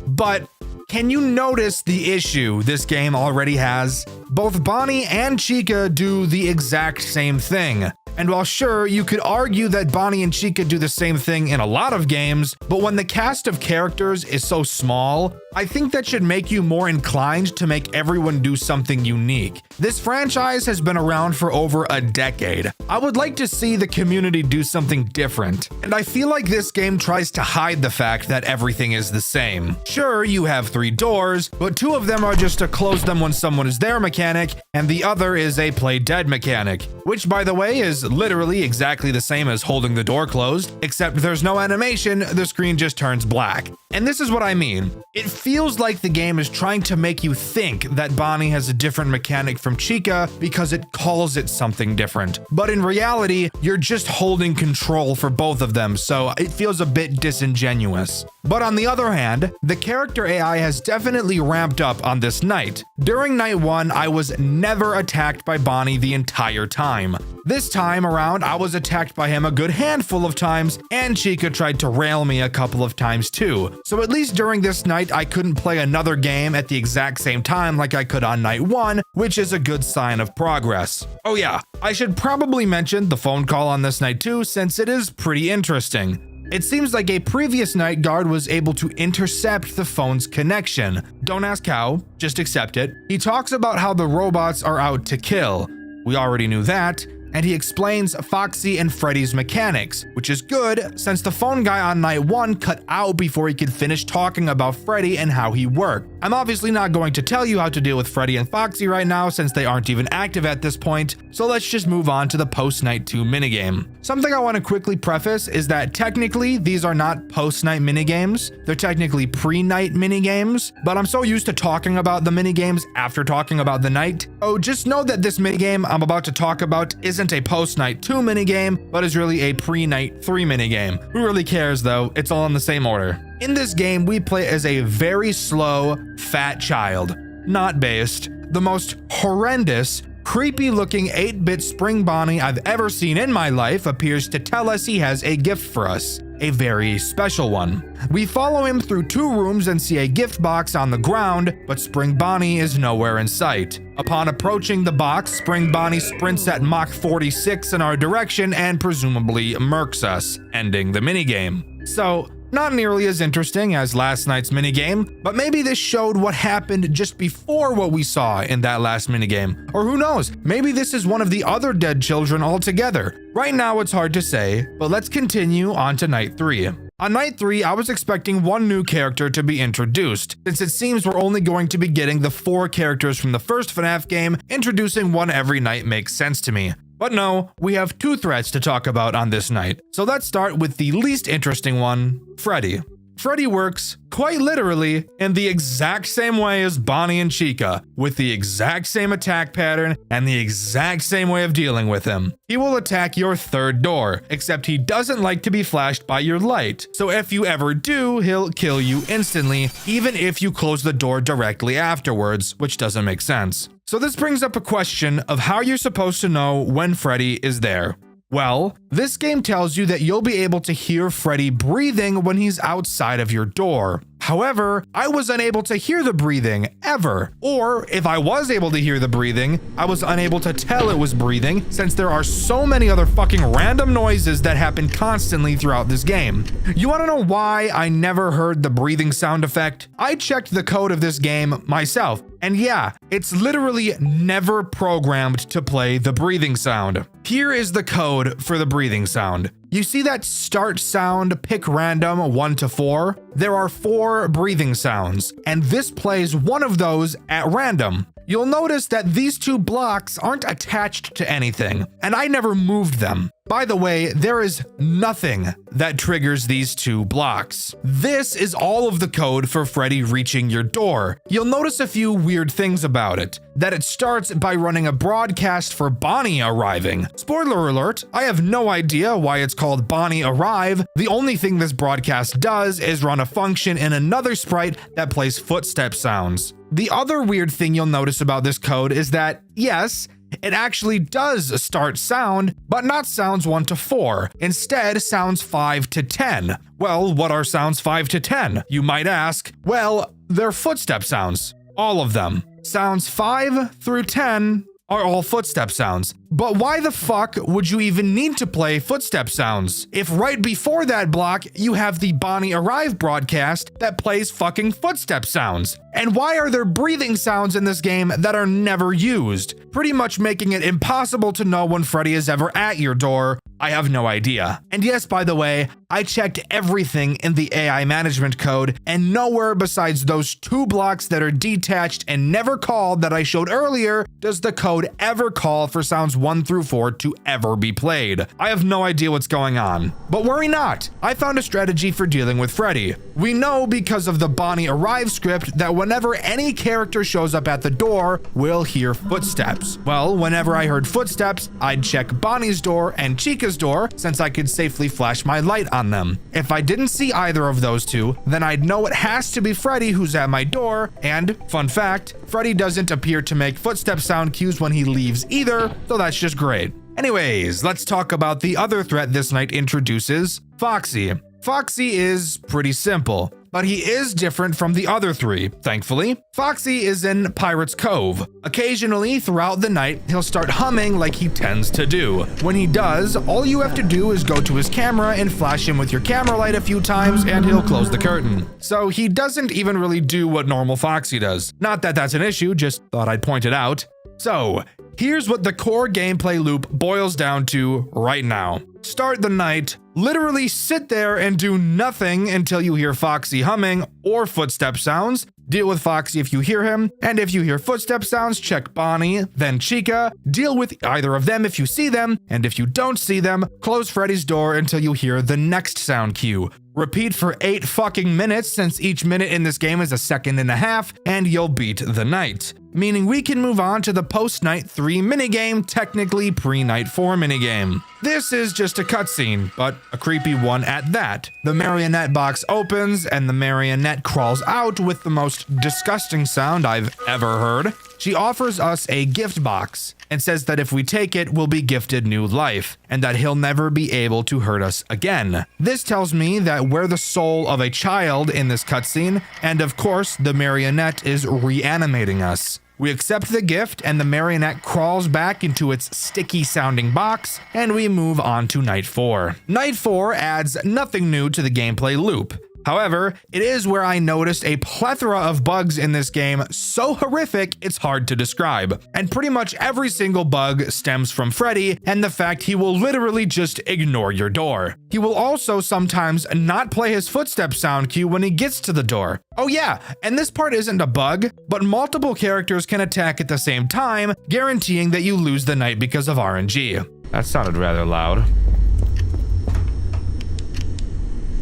But can you notice the issue this game already has? Both Bonnie and Chica do the exact same thing. And while sure, you could argue that Bonnie and Chica do the same thing in a lot of games, but when the cast of characters is so small, I think that should make you more inclined to make everyone do something unique. This franchise has been around for over a decade. I would like to see the community do something different, and I feel like this game tries to hide the fact that everything is the same. Sure, you have 3 doors, but 2 of them are just a close them when someone is there mechanic, and the other is a play dead mechanic, which by the way is literally exactly the same as holding the door closed, except there's no animation, the screen just turns black. And this is what I mean. It feels like the game is trying to make you think that Bonnie has a different mechanic from Chica because it calls it something different. But in reality, you're just holding control for both of them, so it feels a bit disingenuous. But on the other hand, the character AI has definitely ramped up on this night. During night 1, I was never attacked by Bonnie the entire time. This time around, I was attacked by him a good handful of times, and Chica tried to rail me a couple of times too. So at least during this night, I couldn't play another game at the exact same time like I could on night 1, which is a good sign of progress. Oh yeah, I should probably mention the phone call on this night too, since it is pretty interesting. It seems like a previous night guard was able to intercept the phone's connection. Don't ask how, just accept it. He talks about how the robots are out to kill. We already knew that. and he explains Foxy and Freddy's mechanics, which is good since the phone guy on night 1 cut out before he could finish talking about Freddy and how he worked. I'm obviously not going to tell you how to deal with Freddy and Foxy right now since they aren't even active at this point, so let's just move on to the post-night 2 minigame. Something I want to quickly preface is that technically these are not post-night minigames, they're technically pre-night minigames, but I'm so used to talking about the minigames after talking about the night. So just know that this minigame I'm about to talk about isn't a post-night 2 minigame, but is really a pre-night 3 minigame. Who really cares though? It's all in the same order. In this game, we play as a very slow, fat child, not based, the most horrendous, creepy looking 8-bit Spring Bonnie I've ever seen in my life appears to tell us he has a gift for us. A very special one. We follow him through 2 rooms and see a gift box on the ground, but Spring Bonnie is nowhere in sight. Upon approaching the box, Spring Bonnie sprints at Mach 46 in our direction and presumably murks us, ending the minigame. So, not nearly as interesting as last night's minigame, but maybe this showed what happened just before what we saw in that last minigame. Or who knows, maybe this is one of the other dead children altogether. Right now it's hard to say, but let's continue on to night 3. On night 3, I was expecting one new character to be introduced, since it seems we're only going to be getting the 4 characters from the first FNAF game. Introducing one every night makes sense to me. But no, we have 2 threats to talk about on this night. So let's start with the least interesting one, Freddy. Freddy works, quite literally, in the exact same way as Bonnie and Chica, with the exact same attack pattern and the exact same way of dealing with him. He will attack your 3rd door, except he doesn't like to be flashed by your light. So if you ever do, he'll kill you instantly, even if you close the door directly afterwards, which doesn't make sense. So this brings up a question of how you're supposed to know when Freddy is there. Well, this game tells you that you'll be able to hear Freddy breathing when he's outside of your door. However, I was unable to hear the breathing, ever. Or, if I was able to hear the breathing, I was unable to tell it was breathing, since there are so many other fucking random noises that happen constantly throughout this game. You wanna know why I never heard the breathing sound effect? I checked the code of this game myself, and yeah, it's literally never programmed to play the breathing sound. Here is the code for the breathing sound. You see that start sound, pick random 1 to 4? There are 4 breathing sounds, and this plays one of those at random. You'll notice that these 2 blocks aren't attached to anything, and I never moved them. By the way, there is nothing that triggers these 2 blocks. This is all of the code for Freddy reaching your door. You'll notice a few weird things about it. That it starts by running a broadcast for Bonnie arriving. Spoiler alert, I have no idea why it's called Bonnie Arrive. The only thing this broadcast does is run a function in another sprite that plays footstep sounds. The other weird thing you'll notice about this code is that, yes, it actually does start sound, but not sounds 1 to 4. Instead, sounds 5 to 10. Well, what are sounds 5 to 10? You might ask. Well, they're footstep sounds. All of them. Sounds 5 through 10 are all footstep sounds. But why the fuck would you even need to play footstep sounds if right before that block you have the Bonnie Arrive broadcast that plays fucking footstep sounds? And why are there breathing sounds in this game that are never used, pretty much making it impossible to know when Freddy is ever at your door? I have no idea. And yes, by the way, I checked everything in the AI management code, and nowhere besides those 2 blocks that are detached and never called that I showed earlier does the code ever call for sounds 1 through 4 to ever be played. I have no idea what's going on. But worry not, I found a strategy for dealing with Freddy. We know because of the Bonnie Arrive script that whenever any character shows up at the door, we'll hear footsteps. Well, whenever I heard footsteps, I'd check Bonnie's door and Chica's door, since I could safely flash my light on them. If I didn't see either of those 2, then I'd know it has to be Freddy who's at my door, and, fun fact, Freddy doesn't appear to make footstep sound cues when he leaves either, so that's just great. Anyways, let's talk about the other threat this night introduces, Foxy. Foxy is pretty simple, but he is different from the other 3, thankfully. Foxy is in Pirate's Cove. Occasionally, throughout the night, he'll start humming like he tends to do. When he does, all you have to do is go to his camera and flash him with your camera light a few times and he'll close the curtain. So he doesn't even really do what normal Foxy does. Not that that's an issue, just thought I'd point it out. So, here's what the core gameplay loop boils down to right now. Start the night, literally sit there and do nothing until you hear Foxy humming or footstep sounds. Deal with Foxy if you hear him, and if you hear footstep sounds, check Bonnie, then Chica. Deal with either of them if you see them, and if you don't see them, close Freddy's door until you hear the next sound cue. Repeat for 8 fucking minutes, since each minute in this game is a second and a half, and you'll beat the night. Meaning we can move on to the post-night 3 minigame, technically pre-night 4 minigame. This is just a cutscene, but a creepy one at that. The marionette box opens, and the marionette crawls out with the most disgusting sound I've ever heard. She offers us a gift box and says that if we take it, we'll be gifted new life, and that he'll never be able to hurt us again. This tells me that we're the soul of a child in this cutscene, and of course, the marionette is reanimating us. We accept the gift, and the marionette crawls back into its sticky-sounding box, and we move on to Night 4. Night 4 adds nothing new to the gameplay loop. However, it is where I noticed a plethora of bugs in this game so horrific it's hard to describe. And pretty much every single bug stems from Freddy and the fact he will literally just ignore your door. He will also sometimes not play his footstep sound cue when he gets to the door. Oh yeah, and this part isn't a bug, but multiple characters can attack at the same time, guaranteeing that you lose the night because of RNG. That sounded rather loud.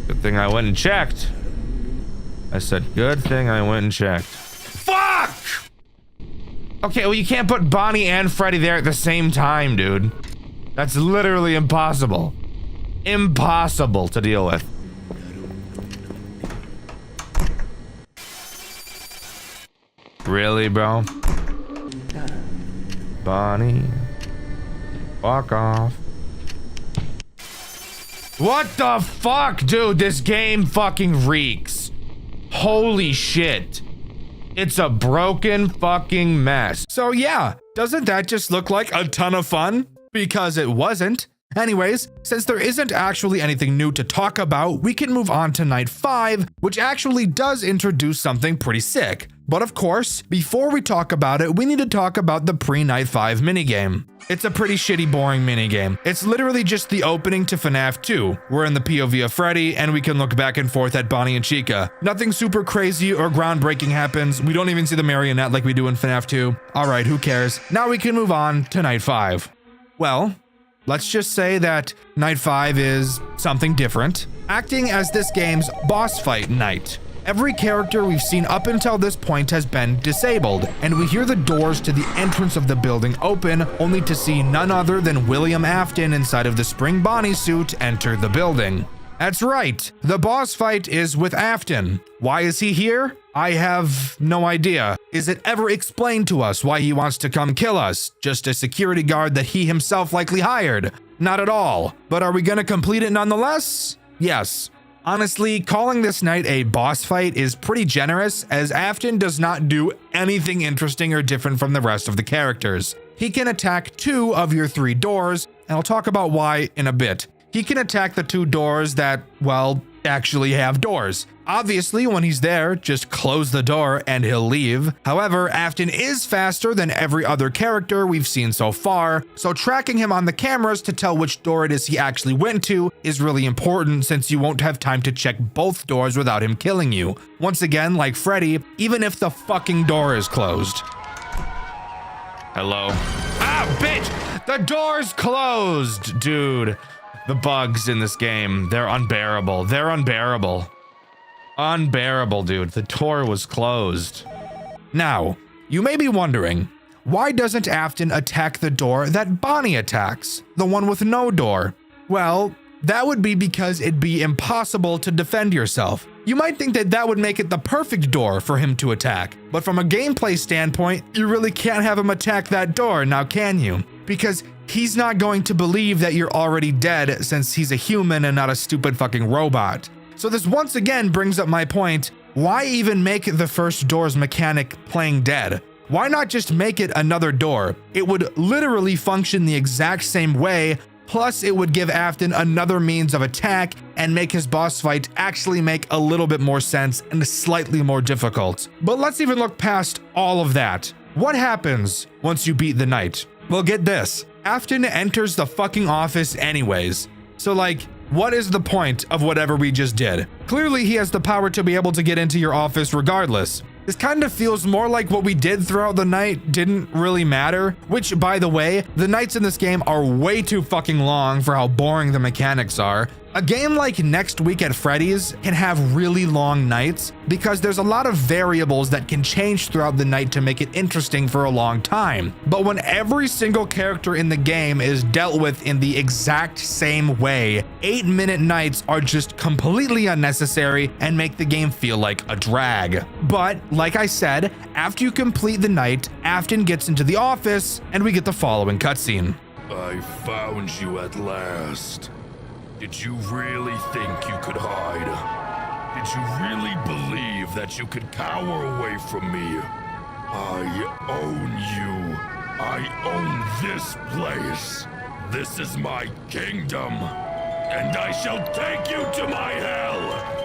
Good thing I went and checked. I said, good thing I went and checked. Fuck! Okay, well, you can't put Bonnie and Freddy there at the same time, dude. That's literally impossible. Impossible to deal with. Really, bro? Bonnie. Fuck off. What the fuck, dude? This game fucking reeks. Holy shit. It's a broken fucking mess. So yeah, doesn't that just look like a ton of fun? Because it wasn't. Anyways, since there isn't actually anything new to talk about, we can move on to Night 5, which actually does introduce something pretty sick. But of course, before we talk about it, we need to talk about the pre-Night 5 minigame. It's a pretty shitty, boring minigame. It's literally just the opening to FNAF 2. We're in the POV of Freddy, and we can look back and forth at Bonnie and Chica. Nothing super crazy or groundbreaking happens. We don't even see the marionette like we do in FNAF 2. Alright, who cares? Now we can move on to Night 5. Well, let's just say that Night 5 is something different, acting as this game's boss fight night. Every character we've seen up until this point has been disabled, and we hear the doors to the entrance of the building open, only to see none other than William Afton inside of the Spring Bonnie suit enter the building. That's right, the boss fight is with Afton. Why is he here? I have no idea. Is it ever explained to us why he wants to come kill us? Just a security guard that he himself likely hired? Not at all. But are we gonna complete it nonetheless? Yes. Honestly, calling this night a boss fight is pretty generous, as Afton does not do anything interesting or different from the rest of the characters. He can attack 2 of your 3 doors, and I'll talk about why in a bit. He can attack the 2 doors that, well, actually have doors. Obviously, when he's there, just close the door and he'll leave. However, Afton is faster than every other character we've seen so far, so tracking him on the cameras to tell which door it is he actually went to is really important, since you won't have time to check both doors without him killing you. Once again, like Freddy, even if the fucking door is closed. Hello? Ah, bitch! The door's closed, dude. The bugs in this game, they're unbearable. They're unbearable. Unbearable, dude. The door was closed. Now, you may be wondering, why doesn't Afton attack the door that Bonnie attacks? The one with no door? Well, that would be because it'd be impossible to defend yourself. You might think that that would make it the perfect door for him to attack, but from a gameplay standpoint, you really can't have him attack that door, now can you? Because he's not going to believe that you're already dead, since he's a human and not a stupid fucking robot. So this once again brings up my point, why even make the first door's mechanic playing dead? Why not just make it another door? It would literally function the exact same way, plus it would give Afton another means of attack and make his boss fight actually make a little bit more sense and slightly more difficult. But let's even look past all of that. What happens once you beat the night? Well, get this. Afton enters the fucking office anyways. So like, what is the point of whatever we just did? Clearly he has the power to be able to get into your office regardless. This kind of feels more like what we did throughout the night didn't really matter, which, by the way, the nights in this game are way too fucking long for how boring the mechanics are. A game like Next Week at Freddy's can have really long nights because there's a lot of variables that can change throughout the night to make it interesting for a long time. But when every single character in the game is dealt with in the exact same way, 8-minute nights are just completely unnecessary and make the game feel like a drag. But like I said, after you complete the night, Afton gets into the office and we get the following cutscene. I found you at last. Did you really think you could hide? Did you really believe that you could cower away from me? I own you. I own this place. This is my kingdom, and I shall take you to my hell.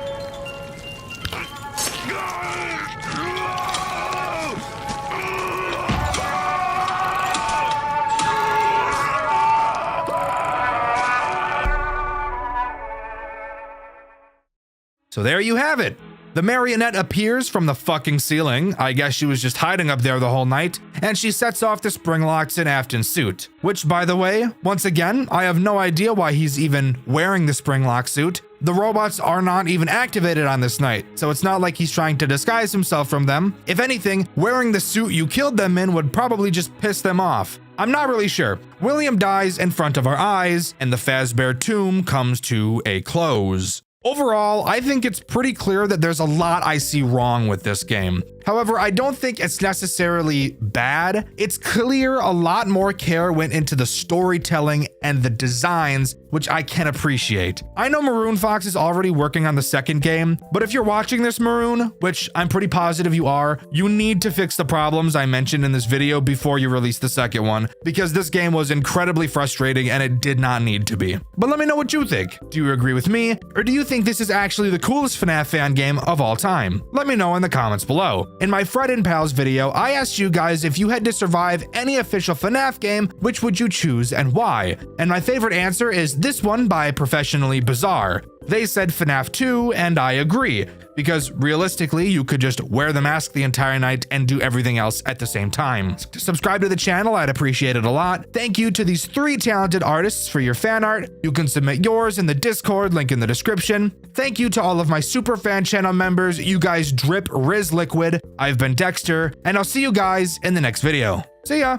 So there you have it. The marionette appears from the fucking ceiling. I guess she was just hiding up there the whole night, and she sets off the spring locks in Afton's suit. Which, by the way, once again, I have no idea why he's even wearing the spring lock suit. The robots are not even activated on this night, so it's not like he's trying to disguise himself from them. If anything, wearing the suit you killed them in would probably just piss them off. I'm not really sure. William dies in front of our eyes, and the Fazbear tomb comes to a close. Overall, I think it's pretty clear that there's a lot I see wrong with this game. However, I don't think it's necessarily bad. It's clear a lot more care went into the storytelling and the designs, which I can appreciate. I know Maroon Fox is already working on the second game, but if you're watching this, Maroon, which I'm pretty positive you are, you need to fix the problems I mentioned in this video before you release the second one, because this game was incredibly frustrating and it did not need to be. But let me know what you think. Do you agree with me, or do you think this is actually the coolest FNAF fan game of all time? Let me know in the comments below. In my Fred and Pals video, I asked you guys if you had to survive any official FNAF game, which would you choose and why? And my favorite answer is this one by Professionally Bizarre. They said FNAF 2, and I agree, because realistically, you could just wear the mask the entire night and do everything else at the same time. Subscribe to the channel, I'd appreciate it a lot. Thank you to these 3 talented artists for your fan art. You can submit yours in the Discord, link in the description. Thank you to all of my super fan channel members. You guys drip Riz Liquid. I've been Dexter, and I'll see you guys in the next video. See ya!